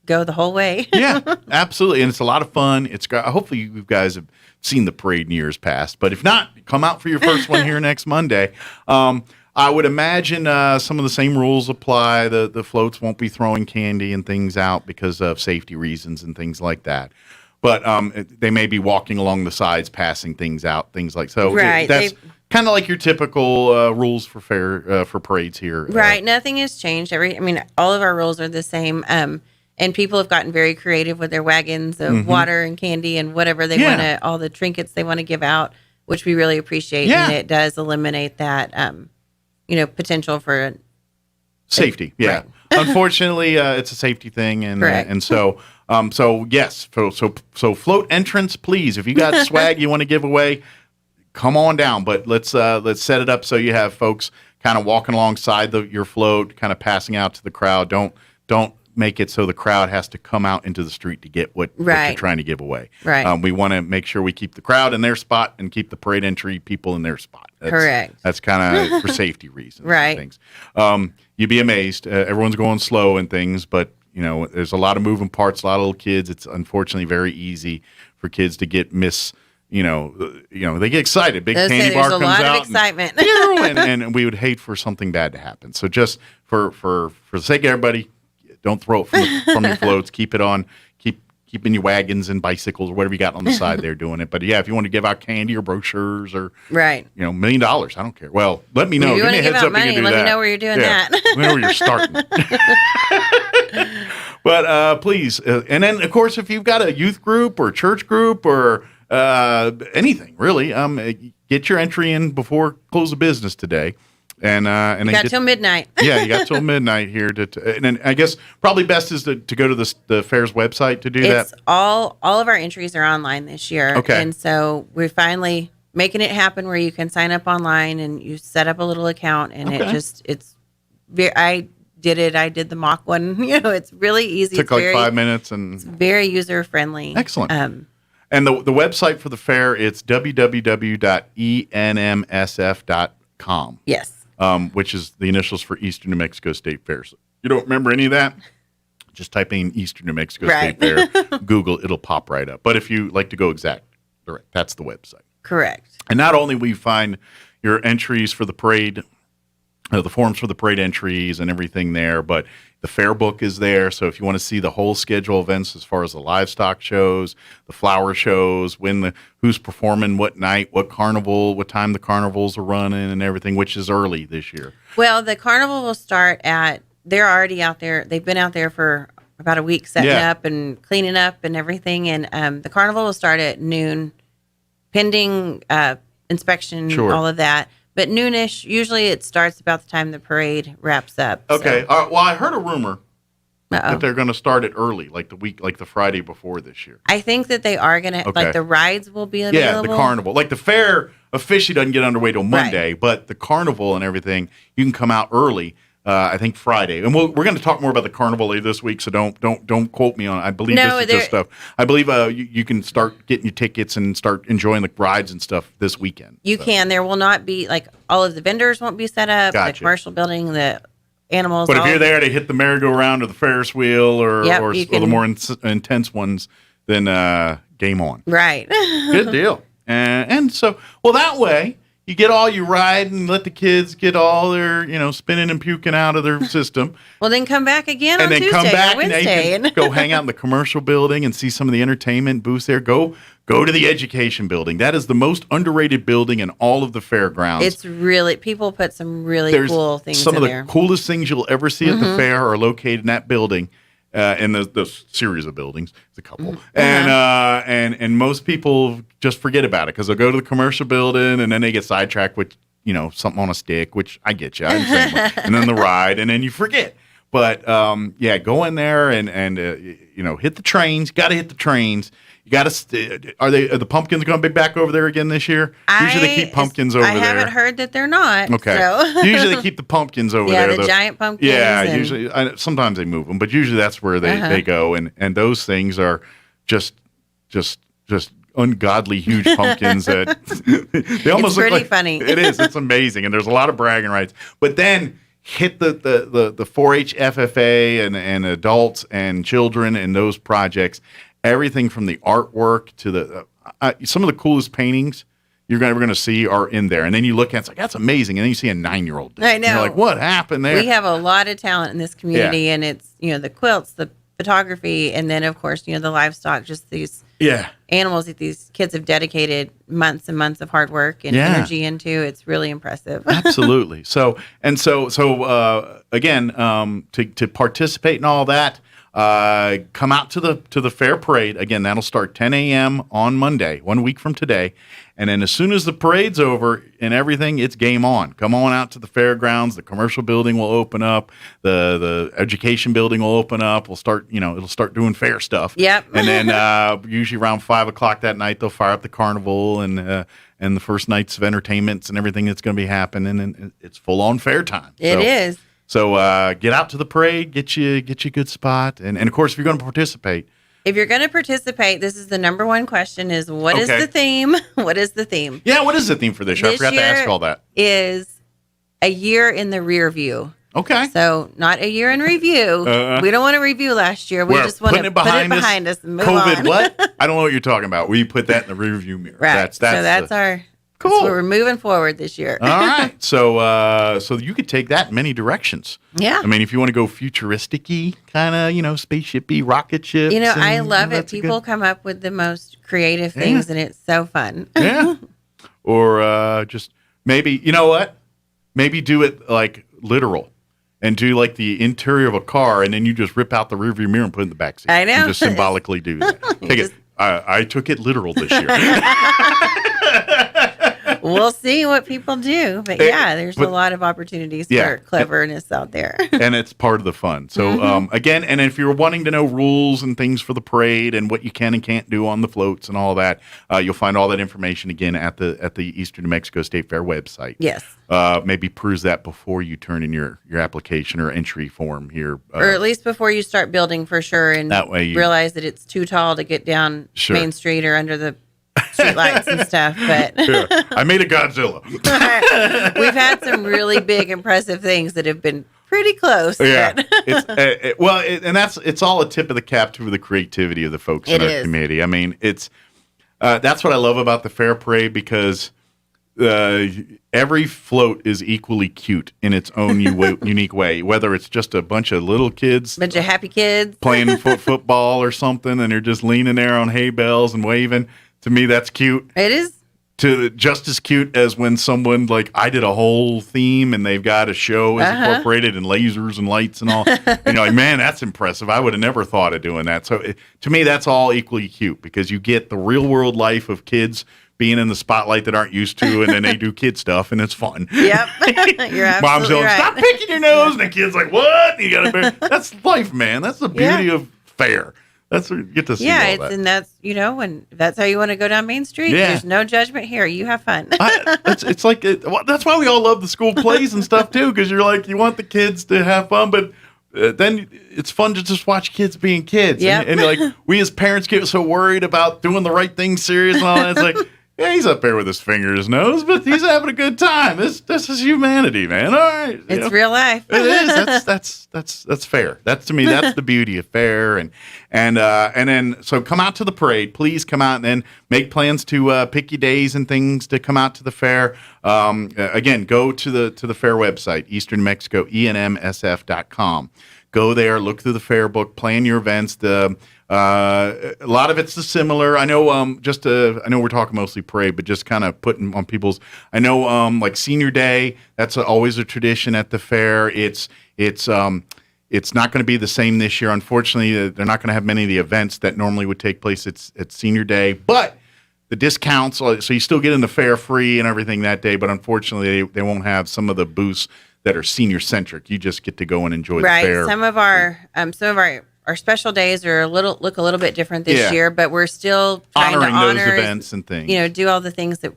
go the whole way. Yeah, absolutely, and it's a lot of fun. Hopefully you guys have seen the parade in years past, but if not, come out for your first one here next Monday. I would imagine some of the same rules apply. The floats won't be throwing candy and things out because of safety reasons and things like that. But they may be walking along the sides, passing things out, things like so. Right. That's kind of like your typical rules for for parades here. Right. Nothing has changed. All of our rules are the same. And people have gotten very creative with their wagons of water and candy and whatever they want to, all the trinkets they want to give out, which we really appreciate. Yeah. And it does eliminate that, potential for safety. Yeah. Right. unfortunately, it's a safety thing, and so yes, so float entrance, please. If you got swag you want to give away, come on down. But let's set it up so you have folks kind of walking alongside your float, kind of passing out to the crowd. Don't make it so the crowd has to come out into the street to get what you're trying to give away. Right. We want to make sure we keep the crowd in their spot and keep the parade entry people in their spot. Correct. That's kind of for safety reasons. Right. And things. You'd be amazed. Everyone's going slow and things, but there's a lot of moving parts, a lot of little kids. It's unfortunately very easy for kids to get they get excited. Big candy bar comes out. There's a lot of excitement. And we would hate for something bad to happen. So just for the sake of everybody, don't throw it from your floats. Keep it on. Keep in your wagons and bicycles or whatever you got on the side there doing it. But yeah, if you want to give out candy or brochures or $1 million, I don't care. Well, let me know. If you give want me to a heads give out up. money, You can do let that. me know where you're doing that. Let me know where you're starting. But please, and then of course, if you've got a youth group or church group or anything really, get your entry in before close of business today. And you got till midnight. Yeah, you got till midnight here and then I guess probably best is to go to the fair's website to do that. All of our entries are online this year. Okay. And so we're finally making it happen where you can sign up online and you set up a little account and I did the mock one. It's really easy. Took like 5 minutes and it's very user friendly. Excellent. And the website for the fair, it's www.enmsf.com. Yes. Which is the initials for Eastern New Mexico State Fair. So you don't remember any of that? Just type in Eastern New Mexico State Fair, Google, it'll pop right up. But if you like to go direct, that's the website. Correct. And not only will you find your entries for the parade, the forms for the parade entries and everything there, but the fair book is there. So if you want to see the whole schedule of events as far as the livestock shows, the flower shows, who's performing what night, what carnival, what time the carnivals are running and everything, which is early this year. Well, the carnival will start they're already out there. They've been out there for about a week setting up and cleaning up and everything. And the carnival will start at noon, pending inspection, all of that. But noonish, usually it starts about the time the parade wraps up. Okay. Well, I heard a rumor that they're going to start it early, like the Friday before this year. I think that they are going to, like the rides will be available. Yeah, the carnival. Like the fair officially doesn't get underway till Monday, but the carnival and everything, you can come out early. I think Friday, and we're going to talk more about the carnival later this week. So don't quote me on it. I believe this is just stuff. I believe you can start getting your tickets and start enjoying the rides and stuff this weekend. You can. There will not be all of the vendors won't be set up. Gotcha. The commercial building, the animals. But if you're there to hit the merry-go-round or the Ferris wheel or the more intense ones, then game on. Right. Good deal. And so that way. You get all you ride and let the kids get all their, spinning and puking out of their system. Well, then come back again on Tuesday or Wednesday. And go hang out in the commercial building and see some of the entertainment booths there. Go to the education building. That is the most underrated building in all of the fairgrounds. It's really, people put some really cool things some in of there. The coolest things you'll ever see at the fair are located in that building. In the series of buildings, it's a couple, and most people just forget about it because they'll go to the commercial building and then they get sidetracked with something on a stick, which I get you, and then the ride, and then you forget. But go in there and hit the trains. Got to hit the trains. You got to. Are the pumpkins going to be back over there again this year? Usually they keep pumpkins over there. I haven't heard that they're not. Okay. So. Usually they keep the pumpkins over there. Yeah, the giant pumpkins. Yeah, usually. Sometimes they move them, but usually that's where they go, and those things are just ungodly huge pumpkins that they almost look like funny. It is. It's amazing, and there's a lot of bragging rights. But then hit the 4-H FFA and adults and children and those projects. Everything from the artwork to the some of the coolest paintings you're ever going to see are in there. And then you look at it, it's like, that's amazing. And then you see a 9-year-old. I know. You're like, what happened there? We have a lot of talent in this community, and it's, the quilts, the photography, and then, of course, the livestock, just these animals that these kids have dedicated months and months of hard work and energy into. It's really impressive. Absolutely. So again, to participate in all that, come out to the fair parade. Again, that'll start 10 a.m. on Monday, 1 week from today. And then as soon as the parade's over and everything, it's game on. Come on out to the fairgrounds. The commercial building will open up. The education building will open up. We'll start, it'll start doing fair stuff. Yep. And then usually around 5 o'clock that night, they'll fire up the carnival and the first nights of entertainments and everything that's going to be happening. And it's full on fair time. It is. So get out to the parade, get you a good spot. And of course, if you're going to participate. If you're going to participate, this is the number one question is, what is the theme? What is the theme? Yeah, what is the theme for this year? I forgot to ask all that. Is a year in the rear view. Okay. So not a year in review. We don't want to review last year. We just want to put it behind us and move COVID, on. what? I don't know what you're talking about. We put that in the rear view mirror. Right. That's our... Cool. So we're moving forward this year. All right. So you could take that in many directions. Yeah. I mean, if you want to go futuristic-y, kind of, spaceship-y, rocket ships. I love it. People come up with the most creative things, and it's so fun. Yeah. Or just maybe, you know what? Maybe do it like literal. And do like the interior of a car, and then you just rip out the rearview mirror and put it in the backseat. I know. And just symbolically do that. Take it. I took it literal this year. We'll see what people do. But there's a lot of opportunities for cleverness out there. And it's part of the fun. So, again, and if you're wanting to know rules and things for the parade and what you can and can't do on the floats and all that, you'll find all that information again at the Eastern New Mexico State Fair website. Yes. Maybe peruse that before you turn in your application or entry form here. Or at least before you start building for sure and that way realize that it's too tall to get down Main Street or under the street lights and stuff. But I made a Godzilla. We've had some really big, impressive things that have been pretty close. Yeah, it's all a tip of the cap to the creativity of the folks in our committee. I mean, it's that's what I love about the fair parade because every float is equally cute in its own unique way. Whether it's just a bunch of little kids, bunch of happy kids playing football or something, and they're just leaning there on hay bales and waving. To me, that's cute. It is. To just as cute as when someone like I did a whole theme and they've got a show as incorporated and lasers and lights and all. Like, man, that's impressive. I would have never thought of doing that. So to me, that's all equally cute because you get the real world life of kids being in the spotlight that aren't used to, and then they do kid stuff, and it's fun. Yep, you're absolutely Mom's yelling, right. "Stop picking your nose!" And the kid's like, "What?" And you gotta that's life, man. That's the beauty of fair. That's what you get to see. Yeah, and that's when that's how you want to go down Main Street. Yeah. There's no judgment here. You have fun. It's like that's why we all love the school plays and stuff too, because you're like you want the kids to have fun, but then it's fun to just watch kids being kids. Yep. And like we as parents get so worried about doing the right thing serious and all that. It's like, yeah, he's up there with his finger in his nose, but he's having a good time. This is humanity, man. All right. It's real life. It is. That's fair. That's to me, that's the beauty of fair. And then so come out to the parade. Please come out and then make plans to pick your days and things to come out to the fair. Again, go to the fair website, Eastern New Mexico, ENMSF.com. Go there, look through the fair book, plan your events. A lot of it's similar. I know. I know we're talking mostly parade, but just kind of putting on people's. I know, like Senior Day. That's always a tradition at the fair. It's not going to be the same this year. Unfortunately, they're not going to have many of the events that normally would take place at Senior Day, but the discounts. So you still get in the fair free and everything that day. But unfortunately, they won't have some of the booths that are senior centric. You just get to go and enjoy the fair. Some of our special days look a little bit different this year, but we're still trying to honor those events and things. Do all the things that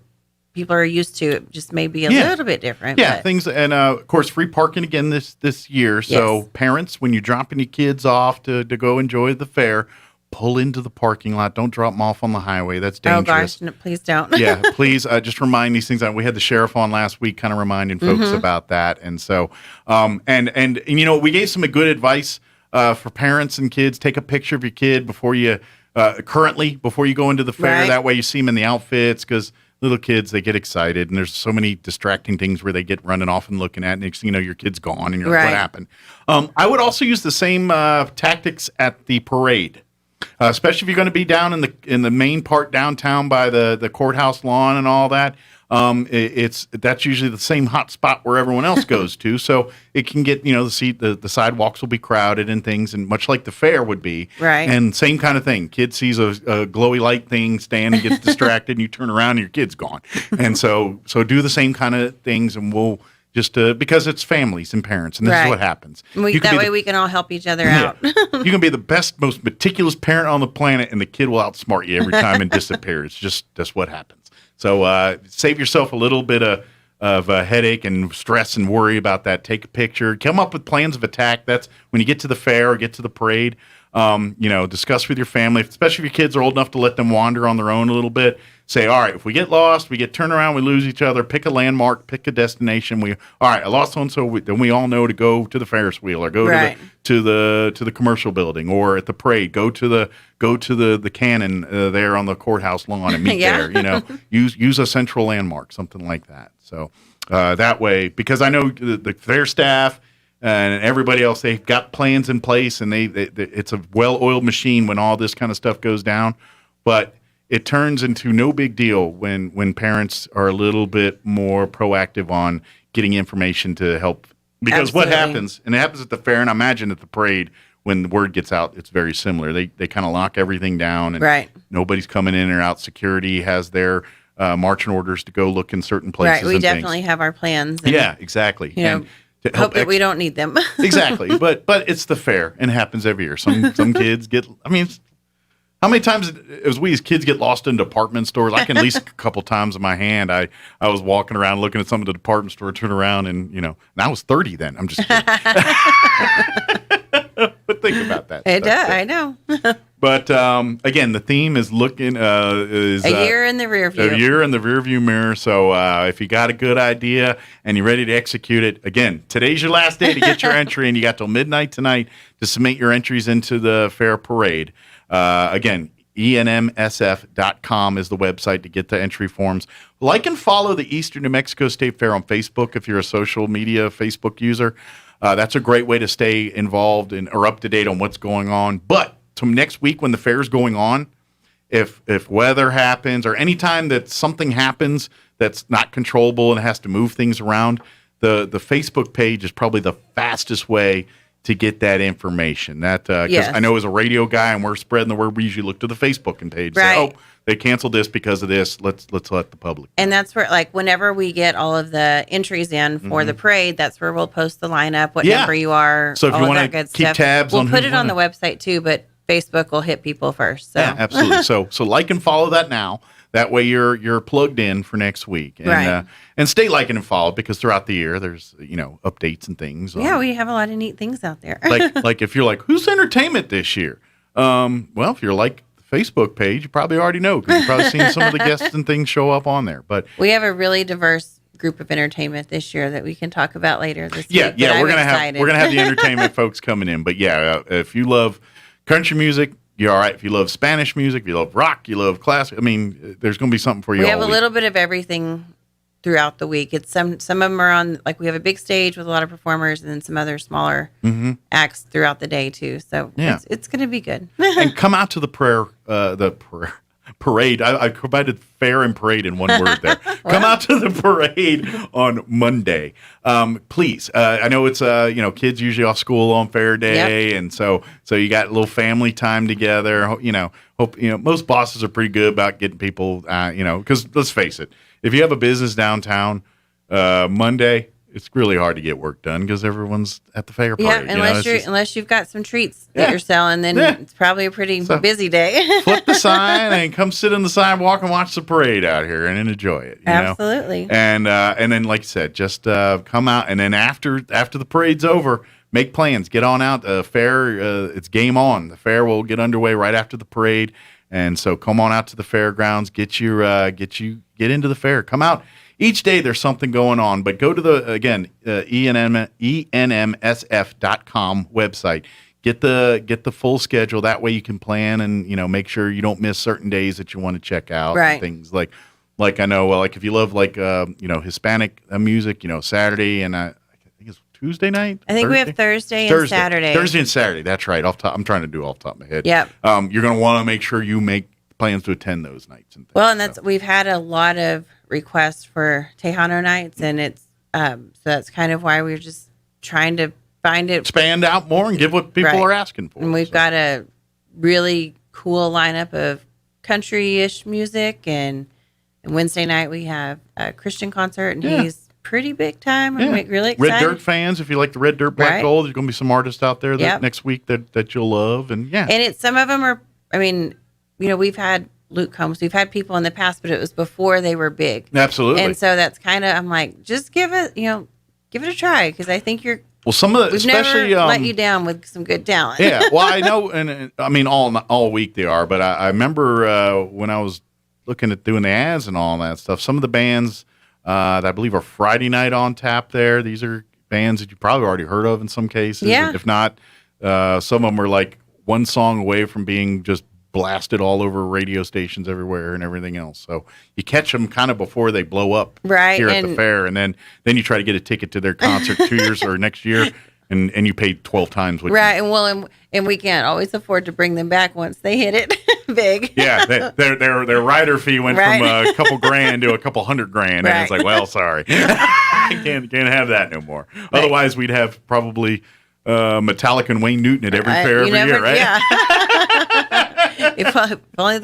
people are used to. It just may be a little bit different. Yeah, but. Things, and of course, free parking again this year. So parents, when you're dropping your kids off to go enjoy the fair, pull into the parking lot. Don't drop them off on the highway. That's dangerous. Oh gosh, no, please don't. Yeah, please just remind these things. We had the sheriff on last week, kind of reminding folks about that. And so, and we gave some good advice for parents and kids. Take a picture of your kid before you go into the fair. Right. That way you see them in the outfits because little kids, they get excited and there's so many distracting things where they get running off and looking at. Next thing you know, your kid's gone and you're like, what happened? I would also use the same tactics at the parade. Especially if you're going to be down in the main part downtown by the courthouse lawn and all that. That's usually the same hot spot where everyone else goes to, so it can get the sidewalks will be crowded and things, and much like the fair would be, right? And same kind of thing. Kid sees a glowy light thing stand and gets distracted, and you turn around and your kid's gone. And so do the same kind of things, and we'll just because it's families and parents, and this is what happens. That way we can all help each other out. You can be the best, most meticulous parent on the planet, and the kid will outsmart you every time and disappear. It's just that's what happens. So save yourself a little bit of a headache and stress and worry about that. Take a picture. Come up with plans of attack. That's when you get to the fair or get to the parade. Discuss with your family, especially if your kids are old enough to let them wander on their own a little bit. Say, all right, if we get lost, we get turned around, we lose each other, pick a landmark, pick a destination. All right, I lost so-and-so, then we all know to go to the Ferris wheel or go to the commercial building, or at the parade, go to the cannon there on the courthouse lawn and meet there. Use a central landmark, something like that. So that way, because I know the fair staff and everybody else, they've got plans in place, and it's a well-oiled machine when all this kind of stuff goes down. But it turns into no big deal when parents are a little bit more proactive on getting information to help. Because what happens, and it happens at the fair, and I imagine at the parade, when the word gets out, it's very similar. They kind of lock everything down, and nobody's coming in or out. Security has their marching orders to go look in certain places. Right, we definitely have our plans. And, exactly. Hope that we don't need them. Exactly, but it's the fair, and it happens every year. Some kids get. I mean, how many times as kids get lost in department stores? I can at least a couple times in my hand. I was walking around looking at some of the department store, turn around, and and I was 30 then. I'm just kidding. But think about that. It does. I know. But again, the theme is looking is a year in the rear view. A year in the rear view mirror. So if you got a good idea and you're ready to execute it, again, today's your last day to get your entry, and you got till midnight tonight to submit your entries into the fair parade. Again, enmsf.com is the website to get the entry forms. Like and follow the Eastern New Mexico State Fair on Facebook if you're a social media Facebook user. That's a great way to stay involved or up to date on what's going on. But to next week when the fair is going on, if weather happens or anytime that something happens that's not controllable and has to move things around, the Facebook page is probably the fastest way to get that information. That because I know as a radio guy and we're spreading the word, we usually look to the Facebook page. Right. Say, they canceled this because of this. Let's let the public. And that's where, whenever we get all of the entries in for the parade, that's where we'll post the lineup, what number you are. So if you want to keep tabs, we'll put it on the website too, but Facebook will hit people first. So. Yeah, absolutely. So like and follow that now. That way you're plugged in for next week, and and stay liking and follow, because throughout the year there's updates and things. Yeah, we have a lot of neat things out there. like if you're like, who's entertainment this year? Well, if you're like the Facebook page, you probably already know, because you've probably seen some of the guests and things show up on there. But we have a really diverse group of entertainment this year that we can talk about later this week. Yeah, we're gonna have the entertainment folks coming in. But if you love country music, you're all right. If you love Spanish music, if you love rock, you love classic, I mean, there's going to be something for you. We have a little bit of everything throughout the week. It's some of them are on, we have a big stage with a lot of performers, and then some other smaller acts throughout the day too. So it's going to be good. And come out to the parade. I provided fair and parade in one word there. Come out to the parade on Monday, please. I know it's kids usually off school on fair day, and so you got a little family time together. Hope most bosses are pretty good about getting people. Because let's face it, if you have a business downtown Monday, it's really hard to get work done because everyone's at the fair parade. Yeah, unless you've got some treats that you're selling, then it's probably a pretty busy day. Flip the sign and come sit on the sidewalk and watch the parade out here and enjoy it. Absolutely. And then, like you said, just come out, and then after the parade's over, make plans. Get on out. The fair, it's game on. The fair will get underway right after the parade, and so come on out to the fairgrounds. Get into the fair. Come out. Each day there's something going on, but go to the enmsf.com website. Get the full schedule. That way you can plan and make sure you don't miss certain days that you want to check out. Right. And things like if you love Hispanic music, Saturday and I think it's Tuesday night? I think we have Thursday and Saturday. Thursday and Saturday. That's right. I'm trying to do off the top of my head. Yep. You're going to want to make sure you make plans to attend those nights. And things, well, and we've had a lot of requests for Tejano nights, and it's so that's kind of why we're just trying to find it, expand out more, and give what people are asking for. And we've got a really cool lineup of country-ish music, and Wednesday night we have a Christian concert, and he's pretty big time. I'm really excited. Red Dirt fans, if you like the Red Dirt Black Gold, there's going to be some artists out there next week that you'll love, and and some of them are. I mean, we've had Luke Combs, we've had people in the past, but it was before they were big. Absolutely. And so that's kind of, I'm like, just give it a try, because I think you're. Well, some of the, we've especially never let you down with some good talent. Yeah, well, I know, and I mean all week they are, but I remember when I was looking at doing the ads and all that stuff. Some of the bands that I believe are Friday night on tap there. These are bands that you probably already heard of in some cases. Yeah. If not, some of them are like one song away from being just blasted all over radio stations everywhere and everything else. So you catch them kind of before they blow up here at the fair, and then you try to get a ticket to their concert 2 years or next year, and you pay 12 times what and we can't always afford to bring them back once they hit it big. Yeah, their rider fee went from a couple grand to a couple $100,000, and it's like, well, sorry, can't have that no more. Otherwise, we'd have probably Metallica and Wayne Newton at every fair every year, right? Yeah. If only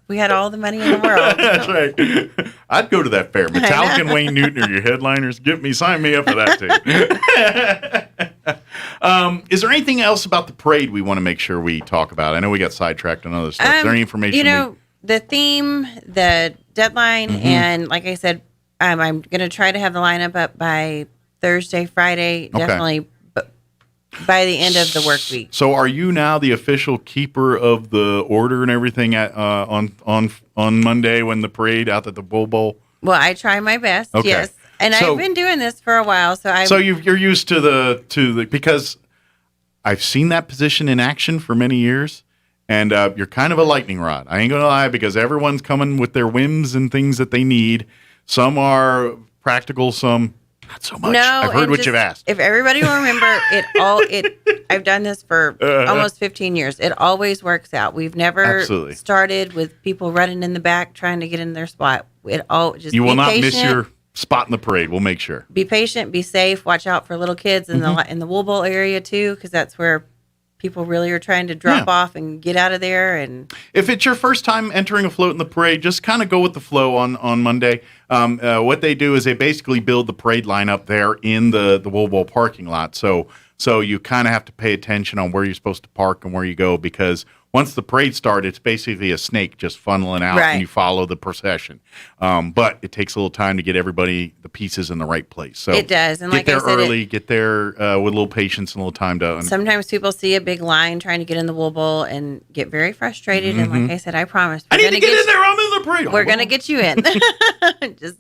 we had all the money in the world. That's right. I'd go to that fair. Metallica and Wayne Newton are your headliners. Sign me up for that too. Is there anything else about the parade we want to make sure we talk about? I know we got sidetracked on other stuff. Is there any information? The theme, the deadline, and like I said, I'm going to try to have the lineup up by Thursday, Friday, definitely by the end of the work week. So, are you now the official keeper of the order and everything on Monday when the parade out at the Bull Bowl? Well, I try my best. Okay. Yes, and I've been doing this for a while, so you're used to the because I've seen that position in action for many years, and you're kind of a lightning rod. I ain't gonna lie, because everyone's coming with their whims and things that they need. Some are practical, some. Not so much. No, I've heard what you've asked. If everybody will remember, I've done this for almost 15 years. It always works out. We've never started with people running in the back trying to get in their spot. You will not miss your spot in the parade. We'll make sure. Be patient. Be safe. Watch out for little kids in the Wool Bowl area too, because that's where people really are trying to drop off and get out of there. And if it's your first time entering a float in the parade, just kind of go with the flow on Monday. What they do is they basically build the parade line up there in the Wool Bowl parking lot. So you kind of have to pay attention on where you're supposed to park and where you go, because once the parade starts, it's basically a snake just funneling out, and you follow the procession. But it takes a little time to get everybody, the pieces in the right place. So it does. And get there early, get there with a little patience and a little time to. Sometimes people see a big line trying to get in the Wool Bowl and get very frustrated. And like I said, I promise. I need to get in there. I'm in the parade. We're going to get you in. Just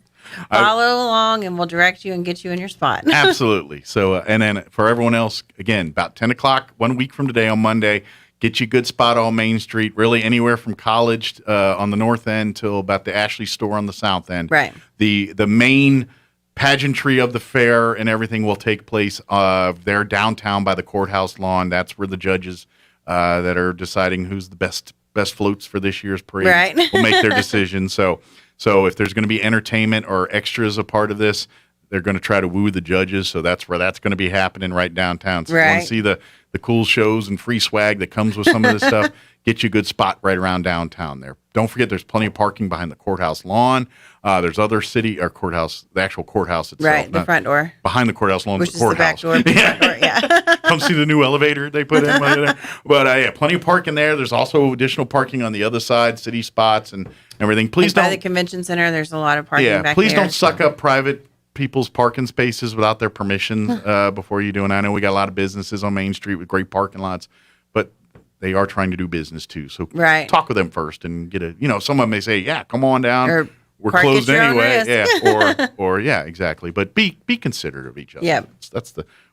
follow along, and we'll direct you and get you in your spot. Absolutely. So, and then for everyone else, again, about 10 o'clock, 1 week from today on Monday, get you a good spot on Main Street, really anywhere from College on the north end till about the Ashley store on the south end. Right. The main pageantry of the fair and everything will take place there downtown by the courthouse lawn. That's where the judges that are deciding who's the best floats for this year's parade will make their decision. So if there's going to be entertainment or extras a part of this, they're going to try to woo the judges. So that's where that's going to be happening right downtown. So if you want to see the cool shows and free swag that comes with some of this stuff, get you a good spot right around downtown there. Don't forget, there's plenty of parking behind the courthouse lawn. There's other city or courthouse, the actual courthouse itself. Right, the front door. Behind the courthouse lawn, which is the courthouse. The back door, yeah. Come see the new elevator they put in there. But plenty of parking there. There's also additional parking on the other side, city spots and everything. Please don't. By the convention center, there's a lot of parking back there. Please don't suck up private people's parking spaces without their permission before you do. And I know we got a lot of businesses on Main Street with great parking lots, but they are trying to do business too. So talk with them first and get some of them may say, yeah, come on down. Or we're closed anyway. Yeah. Or exactly. But be considerate of each other. Yeah.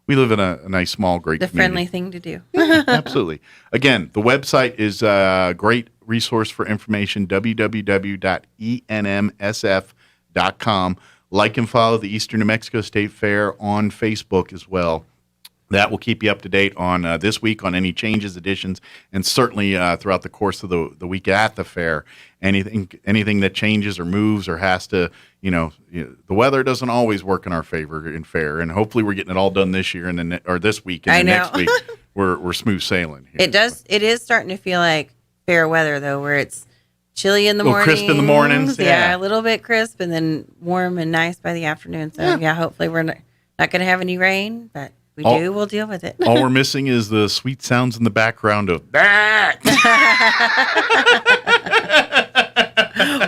We live in a nice, small, great community. The friendly thing to do. Absolutely. Again, the website is a great resource for information, www.enmsf.com. like and follow the Eastern New Mexico State Fair on Facebook as well. That will keep you up to date on this week on any changes, additions, and certainly throughout the course of the week at the fair. Anything that changes or moves or has to, the weather doesn't always work in our favor in fair, and hopefully we're getting it all done this year or this week, and then next week we're smooth sailing here. It does. It is starting to feel like fair weather though, where it's chilly in the morning, crisp in the mornings, yeah, a little bit crisp, and then warm and nice by the afternoon. So yeah hopefully we're not going to have any rain, but. We'll deal with it. All we're missing is the sweet sounds in the background of that.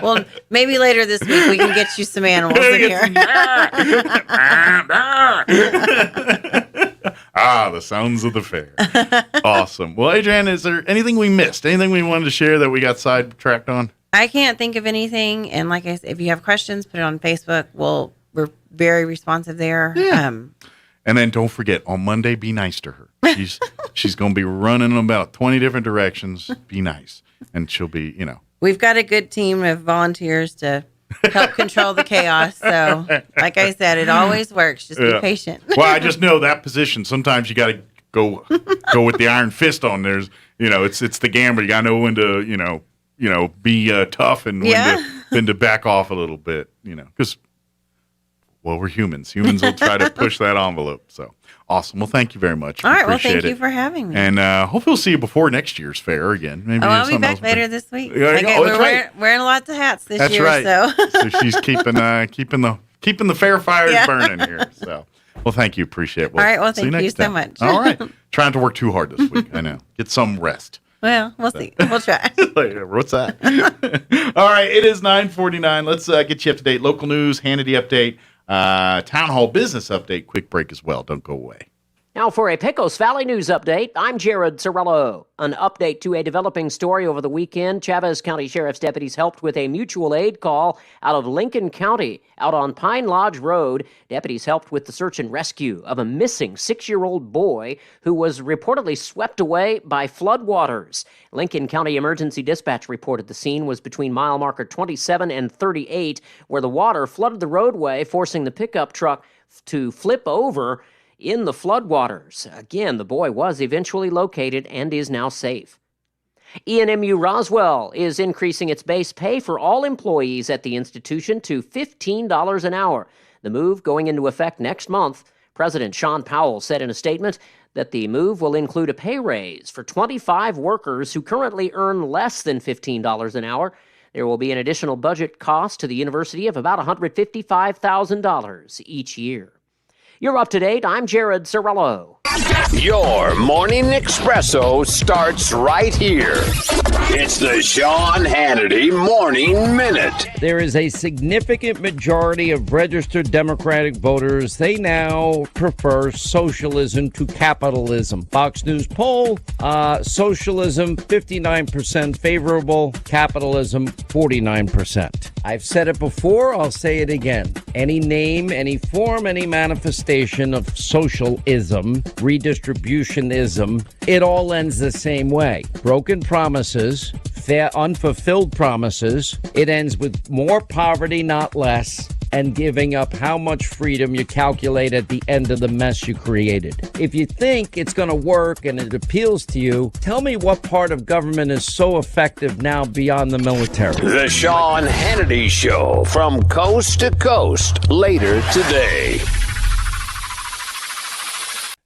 Well, maybe later this week we can get you some animals in here. The sounds of the fair. Awesome. Well, Adrienne, is there anything we missed? Anything we wanted to share that we got sidetracked on? I can't think of anything. And like I said, if you have questions, put it on Facebook. We're very responsive there. Yeah. And then don't forget, on Monday, be nice to her. She's going to be running about 20 different directions. Be nice. And she'll be, We've got a good team of volunteers to help control the chaos. So, like I said, it always works. Just be patient. Well, I just know that position. Sometimes you got to go with the iron fist on. There's, it's the gambler. You got to know when to, be tough and when to back off a little bit, because well, we're humans. Humans will try to push that envelope. So awesome. Well, thank you very much. All right. Well, thank you for having me. And hopefully we'll see you before next year's fair again. Maybe I'll be back later this week. Okay, we're wearing lots of hats this year. That's right. So she's keeping the fair fires burning here. So, well, thank you. Appreciate it. All right. Well, thank you so much. All right. Trying to work too hard this week. I know. Get some rest. Well, we'll see. We'll try. What's that? All right. It is 9:49. Let's get you up to date. Local news, Hannity update. Town Hall business update, quick break as well. Don't go away. Now for a Pecos Valley news update, I'm Jared Cirillo. An update to a developing story over the weekend. Chavez County Sheriff's deputies helped with a mutual aid call out of Lincoln County. Out on Pine Lodge Road, deputies helped with the search and rescue of a missing 6-year-old boy who was reportedly swept away by floodwaters. Lincoln County Emergency Dispatch reported the scene was between mile marker 27 and 38, where the water flooded the roadway, forcing the pickup truck to flip over in the floodwaters. Again, the boy was eventually located and is now safe. ENMU Roswell is increasing its base pay for all employees at the institution to $15 an hour. The move going into effect next month. President Sean Powell said in a statement that the move will include a pay raise for 25 workers who currently earn less than $15 an hour. There will be an additional budget cost to the university of about $155,000 each year. You're up to date. I'm Jared Cirillo. Your morning espresso starts right here. It's the Sean Hannity Morning Minute. There is a significant majority of registered Democratic voters. They now prefer socialism to capitalism. Fox News poll, socialism 59% favorable, capitalism 49%. I've said it before, I'll say it again. Any name, any form, any manifestation of socialism, redistributionism, it all ends the same way. Broken promises, unfulfilled promises. It ends with more poverty, not less, and giving up how much freedom you calculate at the end of the mess you created. If you think it's going to work and it appeals to you, tell me what part of government is so effective now beyond the military. The Sean Hannity Show from coast to coast later today.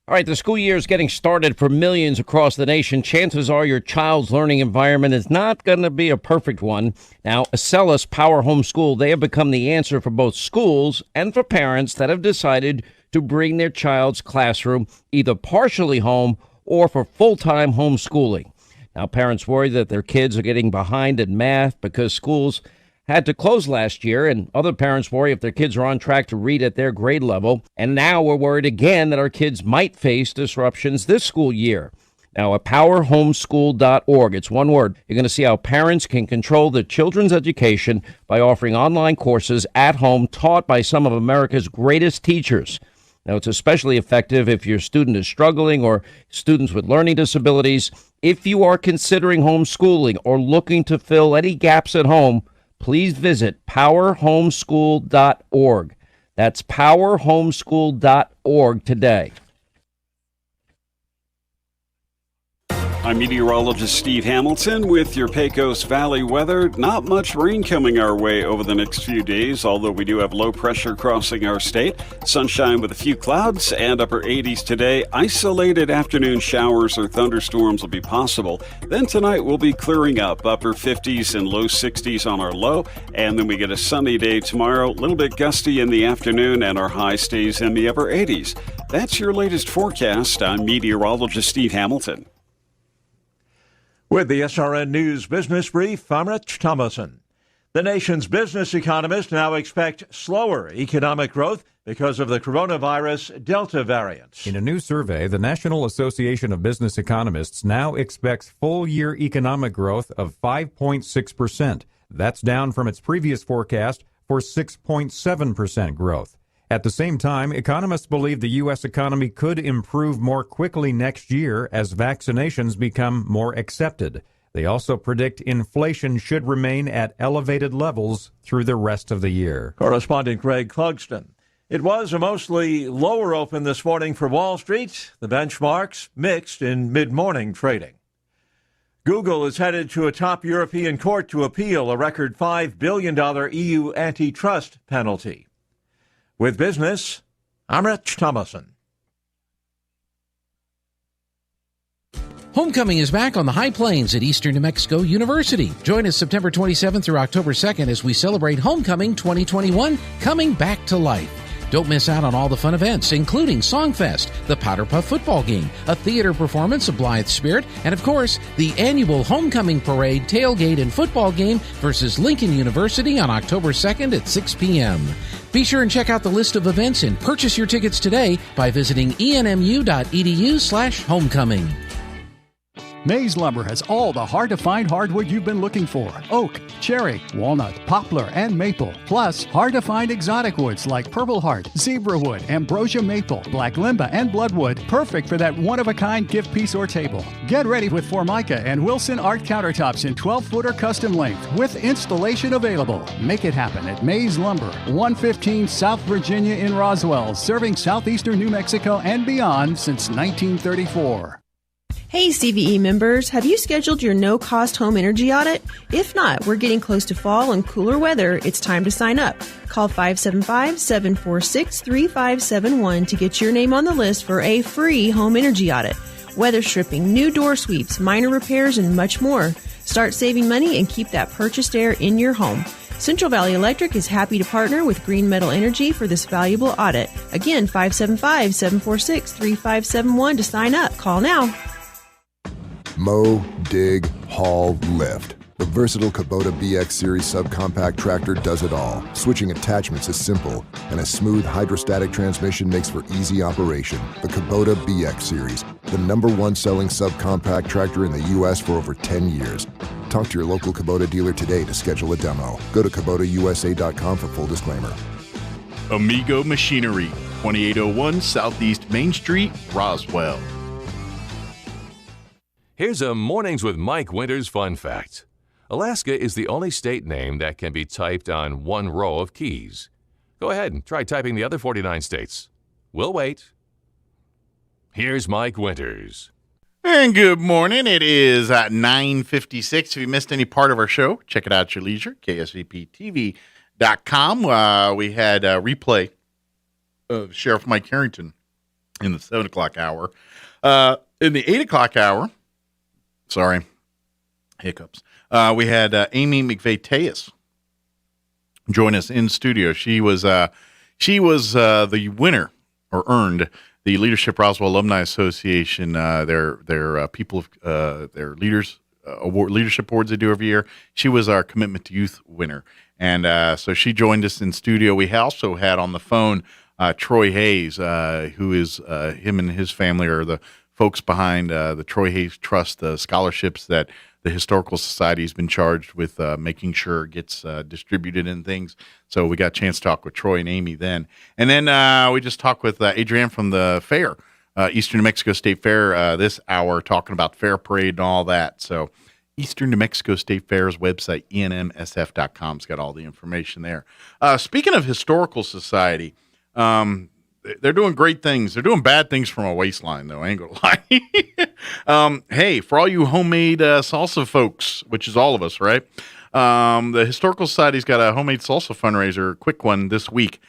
All right, the school year is getting started for millions across the nation. Chances are your child's learning environment is not going to be a perfect one. Now, Acellus Power Homeschool, they have become the answer for both schools and for parents that have decided to bring their child's classroom either partially home or for full-time homeschooling. Now, parents worry that their kids are getting behind in math because schools had to close last year, and other parents worry if their kids are on track to read at their grade level. And now we're worried again that our kids might face disruptions this school year. Now, at powerhomeschool.org, it's one word. You're going to see how parents can control their children's education by offering online courses at home taught by some of America's greatest teachers. Now, it's especially effective if your student is struggling or students with learning disabilities. If you are considering homeschooling or looking to fill any gaps at home, please visit powerhomeschool.org. That's powerhomeschool.org today. I'm meteorologist Steve Hamilton with your Pecos Valley weather. Not much rain coming our way over the next few days, although we do have low pressure crossing our state. Sunshine with a few clouds and upper 80s today. Isolated afternoon showers or thunderstorms will be possible. Then tonight we'll be clearing up, upper 50s and low 60s on our low. And then we get a sunny day tomorrow, a little bit gusty in the afternoon, and our high stays in the upper 80s. That's your latest forecast. I'm meteorologist Steve Hamilton. With the SRN News Business Brief, I'm Rich Thomason. The nation's business economists now expect slower economic growth because of the coronavirus Delta variant. In a new survey, the National Association of Business Economists now expects full-year economic growth of 5.6%. That's down from its previous forecast for 6.7% growth. At the same time, economists believe the U.S. economy could improve more quickly next year as vaccinations become more accepted. They also predict inflation should remain at elevated levels through the rest of the year. Correspondent Greg Clugston. It was a mostly lower open this morning for Wall Street. The benchmarks mixed in mid-morning trading. Google is headed to a top European court to appeal a record $5 billion EU antitrust penalty. With business, I'm Rich Thomason. Homecoming is back on the High Plains at Eastern New Mexico University. Join us September 27th through October 2nd as we celebrate Homecoming 2021, coming back to life. Don't miss out on all the fun events, including Songfest, the Powder Puff football game, a theater performance of Blythe Spirit, and of course, the annual Homecoming Parade, tailgate, and football game versus Lincoln University on October 2nd at 6 p.m. Be sure and check out the list of events and purchase your tickets today by visiting enmu.edu/homecoming. Mays Lumber has all the hard-to-find hardwood you've been looking for. Oak, cherry, walnut, poplar, and maple. Plus, hard-to-find exotic woods like purple heart, zebra wood, ambrosia maple, black limba, and bloodwood. Perfect for that one-of-a-kind gift piece or table. Get ready with Formica and Wilson Art countertops in 12-footer custom length with installation available. Make it happen at Mays Lumber, 115 South Virginia in Roswell, serving southeastern New Mexico and beyond since 1934. Hey CVE members, have you scheduled your no-cost home energy audit? If not, we're getting close to fall and cooler weather. It's time to sign up. Call 575-746-3571 to get your name on the list for a free home energy audit. Weather stripping, new door sweeps, minor repairs, and much more. Start saving money and keep that purchased air in your home. Central Valley Electric is happy to partner with Green Metal Energy for this valuable audit. Again, 575-746-3571 to sign up. Call now. Mow, dig, haul, lift. The versatile Kubota BX Series subcompact tractor does it all. Switching attachments is simple, and a smooth hydrostatic transmission makes for easy operation. The Kubota BX Series, the #1 selling subcompact tractor in the U.S. for over 10 years. Talk to your local Kubota dealer today to schedule a demo. Go to KubotaUSA.com for full disclaimer. Amigo Machinery, 2801 Southeast Main Street, Roswell. Here's a Mornings with Mike Winters fun fact. Alaska is the only state name that can be typed on one row of keys. Go ahead and try typing the other 49 states. We'll wait. Here's Mike Winters. And good morning. It is 9:56. If you missed any part of our show, check it out at your leisure, ksvptv.com. We had a replay of Sheriff Mike Harrington in the 7 o'clock hour. In the 8 o'clock hour, sorry, hiccups. We had Amy McVeigh-Tejas join us in studio. She was the winner, or earned, the Leadership Roswell Alumni Association, their people of their leaders award, leadership awards they do every year. She was our Commitment to Youth winner, and so she joined us in studio. We also had on the phone Troy Hayes, who is him and his family are the folks behind the Troy Hayes Trust, the scholarships that the Historical Society has been charged with making sure gets distributed and things. So we got a chance to talk with Troy and Amy then. And then we just talked with Adrienne from the fair, Eastern New Mexico State Fair this hour, talking about Fair Parade and all that. So Eastern New Mexico State Fair's website, enmsf.com, has got all the information there. Speaking of Historical Society, They're doing great things. They're doing bad things from a waistline, though. I ain't gonna lie. Hey, for all you homemade salsa folks, which is all of us, right? The Historical Society's got a homemade salsa fundraiser, quick one this week.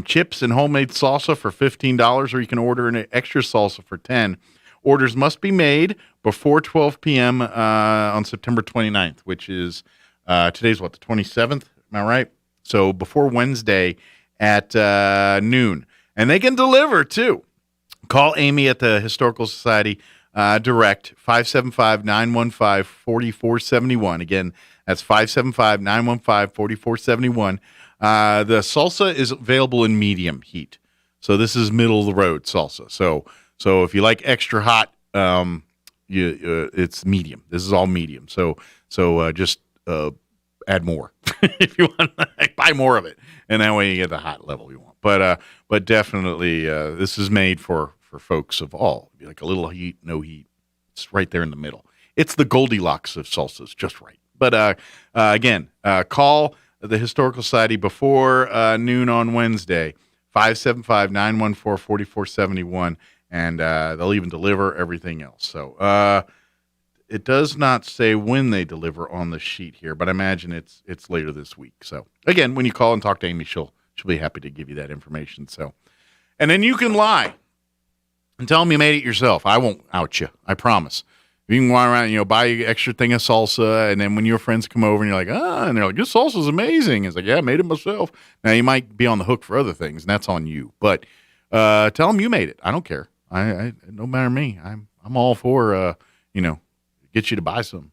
Chips and homemade salsa for $15, or you can order an extra salsa for $10. Orders must be made before 12 p.m. On September 29th, which is today's what, the 27th? Am I right? So before Wednesday at noon. And they can deliver, too. Call Amy at the Historical Society direct, 575-915-4471. Again, that's 575-915-4471. The salsa is available in medium heat. So this is middle of the road salsa. So if you like extra hot, it's medium. This is all medium. So just add more if you want. Buy more of it, and that way you get the hot level you want. But definitely, this is made for folks of all. Like a little heat, no heat. It's right there in the middle. It's the Goldilocks of salsas, just right. But again, call the Historical Society before noon on Wednesday, 575-914-4471, and they'll even deliver everything else. So it does not say when they deliver on the sheet here, but I imagine it's later this week. So again, when you call and talk to Amy, she'll be happy to give you that information. So, and then you can lie and tell them you made it yourself. I won't out you. I promise. You can go around, buy an extra thing of salsa, and then when your friends come over and you're like, and they're like, this salsa's amazing. It's like, yeah, I made it myself. Now, you might be on the hook for other things, and that's on you. But tell them you made it. I don't care. I no matter me. I'm all for, get you to buy some.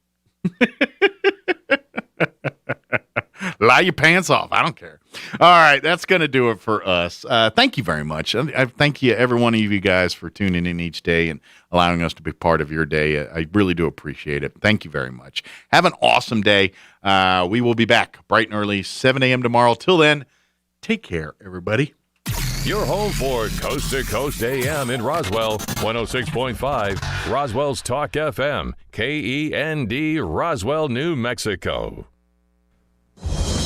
Lie your pants off. I don't care. All right, that's going to do it for us. Thank you very much. I thank you, every one of you guys, for tuning in each day and allowing us to be part of your day. I really do appreciate it. Thank you very much. Have an awesome day. We will be back bright and early, 7 a.m. tomorrow. Till then, take care, everybody. Your home for Coast to Coast AM in Roswell, 106.5, Roswell's Talk FM, KEND, Roswell, New Mexico.